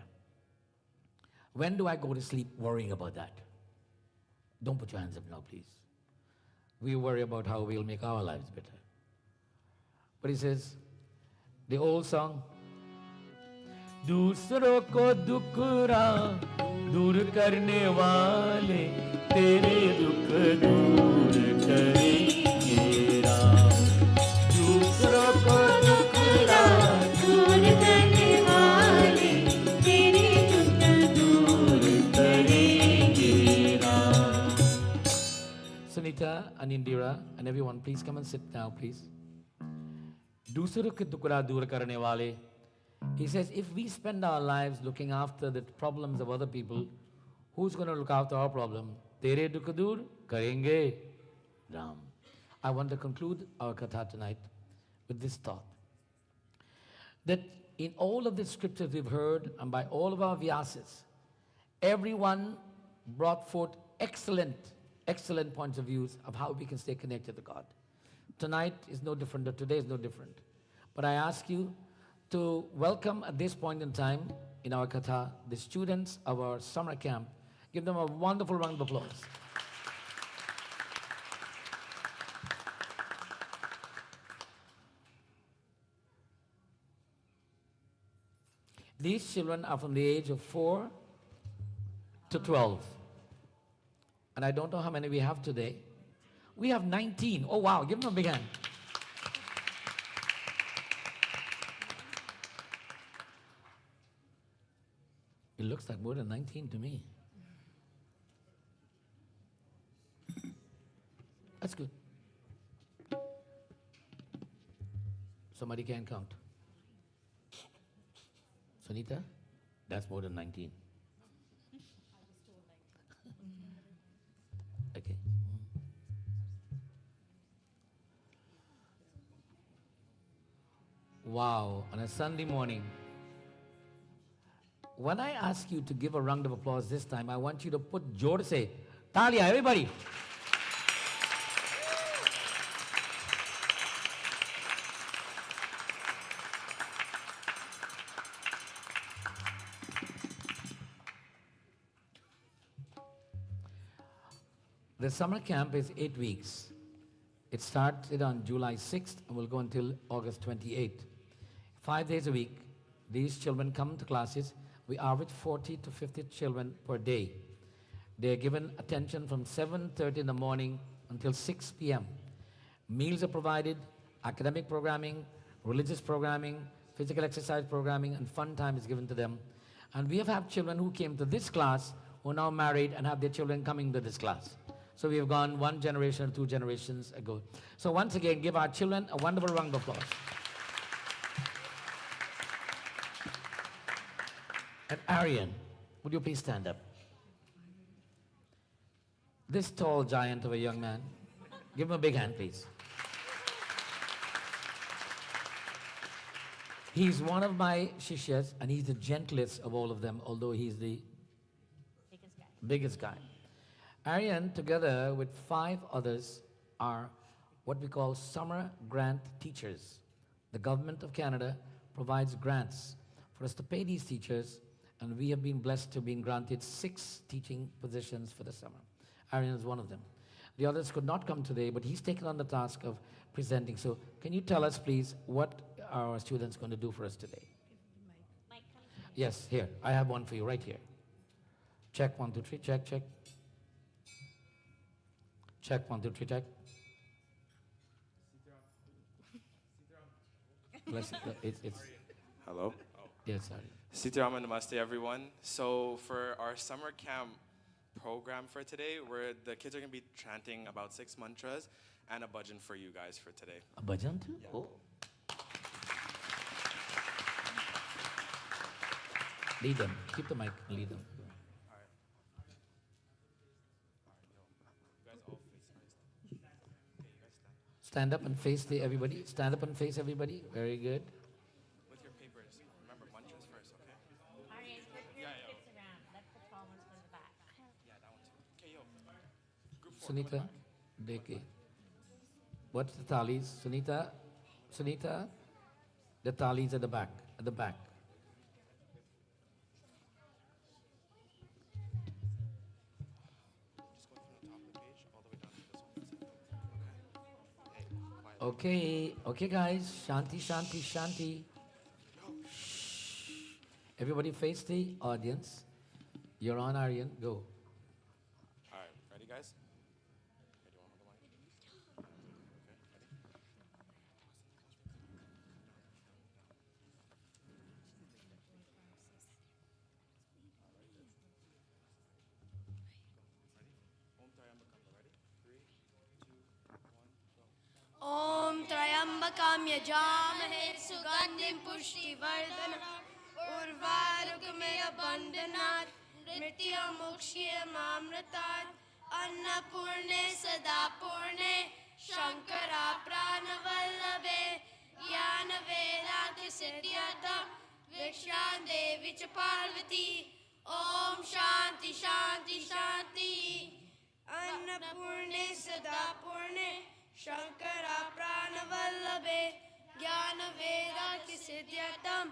When do I go to sleep worrying about that? Don't put your hands up now, please. We worry about how we'll make our lives better. But he says, the old song, दूसरों को दुख दूर करने वाले तेरे दुख दूर करेंगे राम. दूसरों को दुख दूर करने वाले तेरे दुख दूर करेंगे Ram. Sunita and Indira and everyone, please come and sit now, please. दूसरों के दुख दूर करने वाले. He says, if we spend our lives looking after the problems of other people, who's going to look after our problem? Tere dukh dur karenge Ram. I want to conclude our katha tonight with this thought. that in all of the scriptures we've heard and by all of our Vyasas, everyone brought forth excellent points of views of how we can stay connected to God. Tonight is no different, or today is no different. But I ask you to welcome at this point in time in our Katha the students of our summer camp. Give them a wonderful round of applause. These children are from the age of 4 to 12. And I don't know how many we have today. We have 19. Oh, wow. Give them a big hand. It looks like more than 19 to me. That's good. Somebody can count. Sunita, that's more than 19. Okay. Wow, on a Sunday morning. When I ask you to give a round of applause this time, I want you to put jor se. Talia, everybody. The summer camp is 8 weeks. It started on July 6th and will go until August 28th. 5 days a week, these children come to classes. We average 40 to 50 children per day. They are given attention from 7:30 in the morning until 6 p.m. Meals are provided, academic programming, religious programming, physical exercise programming, and fun time is given to them. And we have had children who came to this class who are now married and have their children coming to this class. So we have gone 1 generation, 2 generations ago. So once again, give our children a wonderful round of applause. And Aryan, would you please stand up? This tall giant of a young man, give him a big hand, please. He's one of my shishyas, and he's the gentlest of all of them, although he's the biggest guy. Aryan, together with 5 others, are what we call summer grant teachers. The government of Canada provides grants for us to pay these teachers, and we have been blessed to have been granted 6 teaching positions for the summer. Aryan is one of them. The others could not come today, but he's taken on the task of presenting. So can you tell us, please, what are our students going to do for us today? Yes, here. I have one for you right here. Check, 1, 2, 3. Check, check. Check, 1, 2, 3, check. It's Hello. yes, sorry. Sitaram and Namaste, everyone. So for our summer camp program for today, the kids are going to be chanting about 6 mantras and a bhajan for you guys for today. A bhajan too? Yeah. Oh. Lead them. Keep the mic. Lead them. Stand up and face everybody. Stand up and face everybody. Very good. With your papers, remember mantras first, okay? Aryan, flip your kids around. Let the tall ones go to the back. Yeah, that one too. Okay, yo. Group 4. Sunita, Deke. What's the talis? Sunita, the talis at the back. At the back. Just go from the top of the page all the way down to this one. Okay. Hey, quiet. Okay, guys. Shanti, shanti, shanti. Shh. Everybody face the audience. You're on, Aryan. Go. All right, ready, guys? Okay, do you want to hold the mic? Okay, ready? ॐ त्र्यम्बकं यजामहे सुगन्धिं पुष्टिवर्धनम् उर्वारुकमेव बन्धनात् मृत्युमुक्षीयमामृतात् अन्नपूर्णे सदा पूर्णे शङ्करा प्राणवल्लभे ज्ञानवैराग्यसिद्ध्या दे विच पार्वती ओम शांति शांति शांति अन्नपूर्णे सदा पूर्णे शंकरा प्राण वल्लभे ज्ञान वैराग्य सिद्ध्यर्थम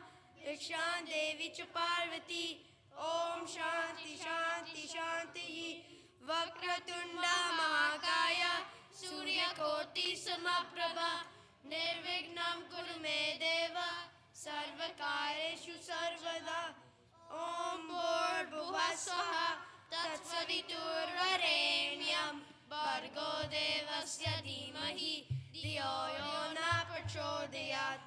भिक्षां देवी च पार्वती ओम शांति शांति शांति वक्रतुंडा महाकाय सूर्यकोटि समप्रभा निर्विघ्नं कुरु मे देव सर्वकार्येषु सर्वदा ओम भूर्भुवः स्वः तत्सवितुर्वरेण्यं भर्गो देवस्य धीमहि धियो यो न प्रचोदयात्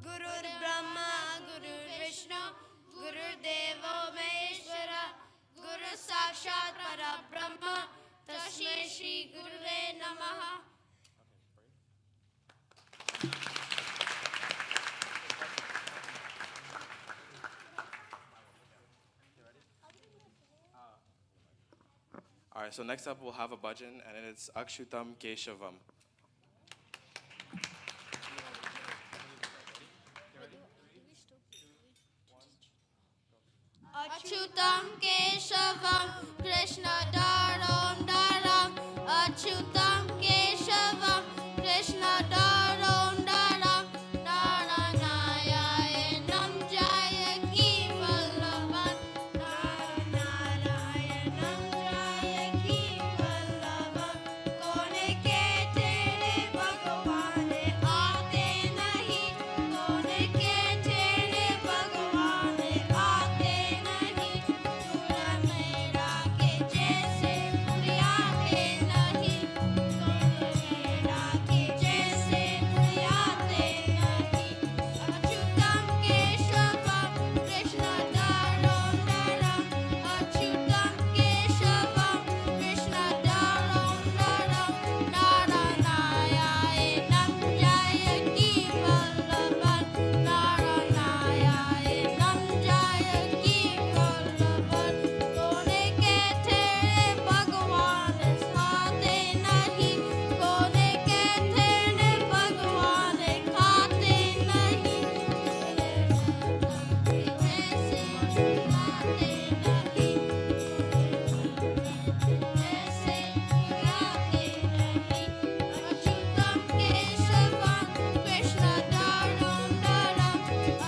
गुरुर्ब्रह्मा गुरुर्विष्णु गुरुर्देवो महेश्वरः गुरुः साक्षात् परब्रह्म तस्मै श्री गुरुवे नमः. All right, so next up we'll have a bhajan, and it's Akshutam Keshavam. Achyutam Keshavam Krishna Daram Daram Achyutam Keshavam Krishna Daram Daram Naranayanam Jayaki Vallavan Naranayanam Jayaki Vallavan Kone ke tere Bhagavan aate nahi Kone ke tere Bhagavan aate nahi Tula mera ke jaise priyate nahi Tula mera ke jaise priyate nahi Achyutam Keshavam Krishna Daram Daram Achyutam Keshavam Krishna Daram Daram Naranayanam Jayaki Vallavan Naranayanam Jayaki Vallavan Kone ke tere Bhagavan aate nahi Kone ke tere Bhagavan aate nahi Achyutam Keshavam Krishna Daram Daram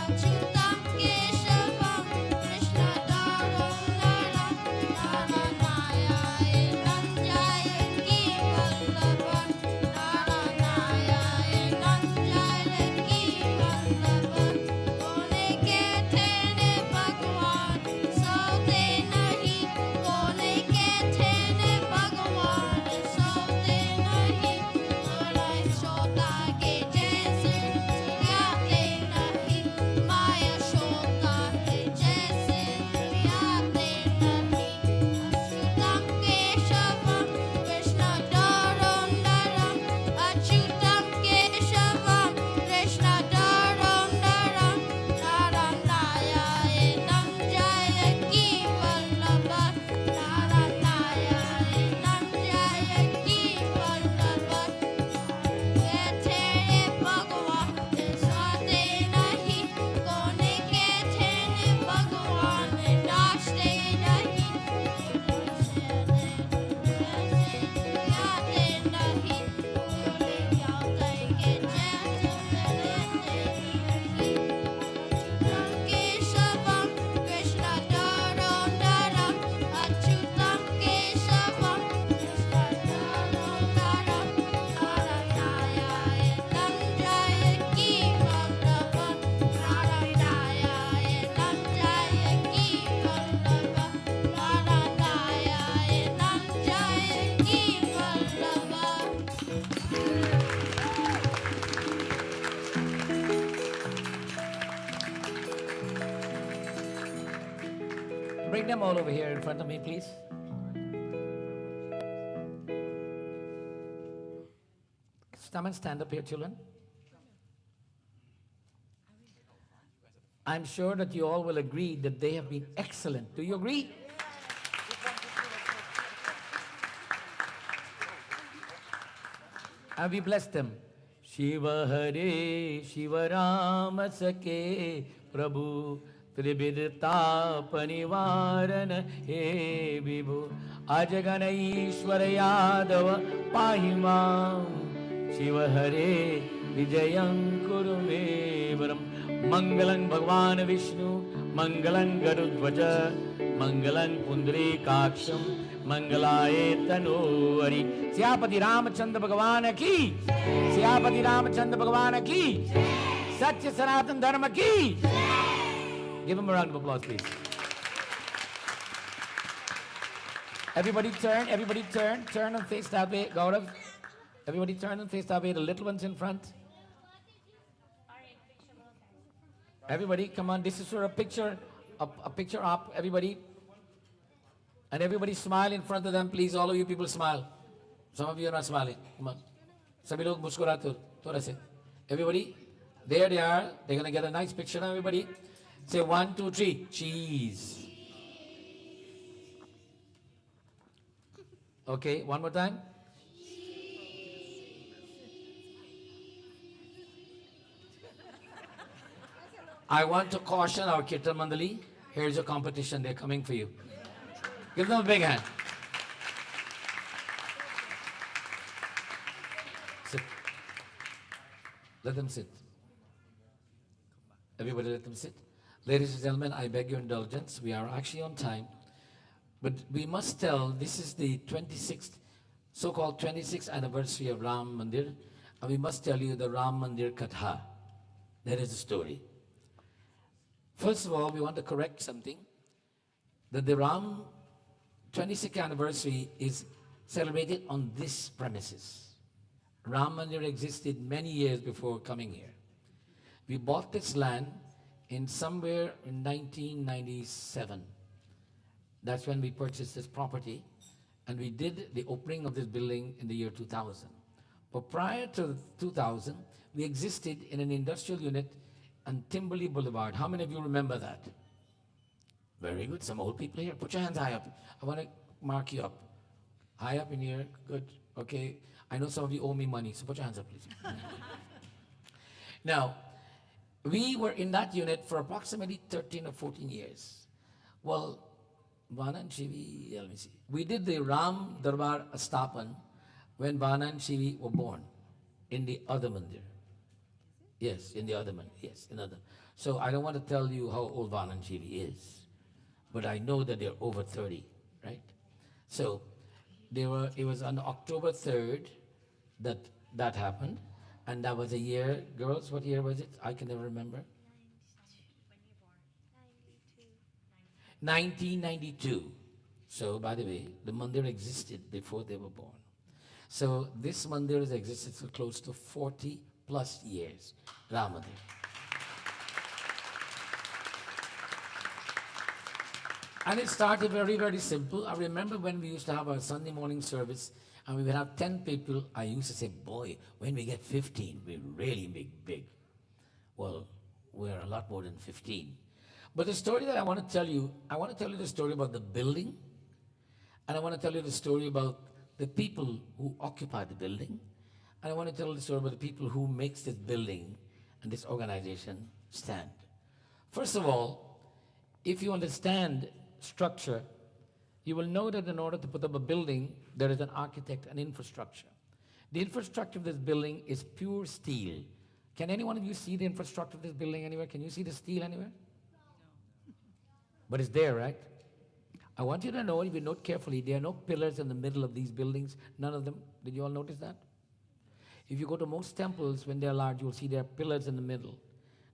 Achyutam Keshavam Krishna Daram Daram Naranayanam Jayaki Vallavan Naranayanam Jayaki Vallavan Kone ke tere Bhagavan saute nahi Kone ke tere Bhagavan saute nahi Malai shota ke jaise priyate nahi Maya shota ke jaise priyate nahi Achyutam Keshavam Krishna Daram Daram Achyutam Keshavam Krishna Daram Daram Naranayanam Jayaki Vallavan Naranayanam Jayaki Vallavan Ke tere Bhagavan saate nahi Kone ke tere Bhagavan nachte nahi priyate nahi Tule jyate ke jaise priyate nahi Achyutam Keshavam Krishna Daram Daram Achyutam Keshavam Krishna Daram Daram Naranayanam Jayaki Vallavan Naranayanam Jayaki Vallavan Naranayanam Jayaki Vallavan. Bring them all over here in front of me, please. Come and stand up here, children. I'm sure that you all will agree that they have been excellent. Do you agree? And we bless them. Shiva Hare, Shiva Rama Sake, Prabhu त्रिविधता परिवारन हे विभु अजगन ईश्वर यादव पाहि मां शिव हरे विजयं कुरु मे वरम मंगलं भगवान विष्णु मंगलं गरुध्वज मंगलं पुंडरीकाक्षं मंगलाय तनोहरि सियापति रामचंद्र भगवान की सियापति रामचंद्र भगवान की सत्य सनातन धर्म की Give him a round of applause, please. Everybody turn and face that way. Gaurav, everybody turn and face that way. The little ones in front. Everybody, come on. This is for a picture up, everybody. And everybody smile in front of them, please. All of you people smile. Some of you are not smiling. Come on. Sabhi log muskurate thoda se. Everybody, there they are. They're going to get a nice picture now, everybody. Say 1, 2, 3. Cheese. Okay, one more time. I want to caution our Kirtan Mandali. Here's your competition. They're coming for you. Give them a big hand. Sit. Let them sit. Everybody let them sit. Ladies and gentlemen, I beg your indulgence. We are actually on time. But we must tell, this is the 26th, so-called 26th anniversary of Ram Mandir. And we must tell you the Ram Mandir Katha. That is the story. First of all, we want to correct something. That the Ram 26th anniversary is celebrated on this premises. Ram Mandir existed many years before coming here. We bought this land in somewhere in 1997. That's when we purchased this property, and we did the opening of this building in the year 2000. But prior to 2000, we existed in an industrial unit on Timberley Boulevard. How many of you remember that? Very good. Some old people here. Put your hands high up. I want to mark you up. High up in here. Good. Okay. I know some of you owe me money, so put your hands up, please. Now, we were in that unit for approximately 13 or 14 years. Well, Vana and Shivi, let me see. We did the Ram Darbar Astapan when Vana and Shivi were born in the other mandir. Yes, in the other mandir. Yes, in other. So I don't want to tell you how old Vana and Shivi is, but I know that they're over 30, right? So it was on October 3rd that happened. And that was a year, girls, what year was it? I can never remember. 1992. So, by the way, the mandir existed before they were born. So, this mandir has existed for close to 40 plus years. Ram Mandir. And it started very, very simple. I remember when we used to have our Sunday morning service, and we would have 10 people. I used to say, boy, when we get 15, we're really big. Well, we're a lot more than 15. But the story that I want to tell you the story about the building, and I want to tell you the story about the people who occupy the building, and I want to tell you the story about the people who makes this building and this organization stand. First of all, if you understand structure, you will know that in order to put up a building, there is an architect and infrastructure. The infrastructure of this building is pure steel. Can any one of you see the infrastructure of this building anywhere? Can you see the steel anywhere? No. But it's there, right? I want you to know, if you note carefully, there are no pillars in the middle of these buildings. None of them. Did you all notice that? If you go to most temples, when they're large, you'll see there are pillars in the middle.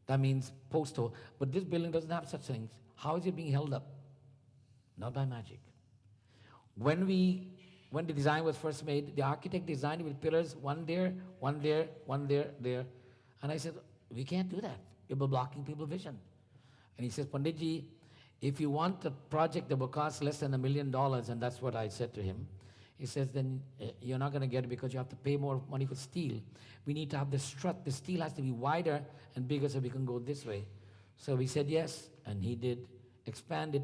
That means post hole. But this building doesn't have such things. How is it being held up? Not by magic. When the design was first made, the architect designed it with pillars, one there, one there, one there. And I said, we can't do that. You're blocking people's vision. And he says, Panditji, if you want a project that will cost less than $1 million, and that's what I said to him, he says, then you're not going to get it because you have to pay more money for steel. We need to have the strut. The steel has to be wider and bigger so we can go this way. So we said yes, and he did expand it,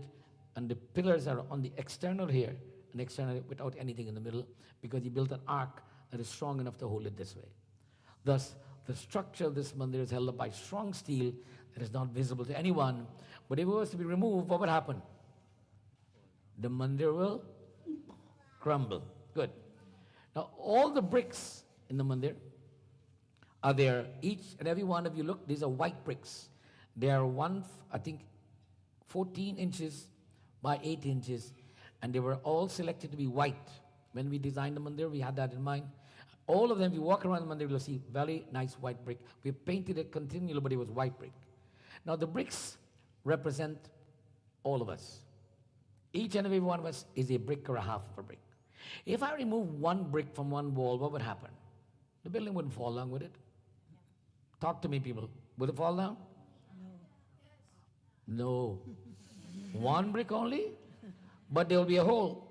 and the pillars are on the external here, and external without anything in the middle, because he built an arc that is strong enough to hold it this way. Thus, the structure of this mandir is held up by strong steel and it's not visible to anyone. But if it was to be removed, what would happen? The mandir will crumble. Good. Now, all the bricks in the mandir are there. Each and every one of you, look, these are white bricks. They are I think, 14 inches by 8 inches, and they were all selected to be white. When we designed the mandir, we had that in mind. All of them, if you walk around the mandir, you'll see very nice white brick. We painted it continually, but it was white brick. Now, the bricks represent all of us. Each and every one of us is a brick or a half of a brick. If I remove one brick from one wall, what would happen? The building wouldn't fall down, would it? Talk to me, people. Would it fall down? No. One brick only? But there will be a hole.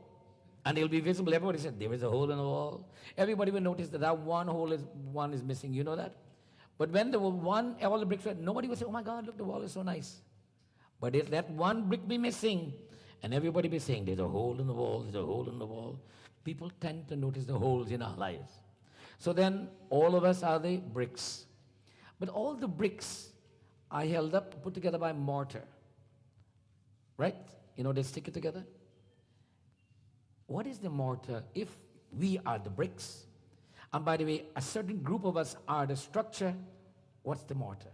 And it will be visible. Everybody said, there is a hole in the wall. Everybody will notice that one hole is missing. You know that? But when there was all the bricks were, nobody would say, oh my God, look, the wall is so nice. But if that one brick be missing, and everybody be saying, there's a hole in the wall, there's a hole in the wall, people tend to notice the holes in our lives. So then, all of us are the bricks. But all the bricks are held up, put together by mortar. Right? You know, they stick it together. What is the mortar if we are the bricks? And by the way, a certain group of us are the structure. What's the mortar?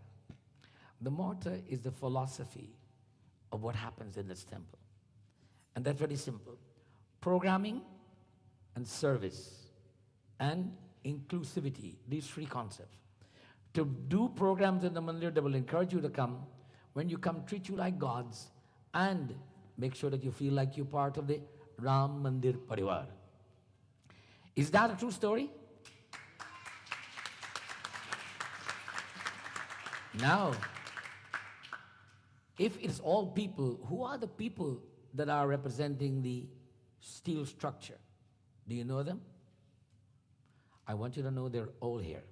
The mortar is the philosophy of what happens in this temple. And that's very simple. Programming and service and inclusivity, these three concepts. To do programs in the mandir that will encourage you to come. When you come, treat you like gods and make sure that you feel like you're part of the Ram Mandir Parivar. Is that a true story? Now, if it's all people, who are the people that are representing the steel structure? Do you know them? I want you to know they're all here.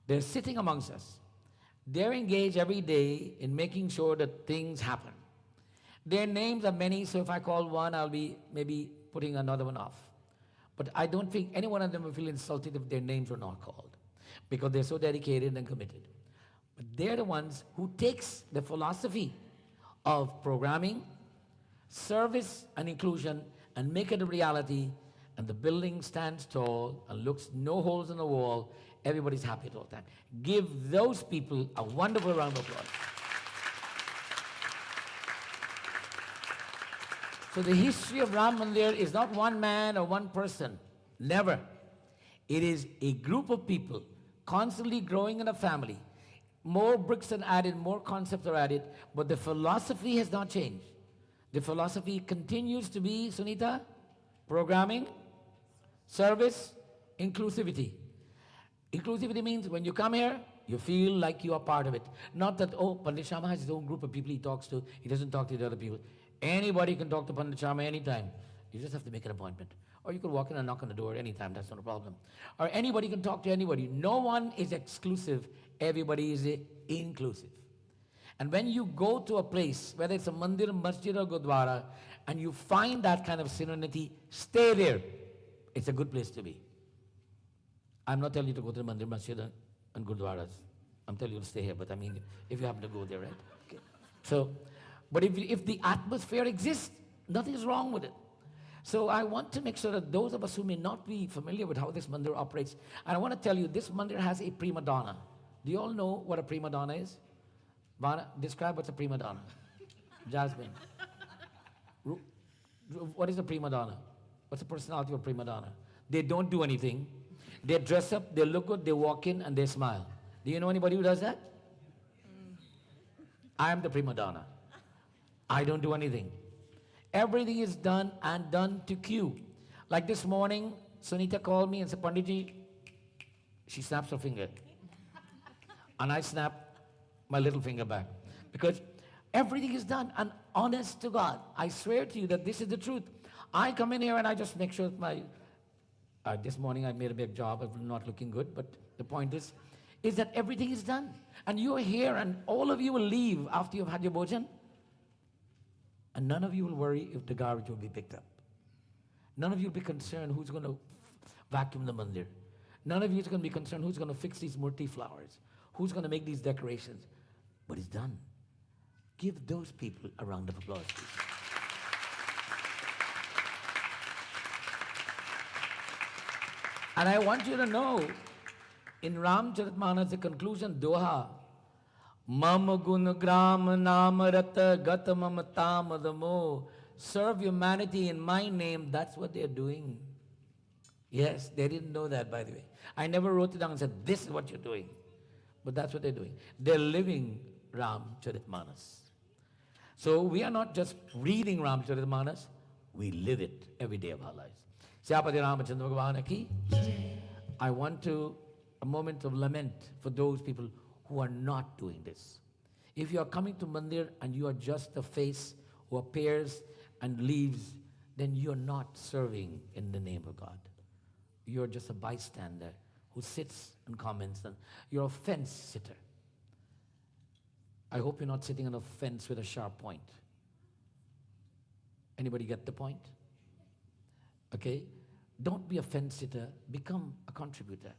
They're sitting amongst us. They're engaged every day in making sure that things happen. Their names are many, so if I call one, I'll be maybe putting another one off. But I don't think any one of them will feel insulted if their names were not called, because they're so dedicated and committed. But they're the ones who takes the philosophy of programming, service, and inclusion and make it a reality, and the building stands tall and looks no holes in the wall. Everybody's happy at all time. Give those people a wonderful round of applause. So the history of Ram Mandir is not one man or one person. Never. It is a group of people constantly growing in a family. More bricks are added, more concepts are added, but the philosophy has not changed. The philosophy continues to be, Sunita, programming, service, inclusivity. Inclusivity means when you come here, you feel like you are part of it. Not that, oh, Pandit Sharma has his own group of people he talks to. He doesn't talk to the other people. Anybody can talk to Pandit Sharma anytime. You just have to make an appointment. Or you could walk in and knock on the door anytime. That's not a problem. Or anybody can talk to anybody. No one is exclusive. Everybody is inclusive. And when you go to a place, whether it's a mandir, masjid, or gurdwara, and you find that kind of serenity, stay there. It's a good place to be. I'm not telling you to go to the mandir, masjid, and gurdwaras. I'm telling you to stay here, but I mean, if you happen to go there, right? Okay. So, but if the atmosphere exists, nothing is wrong with it. So I want to make sure that those of us who may not be familiar with how this mandir operates, and I want to tell you, this mandir has a prima donna. Do you all know what a prima donna is? Vana, describe what's a prima donna. Jasmine. What is a prima donna? What's the personality of a prima donna? They don't do anything. They dress up, they look good, they walk in, and they smile. Do you know anybody who does that? I am the prima donna. I don't do anything. Everything is done and done to cue. Like this morning, Sunita called me and said, Panditji, she snaps her finger. And I snap my little finger back. Because everything is done, and honest to God, I swear to you that this is the truth. I come in here and I just make sure that this morning I made a big job of not looking good, but the point is that everything is done. And you are here and all of you will leave after you've had your bhojan. And none of you will worry if the garbage will be picked up. None of you will be concerned who's going to vacuum the mandir. None of you is going to be concerned who's going to fix these murti flowers. Who's going to make these decorations. but it's done. Give those people a round of applause, please. And I want you to know, in Ramcharitmanas, the conclusion, Doha, Mama gun gram namarata gatamam tamadamo. Serve humanity in my name, that's what they're doing. Yes, they didn't know that, by the way. I never wrote it down and said, this is what you're doing. But that's what they're doing. They're living Ramcharitmanas. So we are not just reading Ramcharitmanas, we live it every day of our lives. Syapati Ramachandra Bhagavana ki. I want to, a moment of lament for those people who are not doing this. If you are coming to Mandir and you are just a face who appears and leaves, then you are not serving in the name of God. You are just a bystander who sits and comments, and you're a fence sitter. I hope you're not sitting on a fence with a sharp point. Anybody get the point? Okay? Don't be a fence sitter, become a contributor.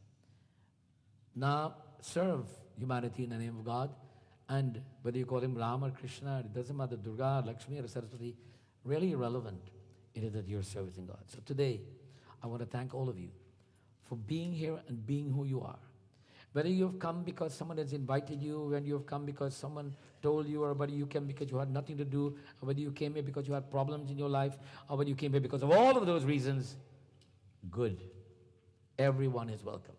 Now, serve humanity in the name of God, and whether you call him Ram or Krishna, it doesn't matter, Durga, Lakshmi or Saraswati, really irrelevant. It is that you're servicing God. So today, I want to thank all of you for being here and being who you are. Whether you've come because someone has invited you, when you've come because someone told you, or whether you came because you had nothing to do, or whether you came here because you had problems in your life, or whether you came here because of all of those reasons, good. Everyone is welcome.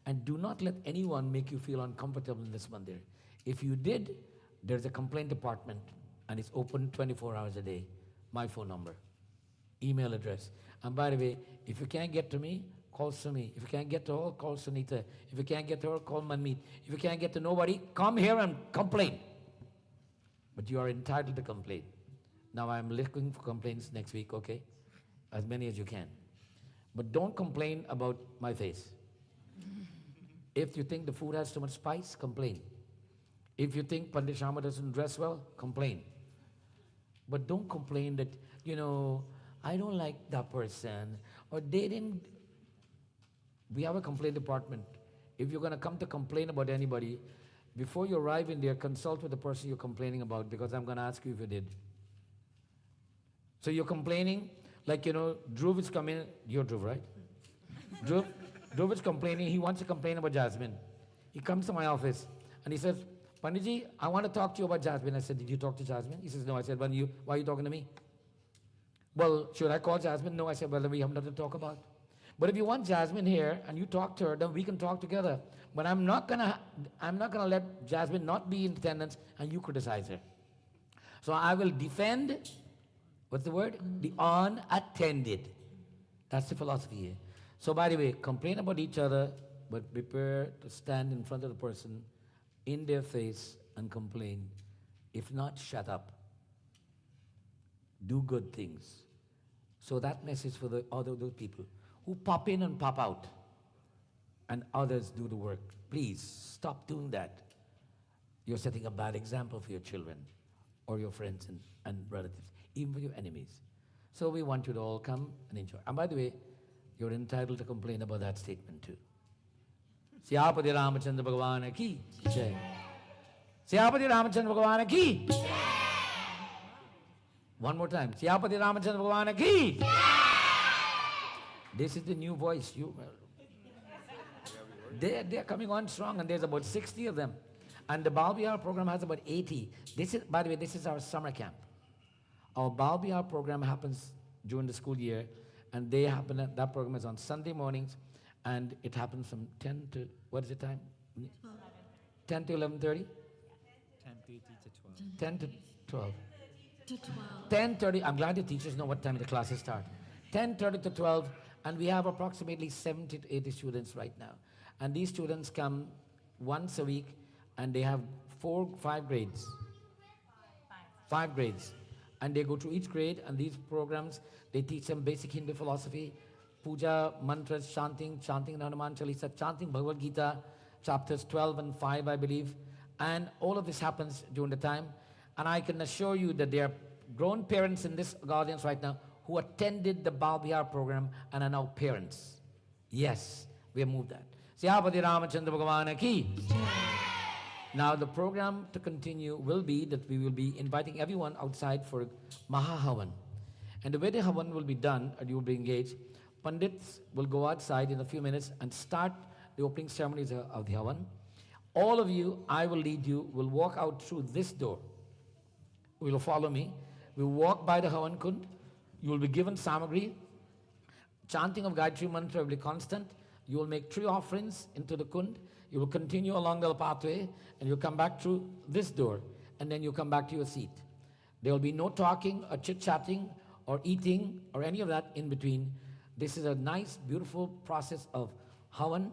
And do not let anyone make you feel uncomfortable in this mandir. If you did, there's a complaint department, and it's open 24 hours a day. My phone number, email address. And by the way, if you can't get to me, call Sumi. If you can't get to her, call Sunita. If you can't get to her, call Manmeet. If you can't get to nobody, come here and complain. But you are entitled to complain. Now I'm looking for complaints next week, okay? As many as you can. But don't complain about my face. If you think the food has too much spice, complain. If you think Pandit Sharma doesn't dress well, complain. But don't complain that, you know, I don't like that person, or they didn't. We have a complaint department. If you're going to come to complain about anybody, before you arrive in there, consult with the person you're complaining about, because I'm going to ask you if you did. So you're complaining, like, you know, Dhruv is coming. You're Dhruv, right? Dhruv is complaining. He wants to complain about Jasmine. He comes to my office and he says, Panditji, I want to talk to you about Jasmine. I said, did you talk to Jasmine? He says, no. I said, why are you talking to me? Well, should I call Jasmine? No. I said, well, then we have nothing to talk about. But if you want Jasmine here and you talk to her, then we can talk together. But I'm not gonna let Jasmine not be in attendance and you criticize her. So I will defend, what's the word? The unattended. That's the philosophy here. So by the way, complain about each other, but prepare to stand in front of the person in their face and complain. If not, shut up. Do good things. So that message for the other those people who pop in and pop out, and others do the work. Please, stop doing that. You're setting a bad example for your children, or your friends and relatives, even for your enemies. So we want you to all come and enjoy. And by the way, you're entitled to complain about that statement too. Syapati Ramachandra Bhagavana ki jai. Syapati Ramachandra Bhagavana ki jai. One more time. Syapati Ramachandra Bhagavana ki jai. This is the new voice. They're coming on strong, and there's about 60 of them. And the Bal Bihar program has about 80. This is, by the way, this is our summer camp. Our Bal Bihar program happens during the school year, and that program is on Sunday mornings, and it happens from 10 to, what is the time? 10 to 11:30? 10:30 to 12. 10 to 12. To 12. 10:30, I'm glad the teachers know what time the classes start. 10:30 to 12, and we have approximately 70 to 80 students right now. And these students come once a week, and they have 5 grades. 5 grades. And they go through each grade, and these programs, they teach them basic Hindu philosophy, puja, mantras, chanting Hanuman Chalisa, chanting Bhagavad Gita, chapters 12 and 5, I believe. And all of this happens during the time. And I can assure you that there are grown parents in this audience right now who attended the Bal Bihar program and are now parents. Yes, we have moved that. Syapati Ramachandra Bhagavana ki. Now the program to continue will be that we will be inviting everyone outside for Maha Havan. And the way the Havan will be done, and you will be engaged, Pandits will go outside in a few minutes and start the opening ceremonies of the Havan. All of you, I will lead you, will walk out through this door. You will follow me. We will walk by the Havan Kund. You will be given samagri. Chanting of Gayatri Mantra will be constant. You will make 3 offerings into the Kund. You will continue along the pathway and you'll come back through this door and then you come back to your seat. There will be no talking or chit-chatting or eating or any of that in between. This is a nice, beautiful process of Havan,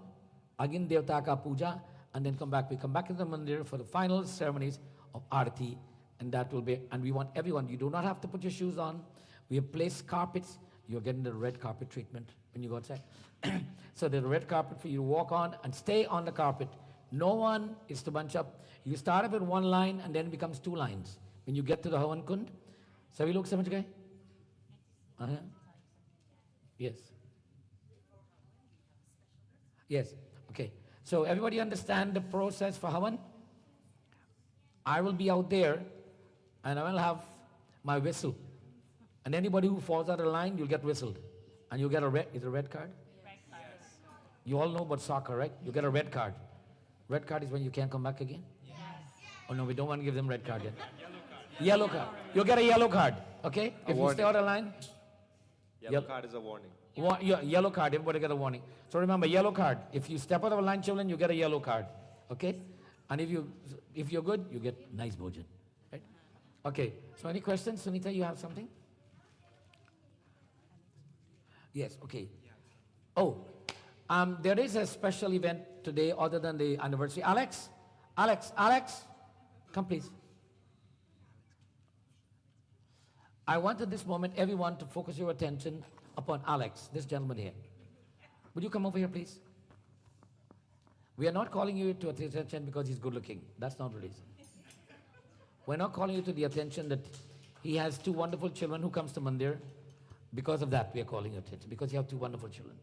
Agin Devta Ka Puja, and then come back. We come back into the Mandir for the final ceremonies of Arati, and that will be, and we want everyone, you do not have to put your shoes on. We have placed carpets. You're getting the red carpet treatment when you go outside. So there's a red carpet for you to walk on and stay on the carpet. No one is to bunch up. You start off with 1 line and then it becomes 2 lines. When you get to the Havan Kund, sabhi log samajh gaye? Yes. Yes. Okay. So everybody understand the process for Havan? I will be out there and I will have my whistle. And anybody who falls out of line, you'll get whistled. And you'll get a red, is it a red card? Red card. You all know about soccer, right? You get a red card. Red card is when you can't come back again? Yes. Oh no, we don't want to give them red card yet. Yellow card. You'll get a yellow card, okay? If you stay out of line. Yellow card is a warning. Yellow card, everybody get a warning. So remember, yellow card. If you step out of a line, children, you get a yellow card, okay? And if you're good, you get nice bhojan, right? Okay, so any questions? Sunita, you have something? Yes, okay. Oh, there is a special event today other than the anniversary. Alex, come please. I want at this moment everyone to focus your attention upon Alex, this gentleman here. Would you come over here, please? We are not calling you to attention because he's good looking. That's not the reason. We're not calling you to the attention that he has 2 wonderful children who comes to Mandir. Because of that, we are calling your attention, because you have 2 wonderful children.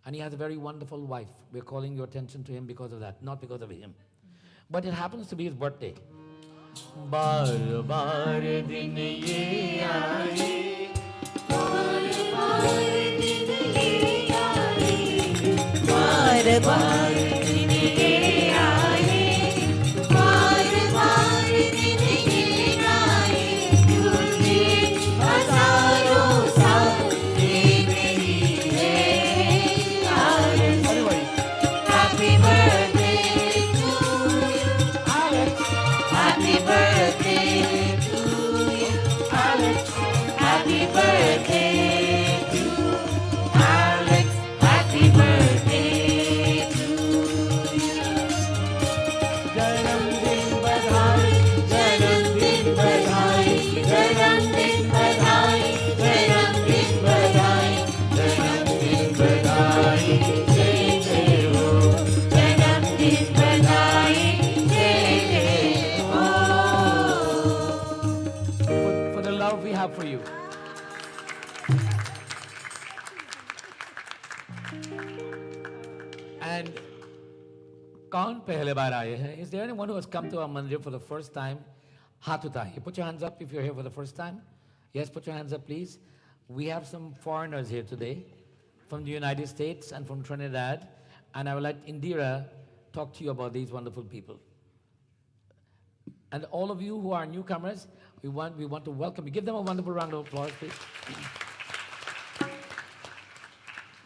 And he has a very wonderful wife. We're calling your attention to him because of that, not because of him. But it happens to be his birthday. Bar bar din ye aaye, bar bar din ye aaye, bar bar din ye aaye, bar bar din ye aaye, kyunki hazaron saal ye meri hai aaye. Happy birthday to you, Alex. Happy birthday to you, Alex. Happy birthday to Alex. Happy birthday to you. Janamdin badhai, janamdin badhai, janamdin badhai, janamdin badhai, janamdin badhai, jai jai ho, janamdin badhai, jai jai ho. For the love we have for you. And kaun pehle baar aaye hain? Is there anyone who has come to our mandir for the first time? Hath uthaiye. Put your hands up if you're here for the first time. Yes, put your hands up, please. We have some foreigners here today from the United States and from Trinidad. And I would like Indira talk to you about these wonderful people. And all of you who are newcomers, we want to welcome you. Give them a wonderful round of applause, please.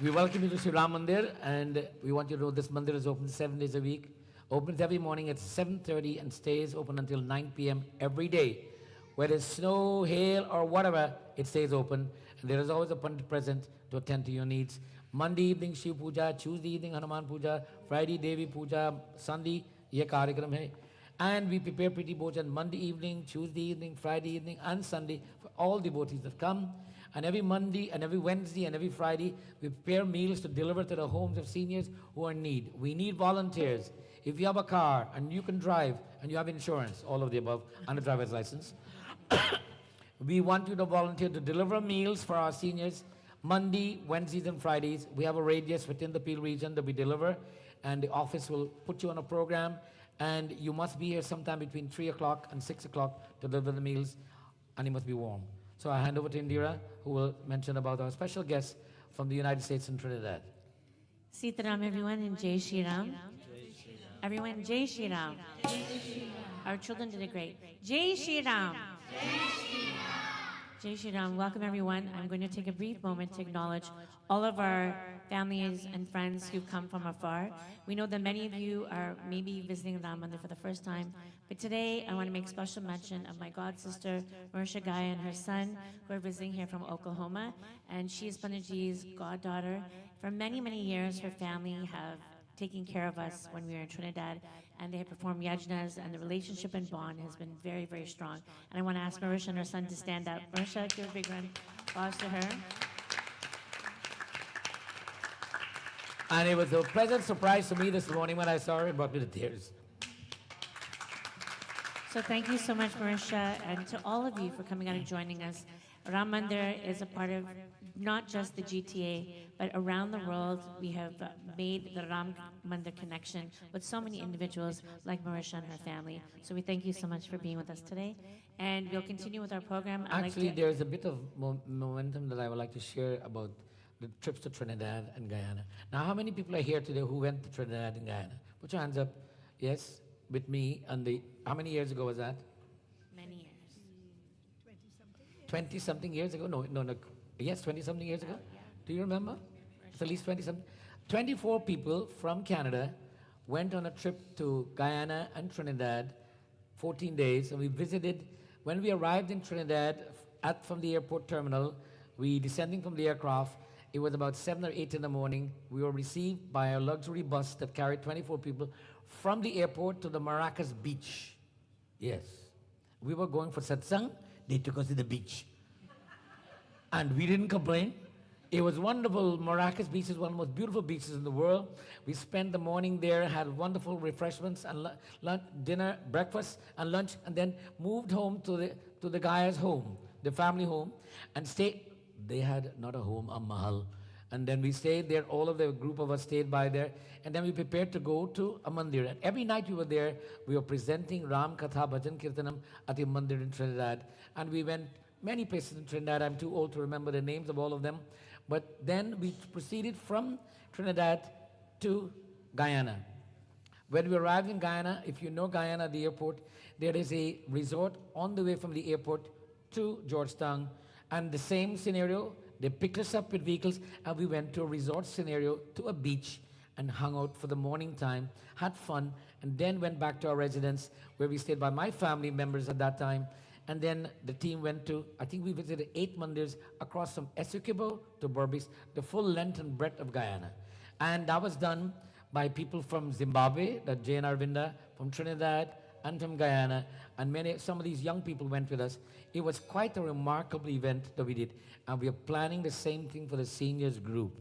We welcome you to Shri Ram Mandir, and we want you to know this Mandir is open 7 days a week. Opens every morning at 7:30 and stays open until 9 p.m. every day. Whether it's snow, hail, or whatever, it stays open. And there is always a pandit present to attend to your needs. Monday evening, Shiv Puja. Tuesday evening, Hanuman Puja. Friday, Devi Puja. Sunday, ye कार्यक्रम है. And we prepare pretty bhojan Monday evening, Tuesday evening, Friday evening, and Sunday for all devotees that come. And every Monday, and every Wednesday, and every Friday, we prepare meals to deliver to the homes of seniors who are in need. We need volunteers. If you have a car, and you can drive, and you have insurance, all of the above, and a driver's license, we want you to volunteer to deliver meals for our seniors Monday, Wednesdays, and Fridays. We have a radius within the Peel region that we deliver, and the office will put you on a program, And you must be here sometime between 3 o'clock and 6 o'clock to deliver the meals, and it must be warm. So I hand over to Indira, who will mention about our special guest from the United States and Trinidad. Sitaram, everyone, and Jai Shri Ram. Everyone, Jai Shri Ram. Our children did it great. Jai Shri Ram. Jai Shri Ram. Welcome, everyone. I'm going to take a brief moment to acknowledge all of our families and friends who've come from afar. We know that many of you are maybe visiting Ram Mandir for the first time, but today I want to make special mention of my god sister, Marisha Gaya, and her son, who are visiting here from Oklahoma, and she is Panditji's goddaughter. For many, many years, her family have taken care of us when we were in Trinidad, and they have performed yajnas, and the relationship and bond has been very, very strong. And I want to ask Marisha and her son to stand up. Marisha, give a big round of applause to her. And it was a pleasant surprise to me this morning when I saw her. It brought me to tears. So thank you so much, Marisha, and to all of you for coming out and joining us. Ram Mandir is a part of not just the GTA, but around the world we have made the Ram Mandir connection with so many individuals like Marisha and her family. So we thank you so much for being with us today. And we'll continue with our program. Actually, there's a bit of momentum that I would like to share about the trips to Trinidad and Guyana. Now, how many people are here today who went to Trinidad and Guyana? Put your hands up. Yes, with me. And how many years ago was that? Many years. 20-something years ago? No. Yes, 20-something years ago? Do you remember? It's at least 20-something. 24 people from Canada went on a trip to Guyana and Trinidad, 14 days, and we visited. When we arrived in Trinidad from the airport terminal, we descending from the aircraft, it was about 7 or 8 in the morning. We were received by a luxury bus that carried 24 people from the airport to the Maracas beach. Yes. We were going for satsang. They took us to the beach. And we didn't complain. It was wonderful. Maracas Beach is one of the most beautiful beaches in the world. We spent the morning there, had wonderful refreshments and lunch, dinner, breakfast, and lunch, and then moved home to the guy's home, the family home, and stayed. They had not a home, a mahal. And then we stayed there, all of the group of us stayed by there, and then we prepared to go to a mandir. And every night we were there, we were presenting Ram Katha Bhajan Kirtanam at the mandir in Trinidad. And we went many places in Trinidad. I'm too old to remember the names of all of them. But then we proceeded from Trinidad to Guyana. When we arrived in Guyana, if you know Guyana, the airport, there is a resort on the way from the airport to Georgetown. And the same scenario, they picked us up with vehicles, and we went to a resort scenario, to a beach, and hung out for the morning time, had fun, and then went back to our residence, where we stayed by my family members at that time. And then the team went to, I think we visited 8 mandirs across from Essequibo to Berbice, the full length and breadth of Guyana. And that was done by people from Zimbabwe, that Jay and Arvinda, from Trinidad, and from Guyana, and some of these young people went with us. It was quite a remarkable event that we did, and we are planning the same thing for the seniors group.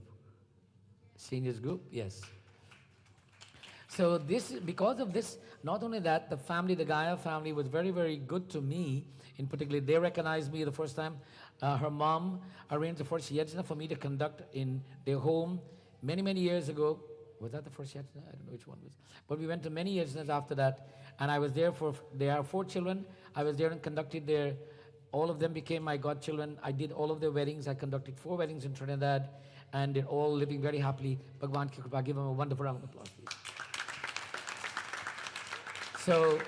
Seniors group, yes. So because of this, not only that, the Gaya family was very, very good to me. In particular, they recognized me the first time. Her mom arranged the first yajna for me to conduct in their home many, many years ago. Was that the first yajna? I don't know which one was. But we went to many yajnas after that. And I was there there are 4 children. I was there and conducted all of them became my godchildren. I did all of their weddings. I conducted 4 weddings in Trinidad. And they're all living very happily. Bhagwan ki kripa. Give them a wonderful round of applause, please. So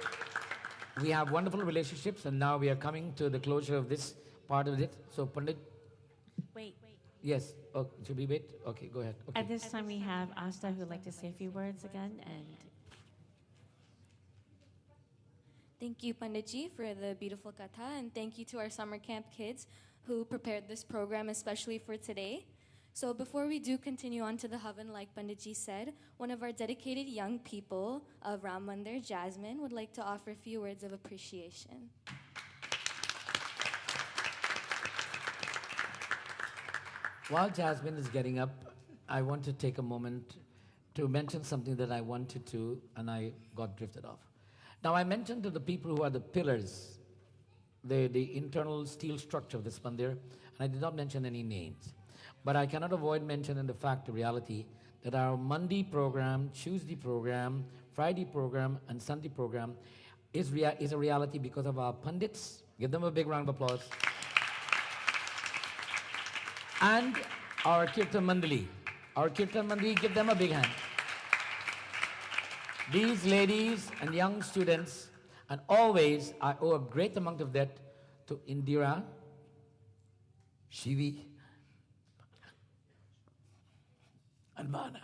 we have wonderful relationships, and now we are coming to the closure of this part of it. So Pandit. Wait. Yes. Oh, should we wait? Okay, go ahead. Okay. At this time, we have Asta who would like to say a few words again. And thank you, Panditji, for the beautiful katha, and thank you to our summer camp kids who prepared this program especially for today. So before we do continue on to the Havan, like Panditji said, one of our dedicated young people of Ram Mandir, Jasmine, would like to offer a few words of appreciation. While Jasmine is getting up, I want to take a moment to mention something that I wanted to, and I got drifted off. Now, I mentioned to the people who are the pillars, the internal steel structure of this mandir, and I did not mention any names. But I cannot avoid mentioning the reality that our Monday program, Tuesday program, Friday program, and Sunday program is a reality because of our pundits. Give them a big round of applause. And our Kirtan Mandali. Our Kirtan Mandali, give them a big hand. These ladies and young students, and always I owe a great amount of debt to Indira, Shivi, and Mana.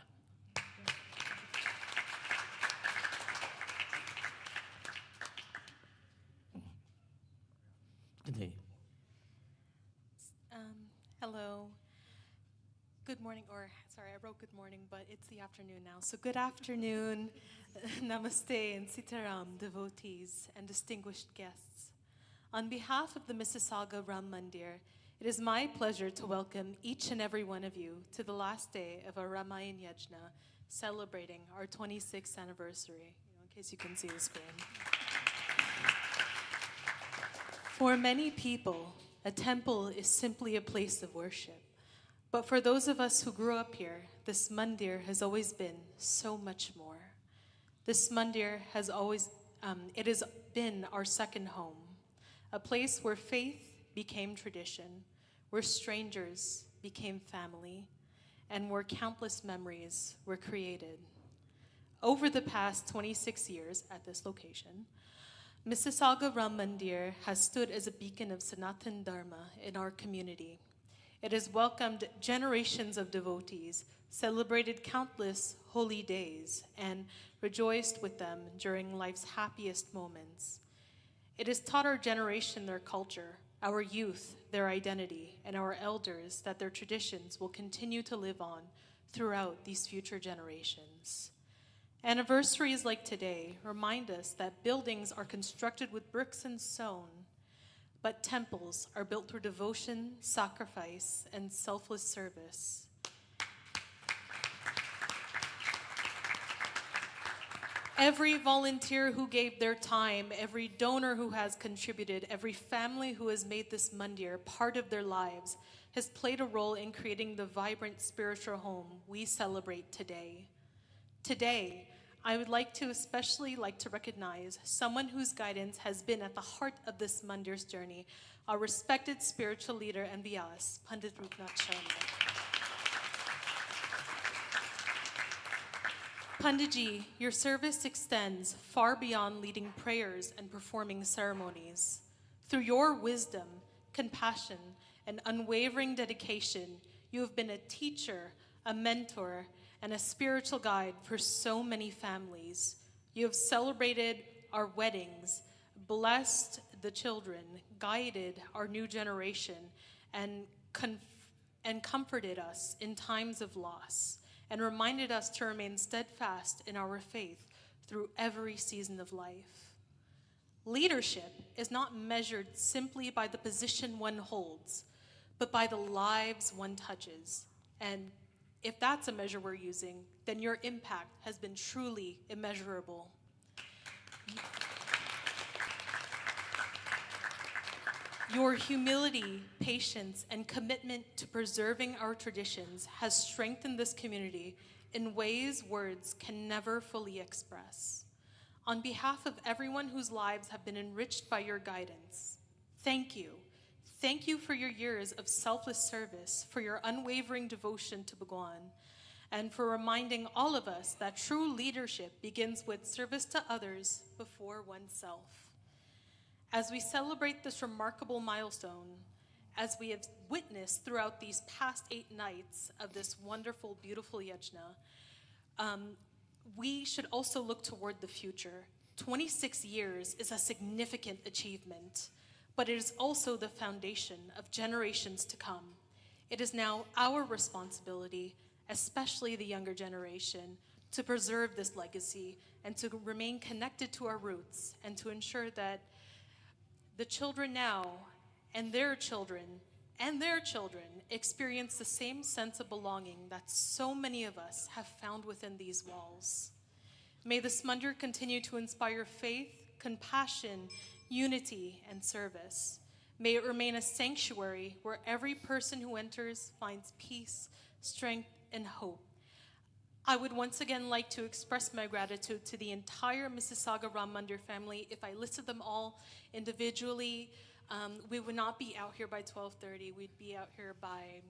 Continue. Hello. Good morning, or sorry, I wrote good morning, but it's the afternoon now. So good afternoon, namaste, and sitaram, devotees and distinguished guests. On behalf of the Mississauga Ram Mandir, it is my pleasure to welcome each and every one of you to the last day of our Ramayan Yagna, celebrating our 26th anniversary, in case you can see the screen. For many people, a temple is simply a place of worship. But for those of us who grew up here, this mandir has always been so much more. This mandir has always, it has been our second home, a place where faith became tradition, where strangers became family, and where countless memories were created. Over the past 26 years at this location, Mississauga Ram Mandir has stood as a beacon of Sanatan Dharma in our community. It has welcomed generations of devotees, celebrated countless holy days, and rejoiced with them during life's happiest moments. It has taught our generation their culture, our youth their identity, and our elders that their traditions will continue to live on throughout these future generations. Anniversaries like today remind us that buildings are constructed with bricks and stone, but temples are built through devotion, sacrifice, and selfless service. Every volunteer who gave their time, every donor who has contributed, every family who has made this mandir part of their lives has played a role in creating the vibrant spiritual home we celebrate today. Today, I would especially like to recognize someone whose guidance has been at the heart of this mandir's journey, our respected spiritual leader and Vyas, Pandit Rupnath Sharma. Panditji, your service extends far beyond leading prayers and performing ceremonies. Through your wisdom, compassion, and unwavering dedication, you have been a teacher, a mentor, and a spiritual guide for so many families. You have celebrated our weddings, blessed the children, guided our new generation, and comforted us in times of loss, and reminded us to remain steadfast in our faith through every season of life. Leadership is not measured simply by the position one holds, but by the lives one touches. And if that's a measure we're using, then your impact has been truly immeasurable. Your humility, patience, and commitment to preserving our traditions has strengthened this community in ways words can never fully express. On behalf of everyone whose lives have been enriched by your guidance, thank you. Thank you for your years of selfless service, for your unwavering devotion to Bhagwan, and for reminding all of us that true leadership begins with service to others before oneself. As we celebrate this remarkable milestone, as we have witnessed throughout these past 8 nights of this wonderful, beautiful yajna, we should also look toward the future. 26 years is a significant achievement, but it is also the foundation of generations to come. It is now our responsibility, especially the younger generation, to preserve this legacy and to remain connected to our roots and to ensure that the children now and their children experience the same sense of belonging that so many of us have found within these walls. May this mandir continue to inspire faith, compassion, unity, and service. May it remain a sanctuary where every person who enters finds peace, strength, and hope. I would once again like to express my gratitude to the entire Mississauga Ram Mandir family. If I listed them all individually, we would not be out here by 12:30. We'd be out here by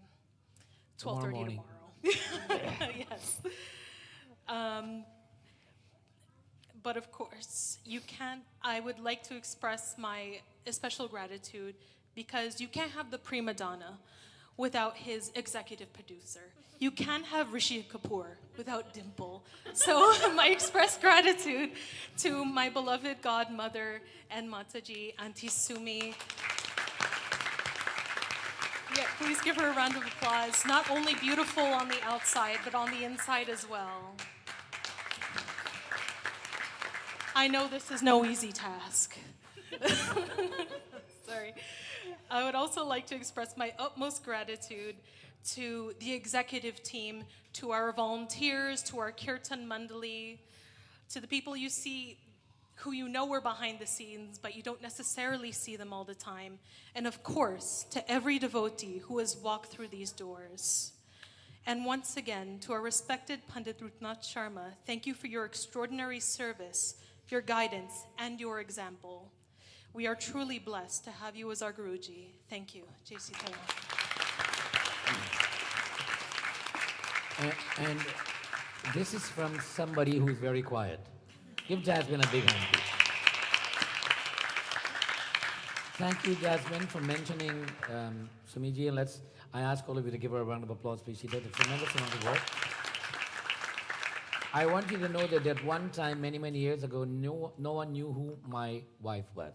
12:30 tomorrow. Yes. But of course, I would like to express my special gratitude because you can't have the prima donna without his executive producer. You can't have Rishi Kapoor without Dimple. So my express gratitude to my beloved godmother and Mataji, Auntie Sumi. Yeah, please give her a round of applause. Not only beautiful on the outside, but on the inside as well. I know this is no easy task. Sorry. I would also like to express my utmost gratitude to the executive team, to our volunteers, to our Kirtan Mandali, to the people you see who you know are behind the scenes, but you don't necessarily see them all the time. And of course, to every devotee who has walked through these doors. And once again, to our respected Pandit Rutnath Sharma, thank you for your extraordinary service, your guidance, and your example. We are truly blessed to have you as our Guruji. Thank you. Jai Sri Ram. And this is from somebody who's very quiet. Give Jasmine a big hand, please. Thank you, Jasmine, for mentioning Sumiji. And I ask all of you to give her a round of applause, please. She did a tremendous amount of work. I want you to know that at one time, many, many years ago, no one knew who my wife was.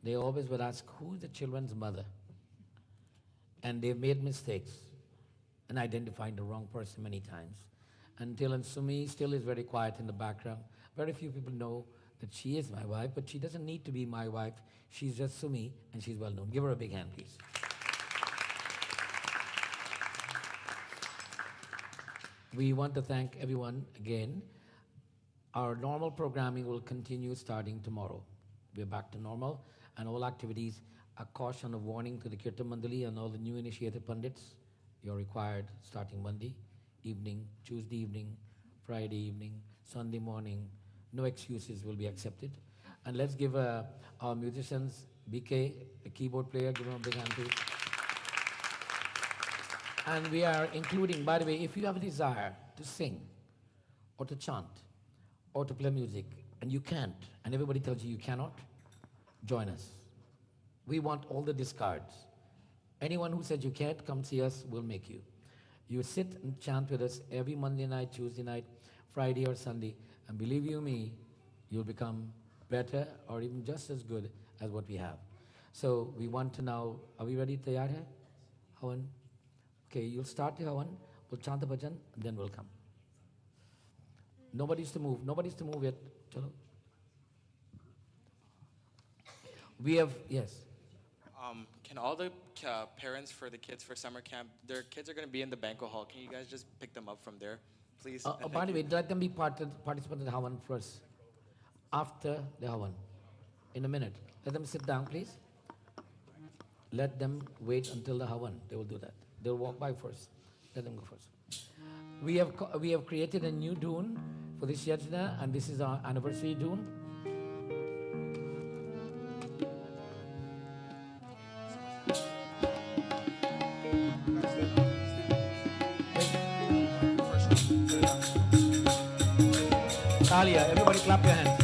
They always would ask, who's the children's mother? And they've made mistakes and identified the wrong person many times. And Sumi still is very quiet in the background. Very few people know that she is my wife, but she doesn't need to be my wife. She's just Sumi, and she's well known. Give her a big hand, please. We want to thank everyone again. Our normal programming will continue starting tomorrow. We're back to normal, and all activities, a caution of warning to the Kirtan Mandali and all the new initiated Pandits. You're required starting Monday evening, Tuesday evening, Friday evening, Sunday morning. No excuses will be accepted. And let's give our musicians, BK, the keyboard player, give him a big hand please. And we are including, by the way, if you have a desire to sing or to chant or to play music and you can't, and everybody tells you you cannot, join us. We want all the discards. Anyone who says you can't, come see us, we'll make you. You sit and chant with us every Monday night, Tuesday night, Friday or Sunday, and believe you me, you'll become better or even just as good as what we have. So we want to now, are we ready? Tayar hai? Hawan? Okay, you'll start the Hawan, we'll chant the bhajan, and then we'll come. Nobody's to move yet. Chalo. We have, yes. Can all the parents for the kids for summer camp, their kids are going to be in the banquet hall. Can you guys just pick them up from there, please? By the way, let them be participants in the Hawan first. After the Hawan. In a minute. Let them sit down, please. Let them wait until the Hawan. They will do that. They'll walk by first. Let them go first. We have created a new tune for this yajna, and this is our anniversary tune. Talia, everybody clap your hands.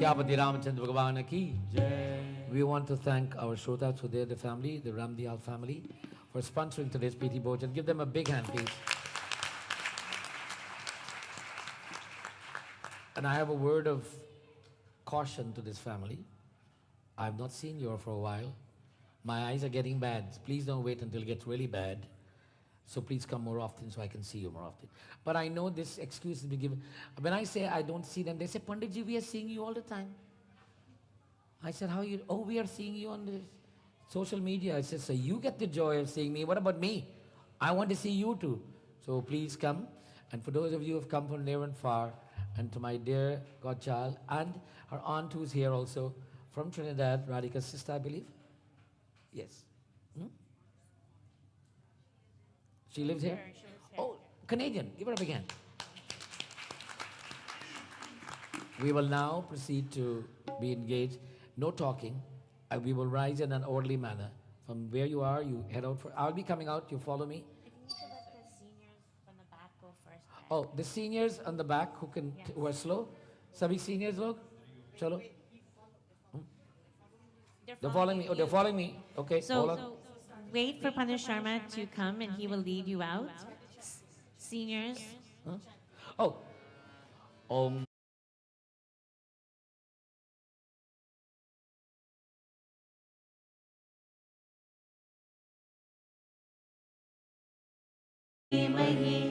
Siapati Ramachandra Bhagavana ki Jai. We want to thank our Shrotas who are there, the family, the Ramdial family, for sponsoring today's Preeti Bhojan. Give them a big hand, please. And I have a word of caution to this family. I've not seen you for a while. My eyes are getting bad. Please don't wait until it gets really bad. So please come more often so I can see you more often. But I know this excuse has been given. When I say I don't see them, they say, Panditji, we are seeing you all the time. I said, how you? Oh, we are seeing you on the social media. I said, so you get the joy of seeing me. What about me? I want to see you too. So please come. And for those of you who have come from near and far, and to my dear godchild, and her aunt who's here also, from Trinidad, Radhika's sister, I believe. Yes. She lives here? Oh, Canadian. Give her up again. We will now proceed to be engaged. No talking. We will rise in an orderly manner. From where you are, you head out. I'll be coming out. You follow me. Oh, the seniors on the back who are slow. Sabhi seniors log? Chalo. They're following me. Oh, they're following me. Okay, hold on. So wait for Pandit Sharma to come and he will lead you out. Seniors. Huh? Oh. Om. Thank you.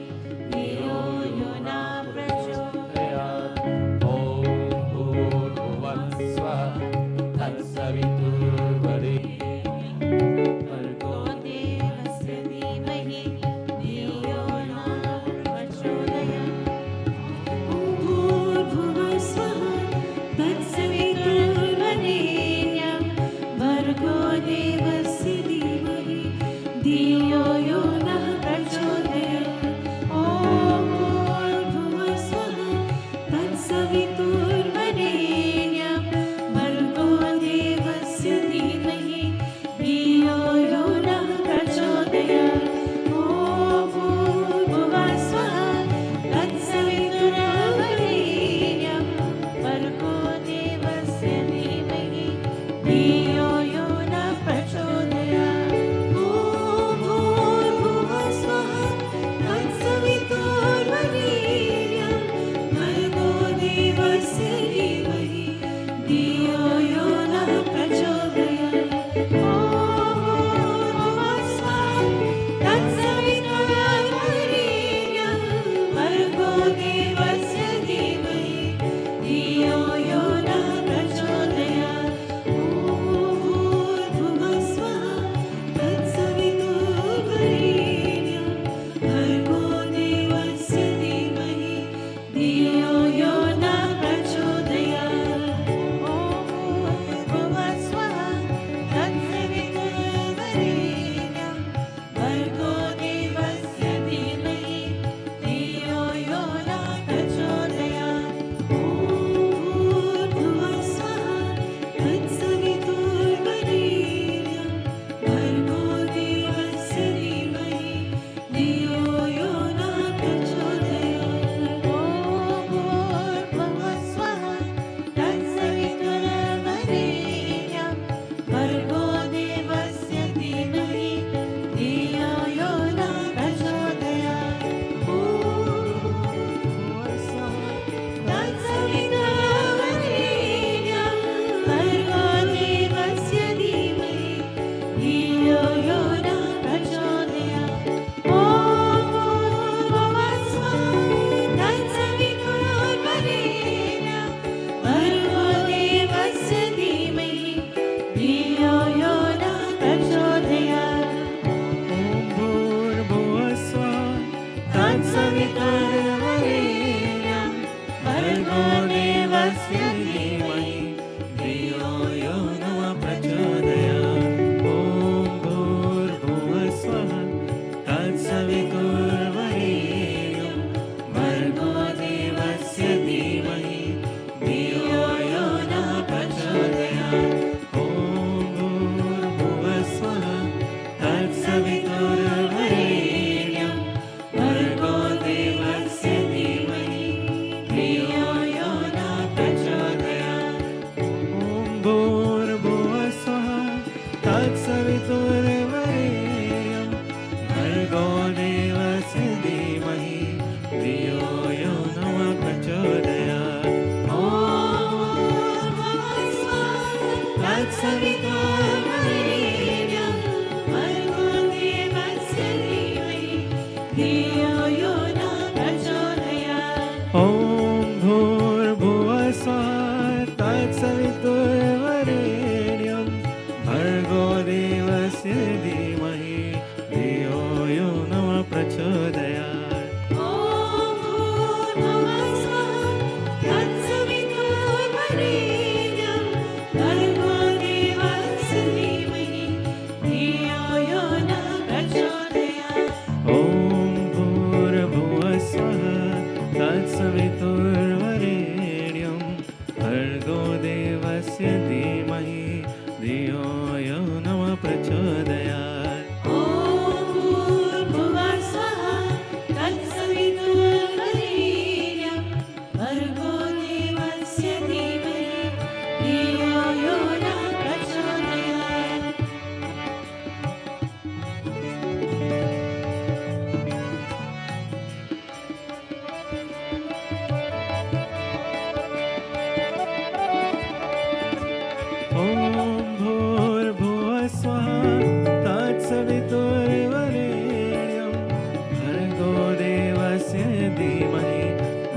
स्वाहा तत्सवितुर्वरेण्यं भर्गो देवस्य धीमहि धियो यो नः प्रचोदयात् ॐ भूर्भुवः स्वः तत्सवितुर्वरेण्यं भर्गो देवस्य धीमहि धियो यो नः प्रचोदयात् ॐ भूर्भुवः स्वः तत्सवितुर्वरेण्यं भर्गो देवस्य धीमहि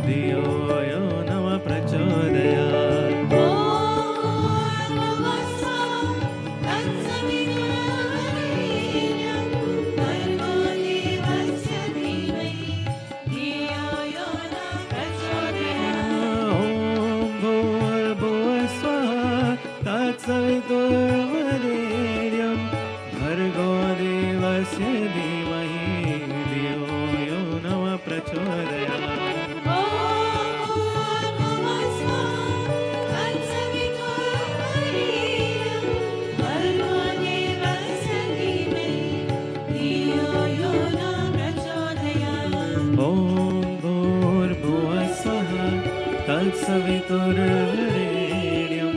धियो यो नः प्रचोदयात् ॐ भूर्भुवः स्वः तत्सवितुर्वरेण्यं भर्गो देवस्य धीमहि धियो यो नः प्रचोदयात् ॐ भूर्भुवः स्वः तत्सवितुर्वरेण्यं भर्गो देवस्य धीमहि धियो यो नः प्रचोदयात् ॐ भूर्भुवः स्वः तत्सवितुर्वरेण्यं भर्गो देवस्य धीमहि धियो यो नः प्रचोदयात् ॐ भूर्भुवः स्वः तत्सवितुर्वरेण्यं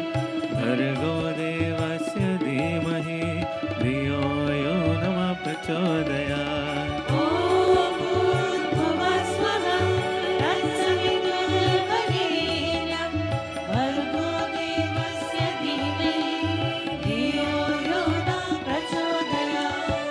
भर्गो देवस्य धीमहि धियो यो नः प्रचोदयात् ॐ भूर्भुवः स्वः तत्सवितुर्वरेण्यं भर्गो देवस्य धीमहि धियो यो नः प्रचोदयात्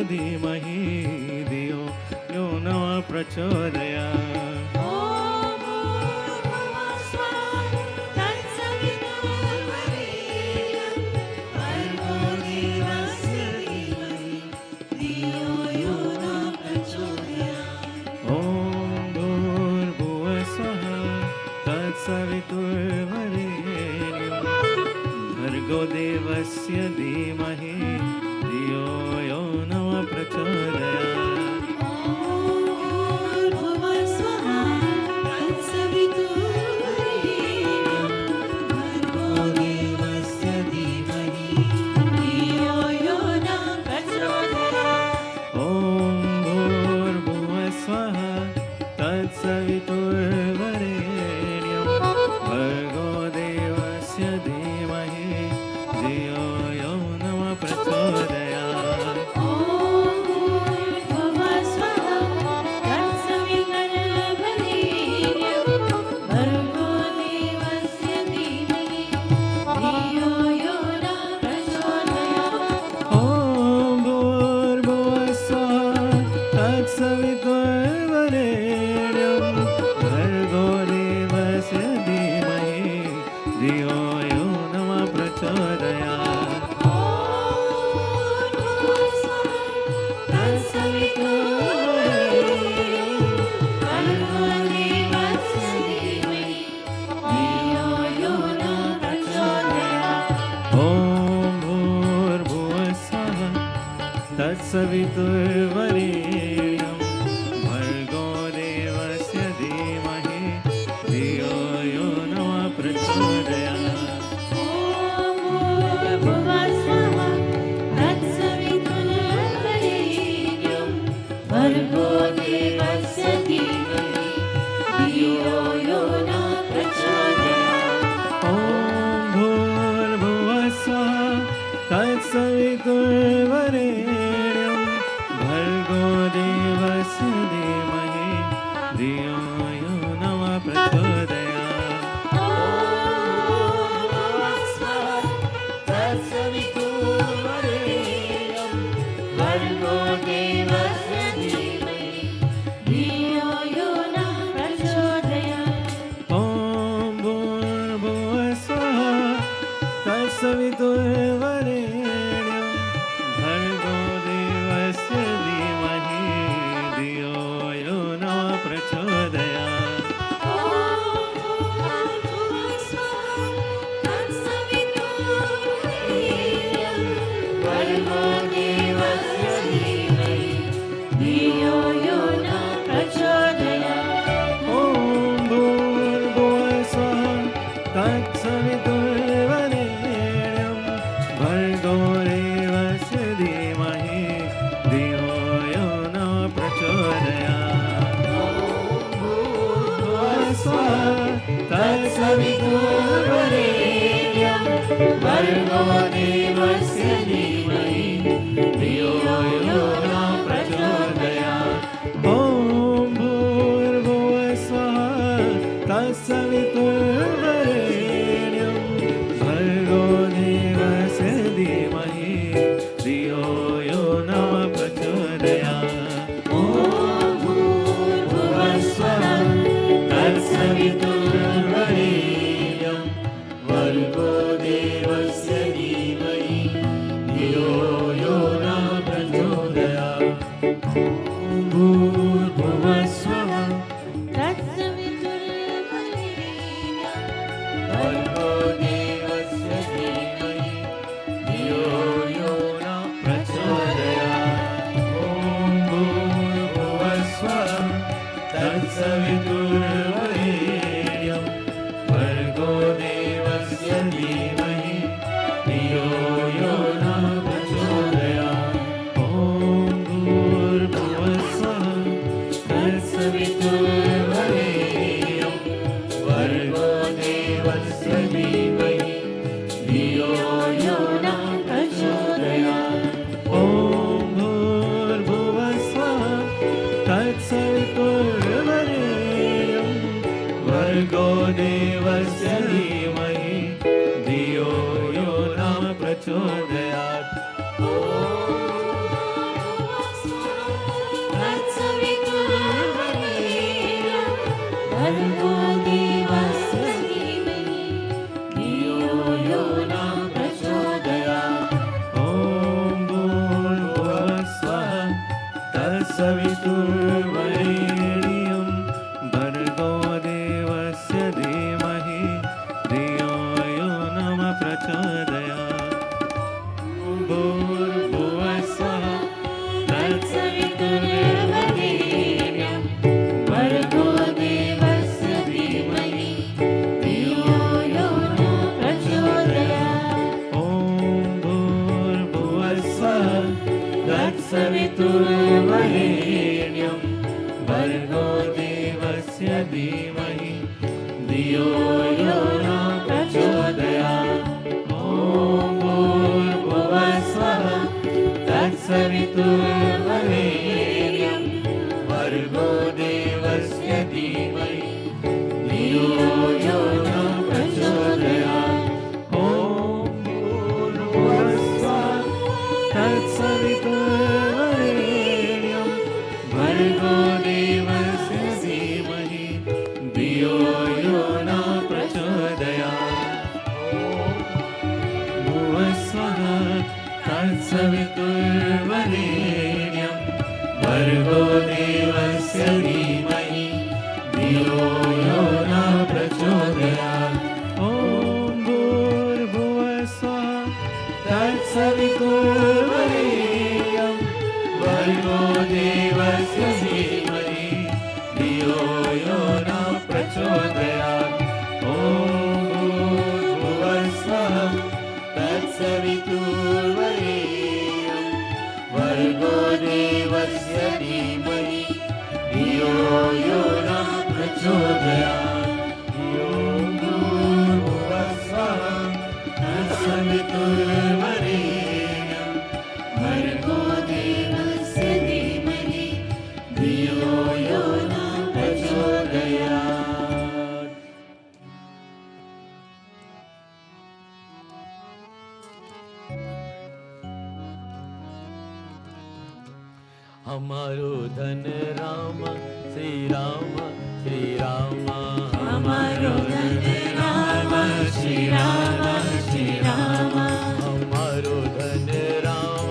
धीमहि धियो यो न प्रचोदयात् ॐ भूर्भुवस्सुवः तत्सवितुर्वरेण्यं भर्गो देवस्य धीमहि धियो यो न प्रचोदयात् ॐ भूर्भुवस्सुवः तत्सवितुर्वरेण्यं भर्गो देवस्य धीमहि धियो यो न प्रचोदयात् भूर्भुवस्सुवः तत्सवितुर्वरेण्यं भर्गो देवस्य धीमहि धियो यो न प्रचोदयात् ॐ भूर्भुवस्सुवः तत्सवितुर्वरेण्यं भर्गो देवस्य धीमहि धियो यो न प्रचोदयात् ॐ भूर्भुवस्सुवः तत्सवितुर्वरेण्यं भर्गो देवस्य धीमहि धियो यो न प्रचोदयात् ॐ भूर्भुवस्सुवः तत्सवितुर्वरेण्यं भर्गो देवस्य धीमहि धियो यो न प्रचोदयात् ॐ भूर्भुवस्सुवः तत्सवितुर्वरेण्यं भर्गो देवस्य धीमहि धियो यो न प्रचोदयात् भर्गो देवस्य धीमहि धियो यो न प्रचोदयात् ॐ भूर्भुवस्सुवः तत्सवितुर्वरेण्यं भर्गो देवस्य धीमहि धियो यो न प्रचोदयात् तत्सवितुर्वरेण्यं भर्गो देवस्य धीमहि धियो यो न प्रचोदयात् ॐ भूर्भुवस्सुवः तत्सवितुर्वरेण्यं भर्गो देवस्य धीमहि धियो यो न प्रचोदयात् भर्गो देवस्य धीमहि धियो यो न प्रचोदयात् ॐ भूर्भुवस्सुवः तत्सवितुर्वरेण्यं भर्गो देवस्य धीमहि धियो यो न प्रचोदयात् तत्सवितुर्वरेण्यं भर्गो देवस्य धीमहि धियो यो न प्रचोदयात् ॐ भूर्भुवस्सुवः तत्सवितुर्वरेण्यं भर्गो देवस्य धीमहि धियो यो न प्रचोदयात् ॐ भूर्भुवस्सुवः तत्सवितुर्वरेण्यं भर्गो देवस्य धीमहि धियो यो न प्रचोदयात् भूर्भुवस्सुवः तत्सवितुर्वरेण्यं भर्गो देवस्य धीमहि धियो यो न प्रचोदयात् ॐ भूर्भुवस्सुवः तत्सवितुर्वरेण्यं भर्गो देवस्य धीमहि धियो यो न प्रचोदयात् ॐ भूर्भुवस्सुवः तत्सवितुर्वरेण्यं भर्गो देवस्य धीमहि धियो यो न प्रचोदयात् ॐ भूर्भुवस्सुवः तत्सवितुर्वरेण्यं भर्गो देवस्य धीमहि धियो यो न प्रचोदयात् भर्गो देवस्य धीमहि धियो यो न प्रचोदयात् ॐ भूर्भुवः स्वः तत्सवितुर्वरेण्यं भर्गो देवस्य धीमहि धियो यो नः प्रचोदयात् भूर्भुवः स्वः तत्सवितुर्वरेण्यं भर्गो देवस्य धीमहि धियो यो न प्रचोदयात् ॐ भूर्भुवः स्वः तत्सवितुर्वरेण्यं भर्गो देवस्य धीमहि धियो यो नः प्रचोदयात् ॐ भूर्भुवः स्वः तत्सवितुर्वरेण्यं भर्गो देवस्य धीमहि धियो यो नः प्रचोदयात् ॐ भूर्भुवः स्वः तत्सवितुर्वरेण्यं भर्गो देवस्य धीमहि धियो यो नः प्रचोदयात् भुवः स्वः तत्सवितुर्वरेण्यं भर्गो देवस्य धीमहि धियो यो नः प्रचोदयात् ॐ भूर्भुवः स्वः तत्सवितुर्वरेण्यं भर्गो देवस्य धीमहि धियो यो नः प्रचोदयात् ॐ भूर्भुवः स्वः तत्सवितुर्वरेण्यं भर्गो देवस्य धीमहि धियो यो नः प्रचोदयात् ॐ भूर्भुवः स्वः तत्सवितुर्वरेण्यं भर्गो देवस्य धीमहि धियो यो नः प्रचोदयात् हमारो धन राम श्री राम श्री राम हमारो धन राम श्री राम श्री राम हमारो धन राम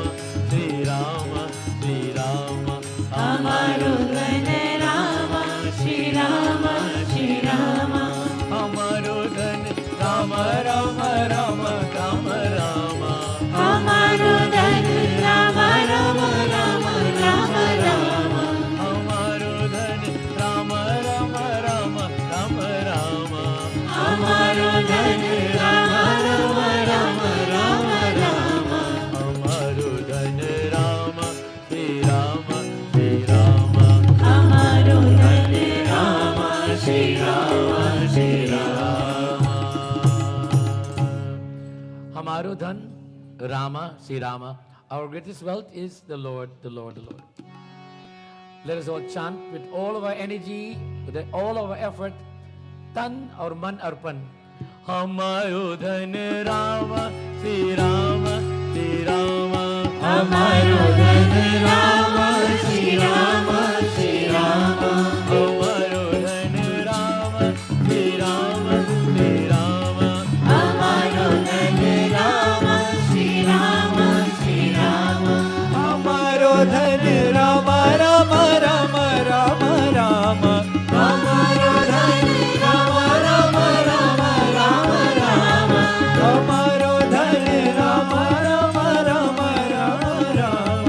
श्री राम श्री राम हमारो धन राम श्री राम श्री राम हमारो धन राम राम राम राम राम हमारो धन राम राम राम राम राम हमारो धन राम राम राम राम राम हमारो धन राम राम राम राम राम हमारो धन राम श्री राम श्री राम हमारो धन राम श्री राम श्री राम हमारो धन Rama, Sri Rama. Our greatest wealth is the Lord, the Lord, the Lord. Let us all chant with all of our energy, with all of our effort. Tan और मन अर्पण. हमारो धन राम श्री राम श्री राम हमारो धन राम श्री राम श्री राम हमारो धन राम श्री राम श्री राम हमारो धन राम श्री राम श्री राम हमारो धन राम राम राम राम राम हमारो धन राम राम राम राम राम हमारो धन राम राम राम राम राम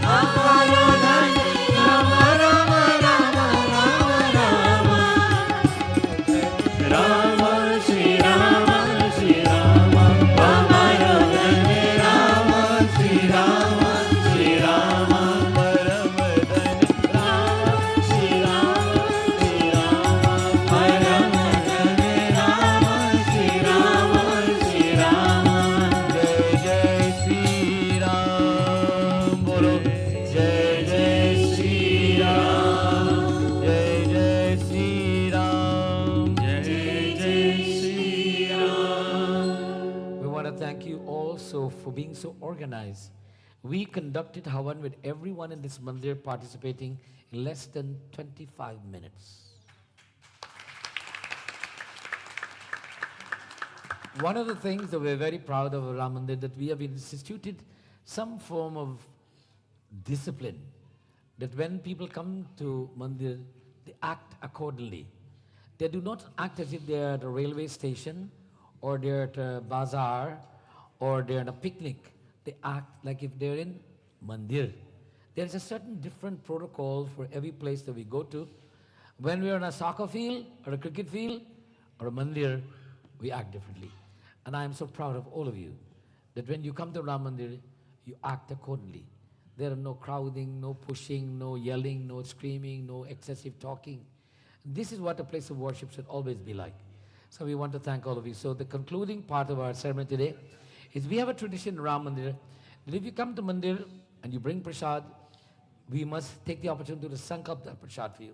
हमारो धन राम राम राम राम राम राम श्री राम श्री राम हमारो धन राम श्री राम श्री राम परम धन राम श्री राम श्री राम परम धन राम श्री राम श्री राम जय जय श्री राम बोलो जय जय श्री राम जय जय श्री राम जय जय Shri Ram We want to thank you also for being so organized. We conducted Havan with everyone in this mandir participating in less than 25 minutes. One of the things that we're very proud of Ram Mandir, that we have instituted some form of discipline, that when people come to Mandir, they act accordingly. They do not act as if they're at a railway station, or they're at a bazaar, or they're at a picnic. They act like if they're in Mandir. There's a certain different protocol for every place that we go to. When we're on a soccer field, or a cricket field, or a Mandir, we act differently. And I am so proud of all of you, that when you come to Ram Mandir, you act accordingly. There are no crowding, no pushing, no yelling, no screaming, no excessive talking. This is what a place of worship should always be like. So we want to thank all of you. So the concluding part of our ceremony today is we have a tradition in Ram Mandir that if you come to Mandir and you bring prasad, we must take the opportunity to sankalp that prasad for you.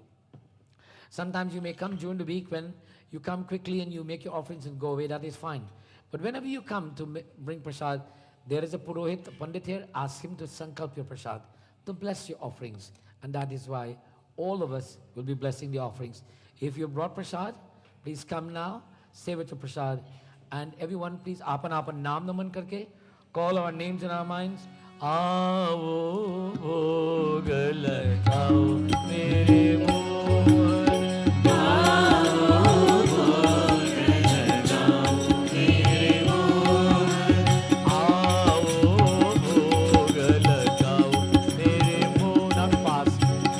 Sometimes you may come during the week when you come quickly and you make your offerings and go away, that is fine. But whenever you come to bring prasad, there is a purohit, a pandit here, ask him to sankalp your prasad, to bless your offerings. And that is why all of us will be blessing the offerings. If you brought prasad, please come now, say with your prasad. And everyone, please, apan naam naman karke, call our names in our minds. Aavo bhog lagao mere mohan, aavo bhog lagao mere mohan, aavo bhog lagao mere mohan. Pass.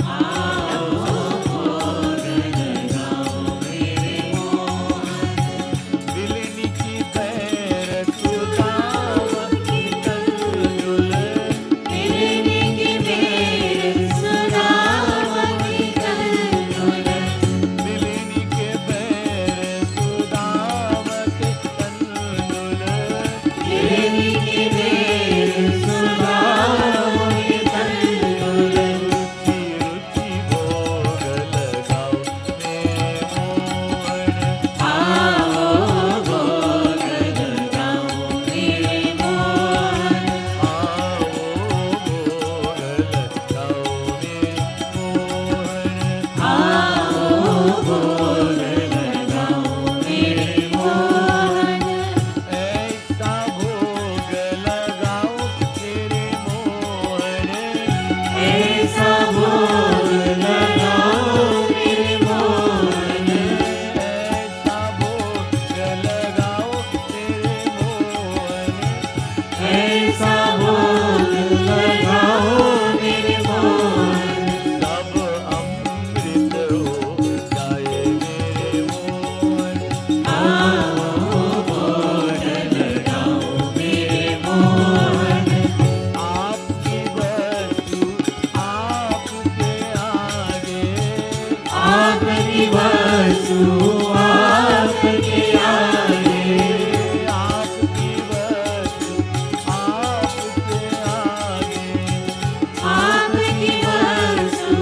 Aavo bhog lagao mere mohan, bilini ki pair sudhawa ki tanjul, bilini ki pair sudhawa ki tanjul, bilini ke pair sudhawa ki tanjul, bilini ki pair sudhawa ki tanjul, ruchi ruchi bhog lagao mere mohan, aavo bhog lagao mere mohan, aavo bhog lagao mere mohan, aavo bhog lagao mere mohan, aisa bhog lagao mere mohan, aisa bhog lagao mere mohan, aisa bhog lagao mere mohan, aisa bhog lagao mere mohan, sab amrit ho jaye mere mohan, aavo bhog lagao mere mohan, aapki vastu aapke aage, aapki vastu aapke aage, aapki vastu aapke aage, aapki vastu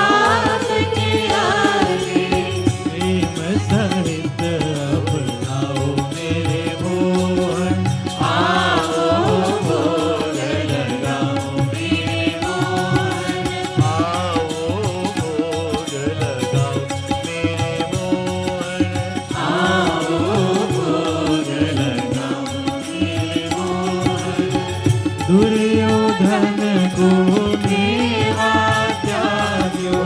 aapke aage, prem sarit apnao mere mohan, aavo bhog lagao mere mohan, aavo bhog lagao mere mohan, aavo bhog lagao mere mohan, Duryodhan को मेवा त्याग्यो,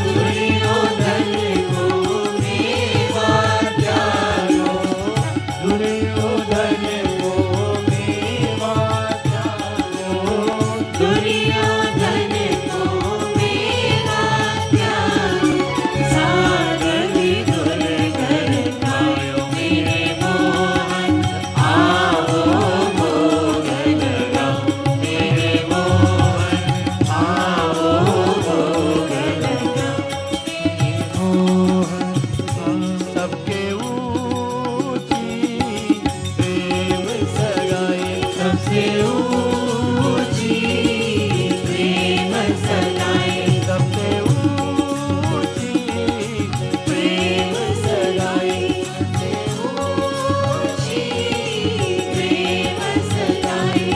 दुर्योधन को मेवा त्याग्यो, दुर्योधन को मेवा त्याग्यो, दुर्योधन को मेवा त्याग्यो, सारथी दुर्धर कायो मेरे मोहन, आओ भोग लगाओ मेरे मोहन, आओ भोग लगाओ मेरे मोहन, सबके ऊंची प्रेम सगाई, सबसे ऊंची प्रेम सगाई, सबसे ऊंची प्रेम सगाई, सबसे ऊंची प्रेम सगाई,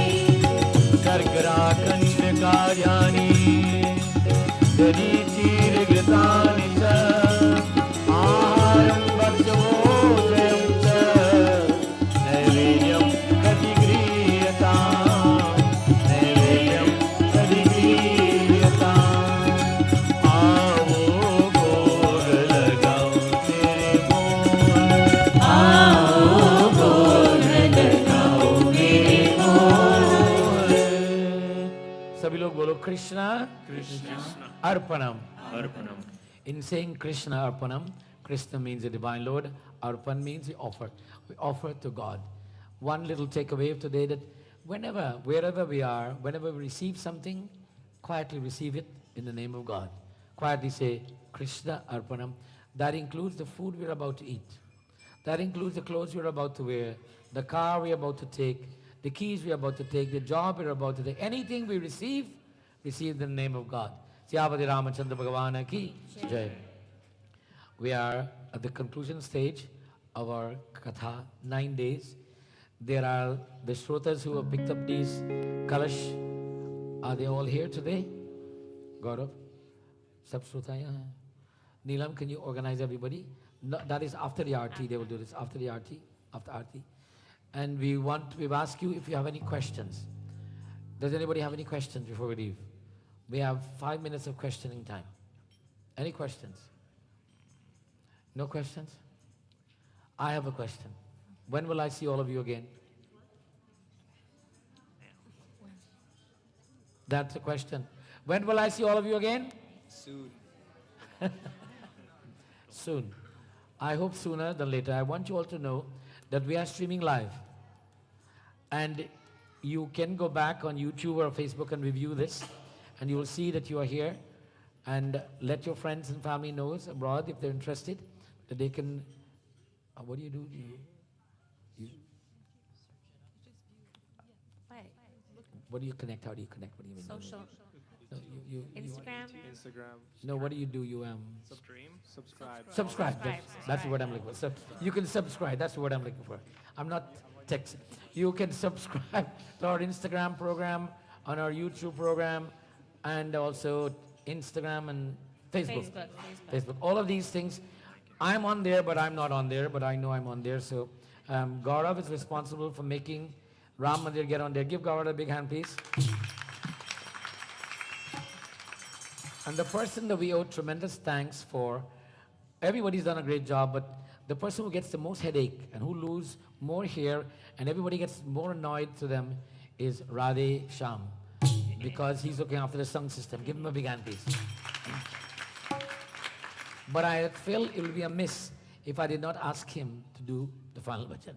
कर्कराखंड कार्याणि दरीचीर्घृतानि च आहारं भक्षभोजनं च Krishna Arpanam. In saying Krishna Arpanam, Krishna means the divine Lord, Arpan means we offer. We offer to God. One little takeaway of today, that whenever, wherever we are, whenever we receive something, quietly receive it in the name of God. Quietly say, Krishna Arpanam. That includes the food we're about to eat. That includes the clothes we're about to wear, the car we're about to take, the keys we're about to take, the job we're about to take. Anything we receive, receive in the name of God. Siyavati Ramachandra Bhagavana ki Jai. We are at the conclusion stage of our Katha, 9 days. There are the Shrotas who have picked up these Kalash. Are they all here today? Gaurav? Sab Shrota yahan? Neelam, can you organize everybody? No, that is after the Aarti. They will do this after the Aarti, after Aarti. And we've asked you if you have any questions. Does anybody have any questions before we leave? We have 5 minutes of questioning time. Any questions? No questions? I have a question. When will I see all of you again? That's the question. When will I see all of you again? Soon. Soon. I hope sooner than later. I want you all to know that we are streaming live. And you can go back on YouTube or Facebook and review this. And you will see that you are here. And let your friends and family know abroad, if they're interested, that they can... what do you do? What do you connect? How do you connect? What do you mean? Social. No, Instagram. No, what do you do? You Subscribe. subscribe. That's the word I'm looking for. You can subscribe. That's the word I'm looking for. I'm not texting. You can subscribe to our Instagram program, on our YouTube program, and also Instagram and Facebook. Facebook. All of these things. I'm on there, but I'm not on there. But I know I'm on there. So Gaurav is responsible for making Ram Mandir get on there. Give Gaurav a big hand, please. And the person that we owe tremendous thanks for, everybody's done a great job, but the person who gets the most headache and who lose more hair and everybody gets more annoyed to them is Radhe Shyam, because he's looking after the sound system. Give him a big hand, please. But I feel it will be a miss if I did not ask him to do the final bhajan.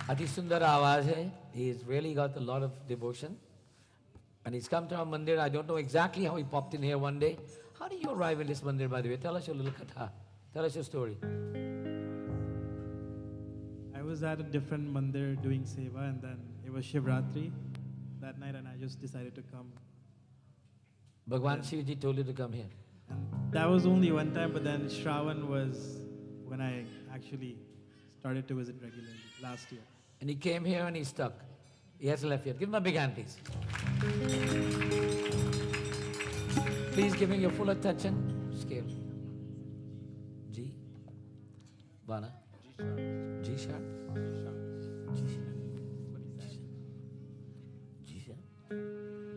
Ati Sundar Awaz hai. He's really got a lot of devotion. And he's come to our mandir. I don't know exactly how he popped in here one day. How did you arrive in this mandir, by the way? Tell us your little katha. Tell us your story. I was at a different mandir doing seva, and then it was Shivratri that night, and I just decided to come. Bhagwan Shivji told you to come here. And that was only one time, but then Shravan was when I actually started to visit regularly last year. And he came here and he stuck. He hasn't left yet. Give him a big hand, please. Please give him your full attention. Scale. G. Bana. G sharp. G sharp. G sharp.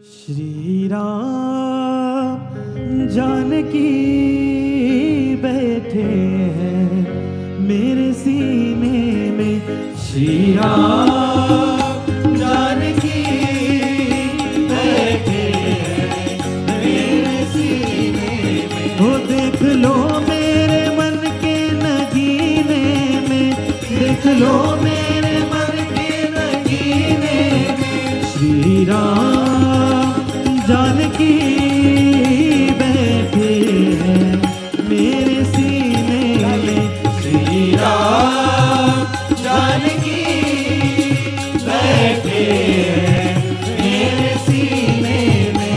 Shri Ram Janaki बैठे हैं मेरे सीने में श्री राम जानकी बैठे हैं मेरे सीने में हो देख लो मेरे मन के नगीने में देख लो मेरे मन के नगीने में श्री राम जानकी बैठे हैं मेरे सीने में श्री राम जानकी बैठे हैं मेरे सीने में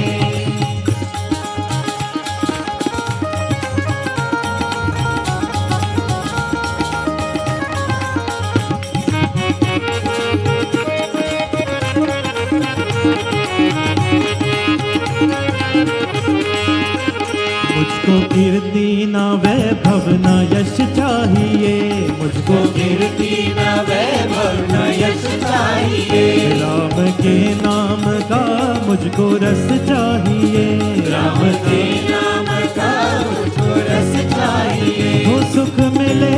मुझको कीर्ति न वैभव न यश चाहिए मुझको कीर्ति न वैभव न यश चाहिए राम के नाम का मुझको रस चाहिए राम के नाम का मुझको रस चाहिए हो सुख मिले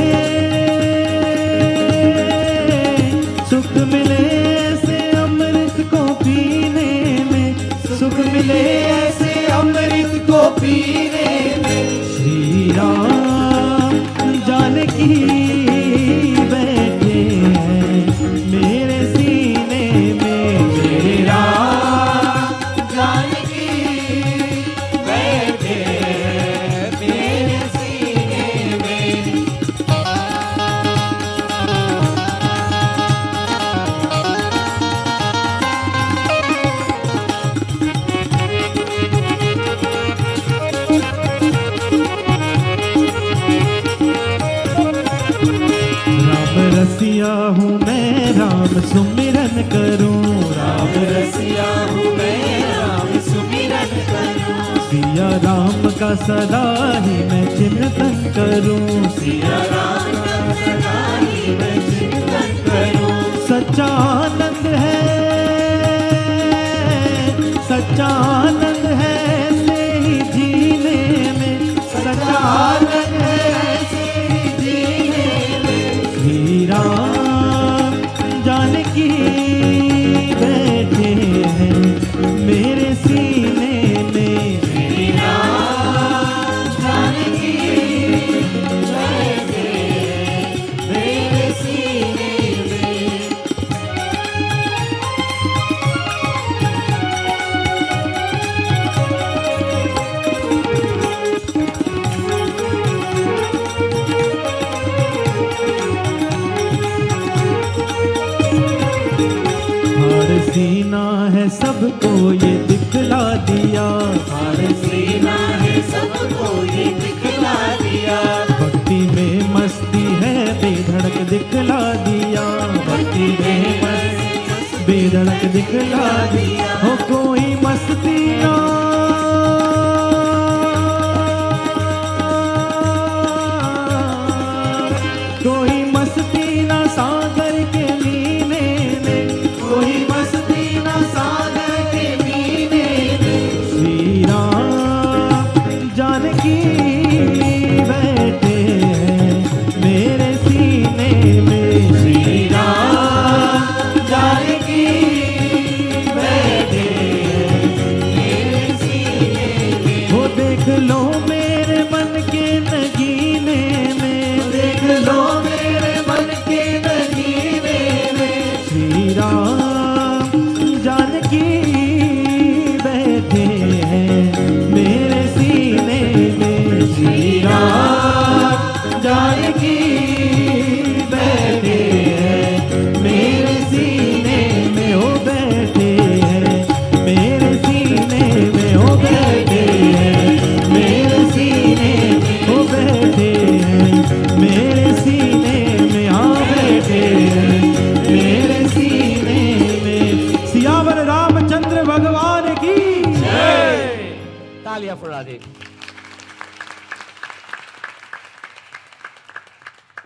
रसिया हूँ मैं राम सुमिरन करूँ राम रसिया हूँ मैं राम सुमिरन करूँ सिया राम का सदा ही मैं चिंतन करूँ सिया राम का सदा ही मैं चिंतन करूँ सच्चा आनंद है सच्चा आनंद है ऐसे ही जीने में सच्चा आनंद है ऐसे ही जीने में श्री राम जानकी बैठे हैं मेरे सीने में श्री राम जानकी बैठे मेरे सीने में हार सीना है सबको ये दिखला दिया हार सीना है सबको ये दिखला दिया भक्ति में मस्ती है बेधड़क दिखला दिया भक्ति में मस्ती बेधड़क दिखला दिया हो कोई मस्ती ना कोई मस्ती ना सागर के मीने में कोई मस्ती ना सागर के मीने में श्री राम जानकी बैठे हैं मेरे सीने में श्री राम जानकी बैठे मेरे सीने में हो देख लो मेरे मन के नगीने में देख लो मेरे मन के नगीने में श्री राम जानकी बैठे हैं मेरे सीने में श्री राम जानकी बैठे हैं मेरे सीने में हो बैठे हैं मेरे सीने में हो बैठे हैं मेरे सीने में हो बैठे हैं मेरे सीने में हाँ बैठे हैं मेरे सीने में सियावर रामचंद्र भगवान की तालियां for Radhe.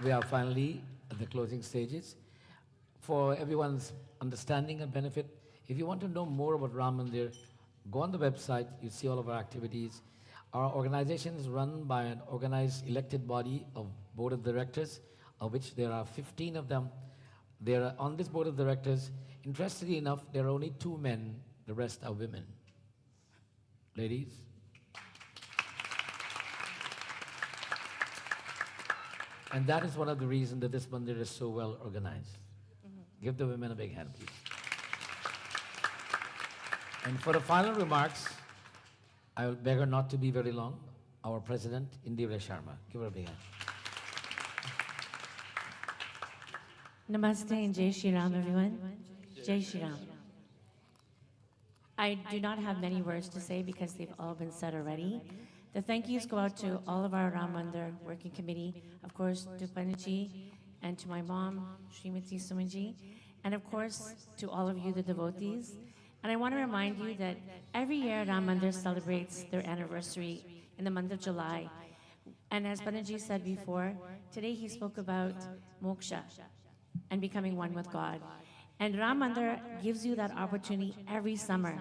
We are finally at the closing stages. For everyone's understanding and benefit, if you want to know more about Ram Mandir, go on the website, you see all of our activities. Our organization is run by an organized elected body of board of directors, of which there are 15 of them. There are on this board of directors, interestingly enough, there are only 2 men, the rest are women. Ladies. And that is one of the reasons that this mandir is so well organized. Give the women a big hand, please. And for the final remarks, I will beg her not to be very long. Our president, Indira Sharma. Give her a big hand. Namaste and Jai Shri Ram, everyone. Jai Shri Ram. I do not have many words to say because they've all been said already. The thank yous go out to all of our Ram Mandir working committee, of course to Panaji and to my mom, Srimati Sumanji, and of course to all of you, the devotees. And I want to remind you that every year Ram Mandir celebrates their anniversary in the month of July. And as Panaji said before, today he spoke about moksha and becoming one with God. And Ram Mandir gives you that opportunity every summer,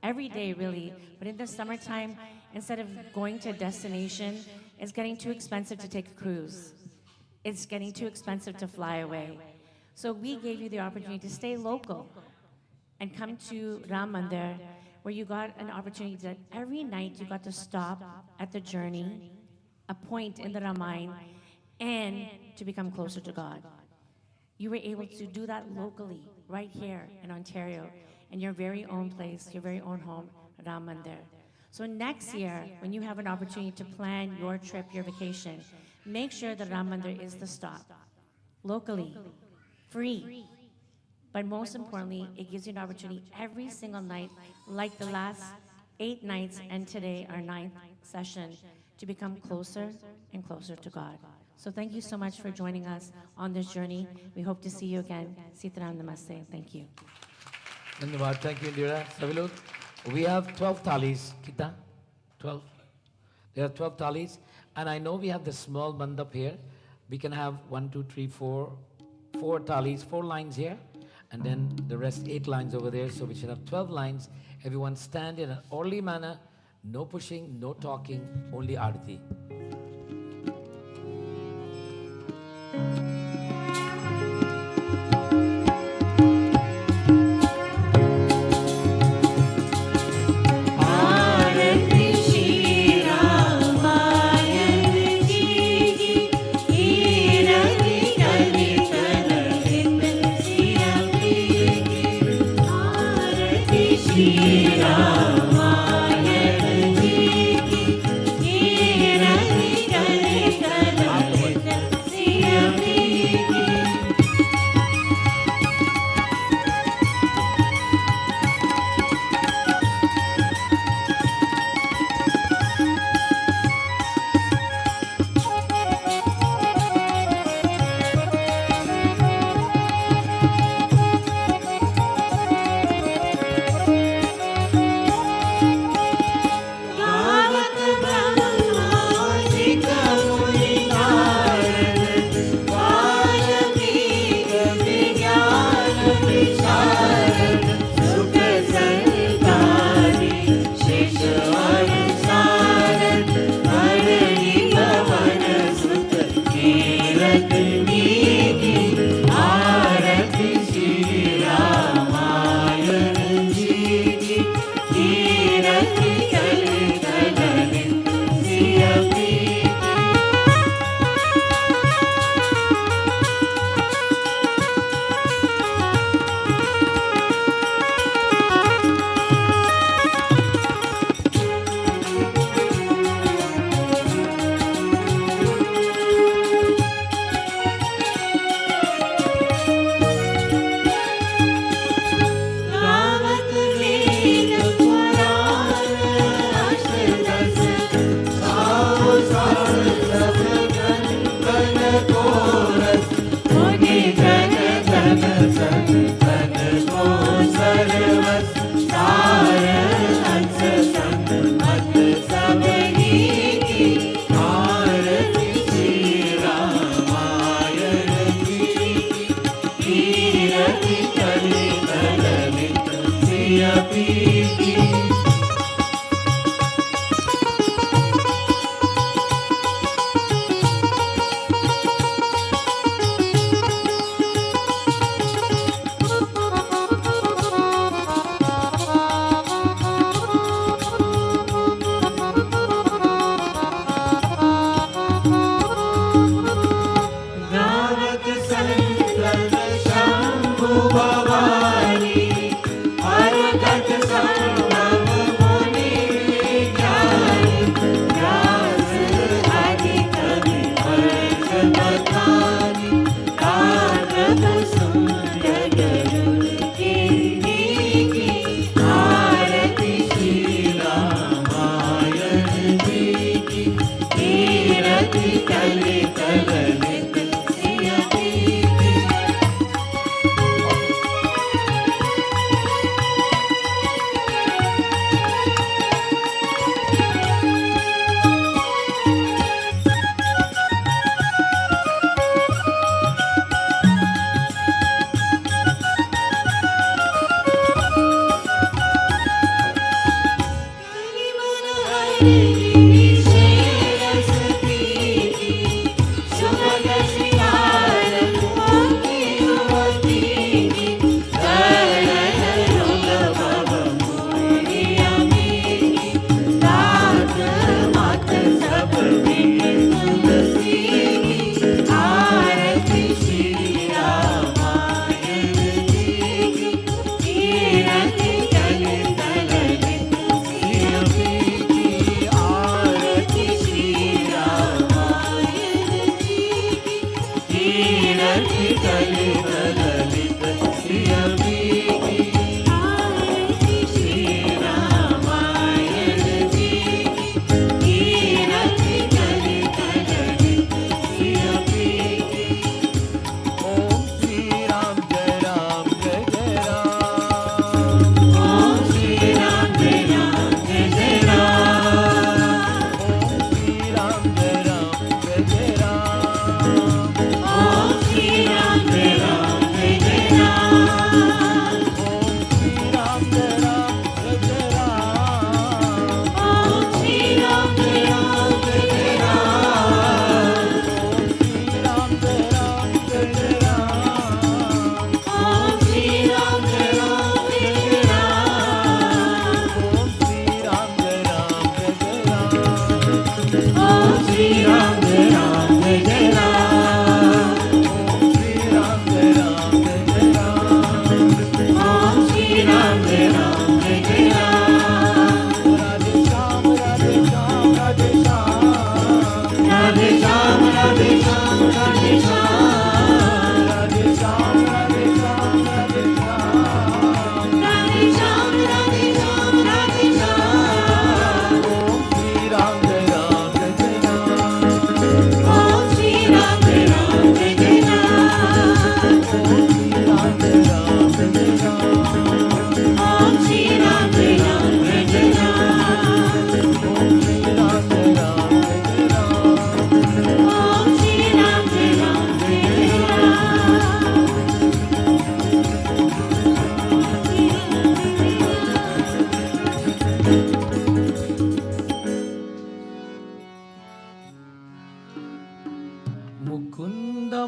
every day really. But in the summertime, instead of going to a destination, it's getting too expensive to take a cruise. It's getting too expensive to fly away. So we gave you the opportunity to stay local and come to Ram Mandir, where you got an opportunity that every night you got to stop at the journey, a point in the Ramayana, and to become closer to God. You were able to do that locally, right here in Ontario, in your very own place, your very own home, Ram Mandir. So next year, when you have an opportunity to plan your trip, your vacation, make sure that Ram Mandir is the stop, locally, free. But most importantly, it gives you an opportunity every single night, like the last 8 nights and today, our 9th session, to become closer and closer to God. So thank you so much for joining us on this journey. We hope to see you again. Sitaram Namaste. Thank you. Dhanyavad. Thank you, Indira. Savilok, we have 12 thalis. Kita? 12? There are 12 thalis. And I know we have the small mandap here. We can have 1, 2, 3, 4 thalis, 4 lines here. And then the rest 8 lines over there. So we should have 12 lines. Everyone stand in an orderly manner. No pushing, no talking, only arati. आरती श्री रामायण जी की कीरति कलित ललित सिया प्रिय की आरती श्री रामायण जी की कीरति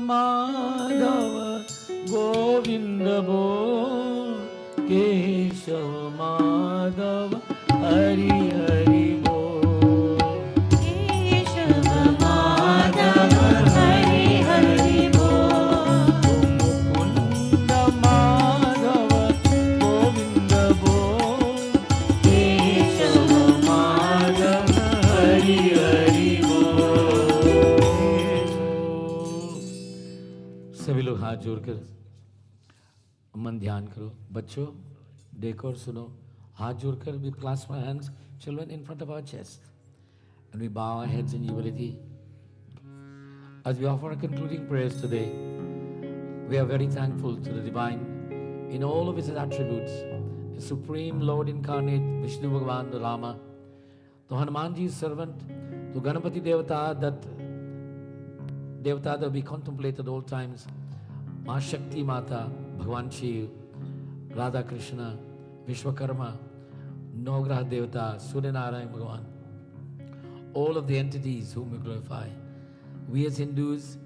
माधव गोविंद बोल केशव माधव हरि हरि बोल केशव माधव हरि हरि बोल मुकुंद माधव गोविंद बोल केशव माधव हरि हरि बोल। सभी लोग हाथ जोड़कर मन ध्यान करो। बच्चों देखो और सुनो, हाथ जोड़कर we clasp our hands, children, in front of our chest, and we bow our heads in humility. As we offer our concluding prayers today, we are very thankful to the Divine in all of His attributes, the Supreme Lord Incarnate, Vishnu Bhagavan, the Rama, the Hanumanji's servant, the Ganapati Devata that we contemplate at all times, Ma Shakti Mata, Bhagwan Shiv, Radha Krishna, Vishwakarma, Nograha Devata, Surya Narayan Bhagavan, all of the entities whom we glorify. We as Hindus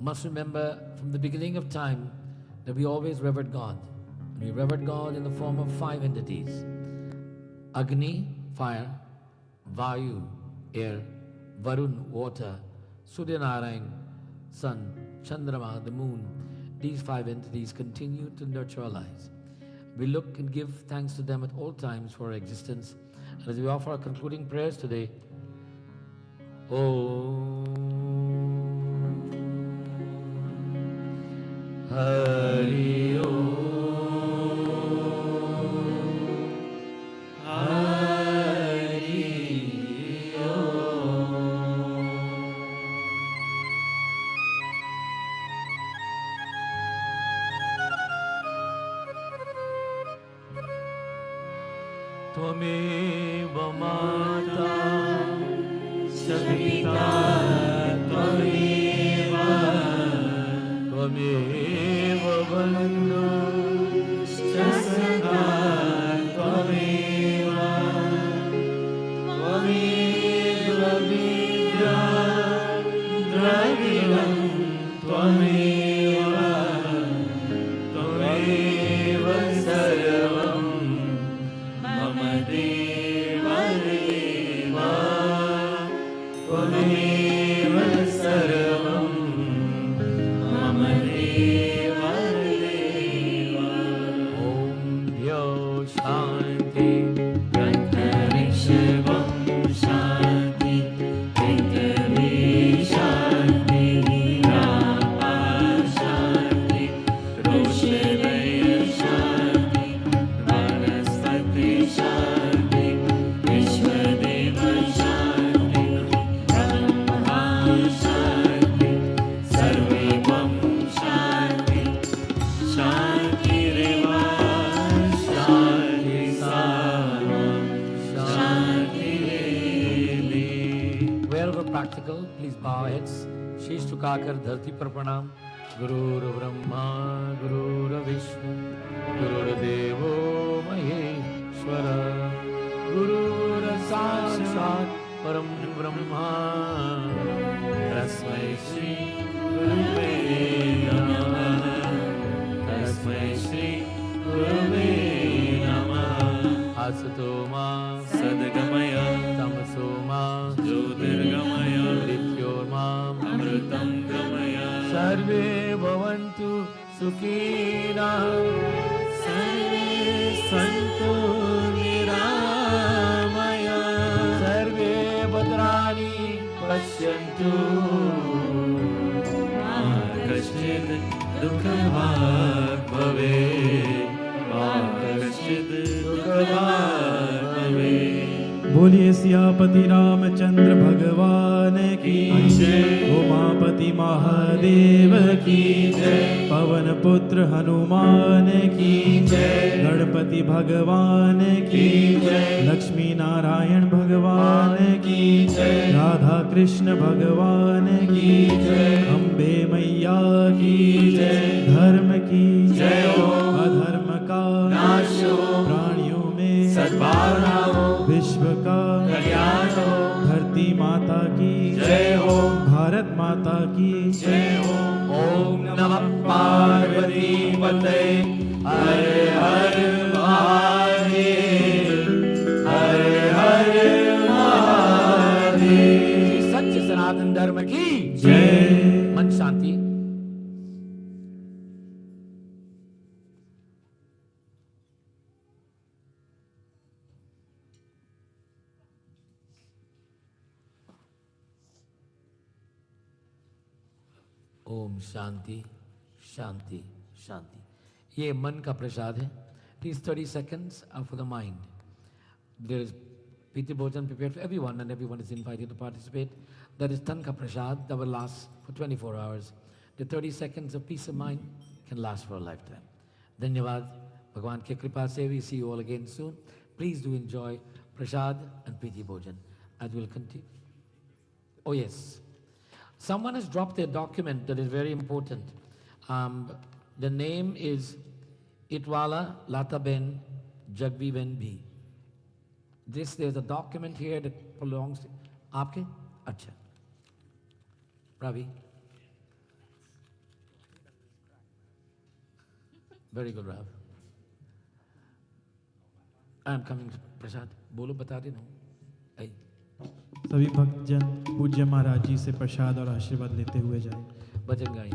must remember from the beginning of time that we always revered God. We revered God in the form of 5 entities: Agni, fire; Vayu, air; Varun, water; Surya Narayan, sun; Chandrama, the moon. These 5 entities continue to nurture our lives. We look and give thanks to them at all times for our existence. And as we offer our concluding prayers today, Om Hari Om Hari Om. Tvameva Mata Sabita Tvameva Tvameva Bandhu Sasaka Tvameva Tvameva Vidya Dravidam Tvameva Tvameva Sarvam Mama Deva Deva Tvameva Sarvam Mama Deva Deva. Om Dyo Shanti Pratarikshavam Shanti Prithavi Shanti Rapa Shanti Roshadaya Shanti Vanaspati Shanti Vishwadeva Shanti Brahma Shanti Sarvam Shanti Shanti Reva Shanti Sarvam Shanti Reva. Wherever practical, please bow our heads. Sheesh झुकाकर धरती पर प्रणाम. गुरुर् ब्रह्मा गुरुर् विष्णु गुरुर्देवो महेश्वर गुरुर् साक्षात् परम ब्रह्मा तस्मै श्री गुरुवे नमः तस्मै श्री गुरुवे नमः. असतो मा सद्गमय तमसो मा ज्योतिर्गमय मृत्योर्माम् अमृतं गमय. सर्वे भवन्तु सुखिनः सर्वे सन्तु निरामया सर्वे भद्राणि पश्यन्तु मा कश्चित् दुःखभाग् भवेत् मा कश्चित् दुःखभाग् भवेत्. बोलिए सियापति रामचंद्र भगवान की जय, उमापति महादेव की जय, पवन पुत्र हनुमान की जय, गणपति भगवान की जय, लक्ष्मी नारायण भगवान की जय, राधा कृष्ण भगवान की जय, अम्बे मैया की जय, धर्म की जय हो, अधर्म का नाश हो, प्राणियों में सद्भावना हो, विश्व का कल्याण हो, धरती माता की जय हो। भारत माता की जय हो। ओम नमः पार्वती पते हर हर महादेव हर हर महादेव। सच्चे सनातन धर्म की जय। मन शांति। ओम शांति शांति शांति। ये मन का प्रसाद है. These 30 seconds are for the mind. There is Piti Bhojan prepared for everyone and everyone is invited to participate. That is Tan ka prasad that will last for 24 hours. The 30 seconds of peace of mind can last for a lifetime. Dhanyavad. Bhagwan ki kripa se we see you all again soon. Please do enjoy prasad and Piti Bhojan as we'll continue. Oh yes. Someone has dropped a document that is very important. The name is Itwala Lataben Jagviven B. There's a document here that belongs to Aapke? Acha. Ravi. Very good, Rav. I am coming, Prasad. Bolo bata de no. Hey. सभी भक्तजन पूज्य महाराज जी से प्रसाद और आशीर्वाद लेते हुए जाएं। भजन गाएं।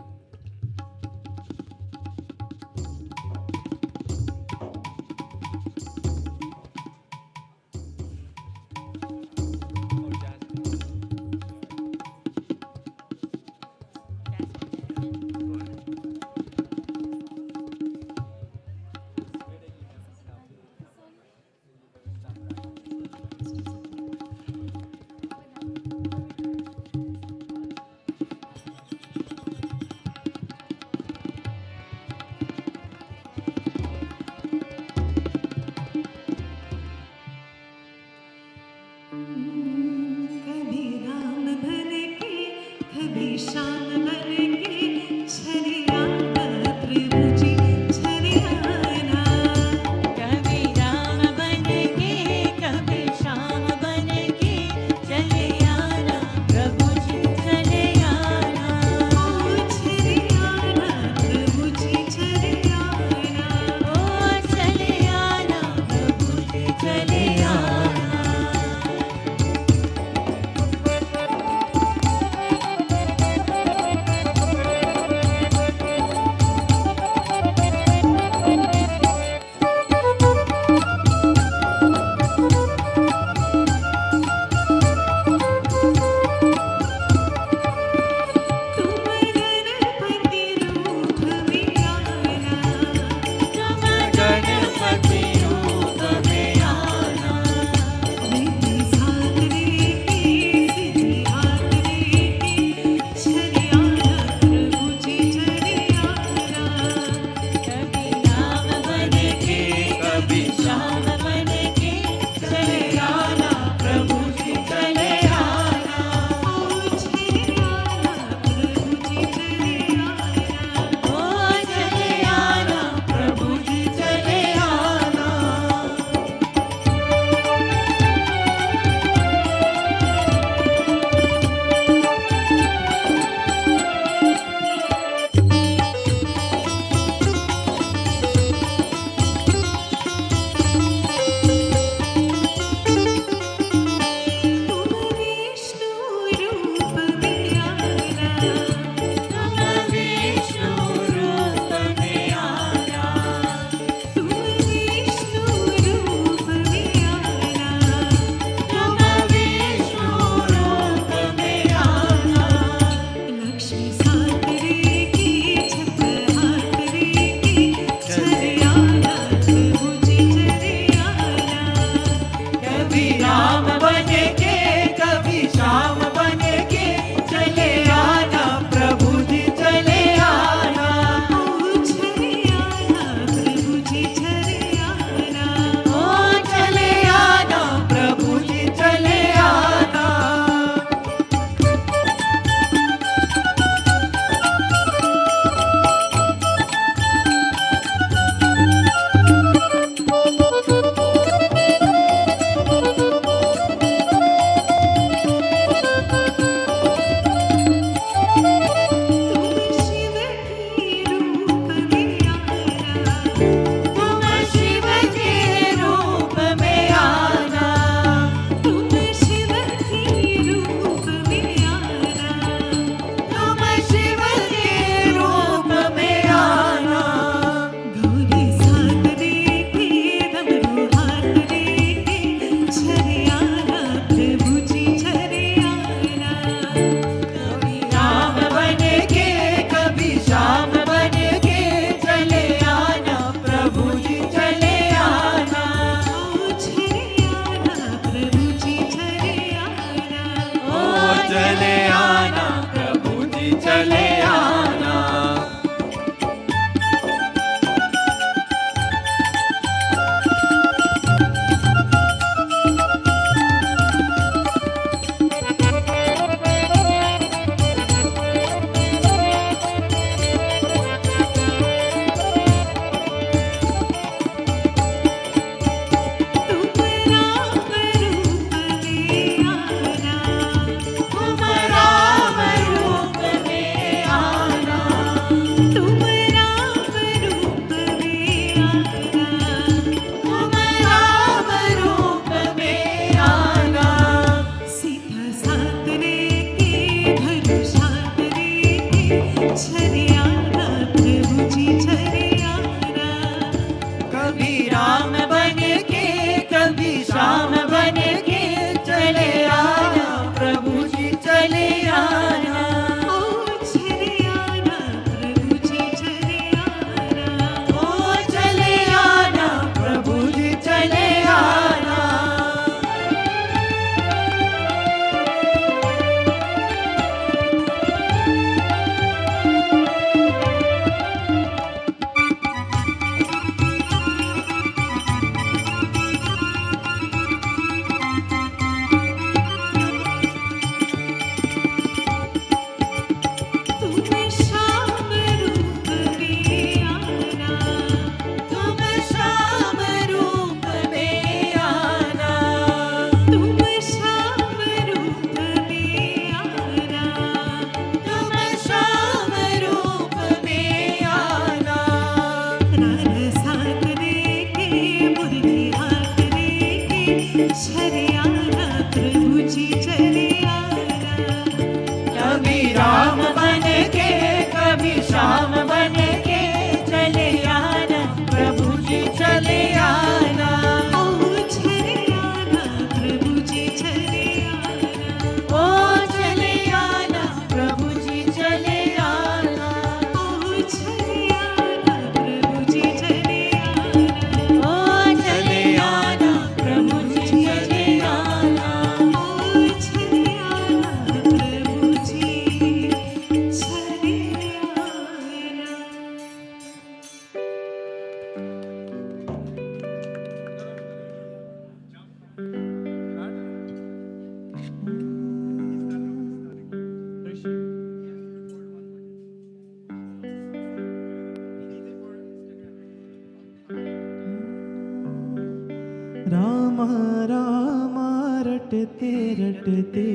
रामा रटते रटते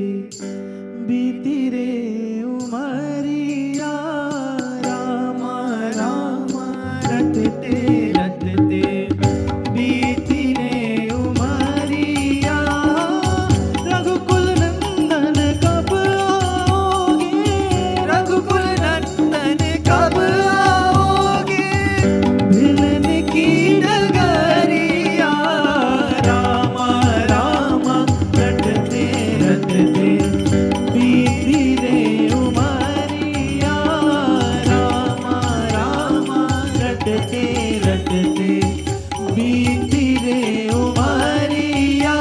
बीती रे उमरिया रामा रामा रटते रटते बीती रे उमरिया रघुकुल नंदन कब आओगे रघुकुल नंदन कब आओगे भिलन की डगरिया रामा रामा रटते रटते बीती रे उमरिया रामा रामा रटते रटते बीती रे उमरिया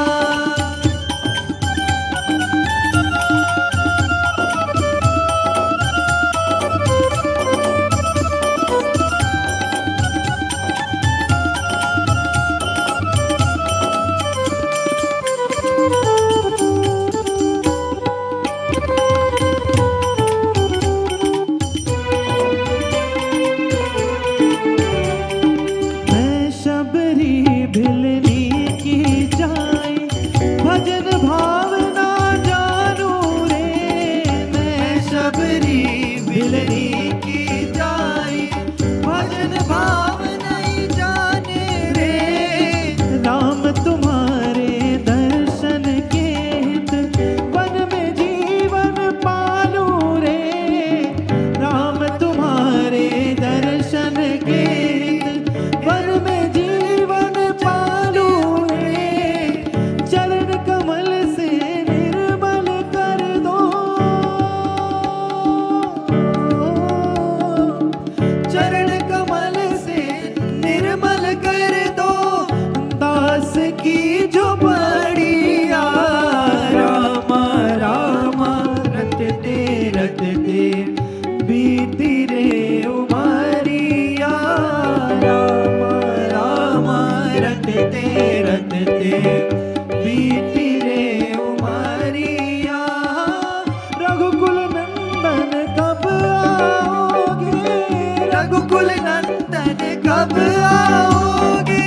मैं शबरी भिलनी की जाए भजन भावना जानू रे मैं शबरी भिलनी की जाए भजन भावना ही जाने रे राम तुम्हारे दर्शन के हित वन में जीवन पालू रे राम तुम्हारे दर्शन के हित वन में जीवन पालू रे चरण कमल से निर्मल कर दो चरण कमल से निर्मल कर दो दास की झोपड़िया रामा रामा रटते रटते बीती रे उमरिया रामा रामा रटते रटते बीती रे उमरिया रघुकुल नंदन कब आओगे रघुकुल नंदन कब आओगे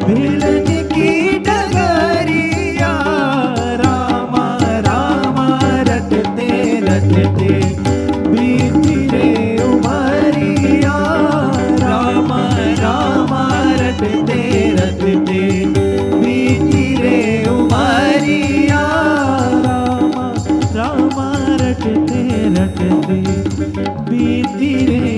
भिलन की डगरिया रामा रामा रटते रटते बीती रे उमरिया रामा रामा रटते रटते बीती रे उमरिया रामा रामा रटते रटते बीती रे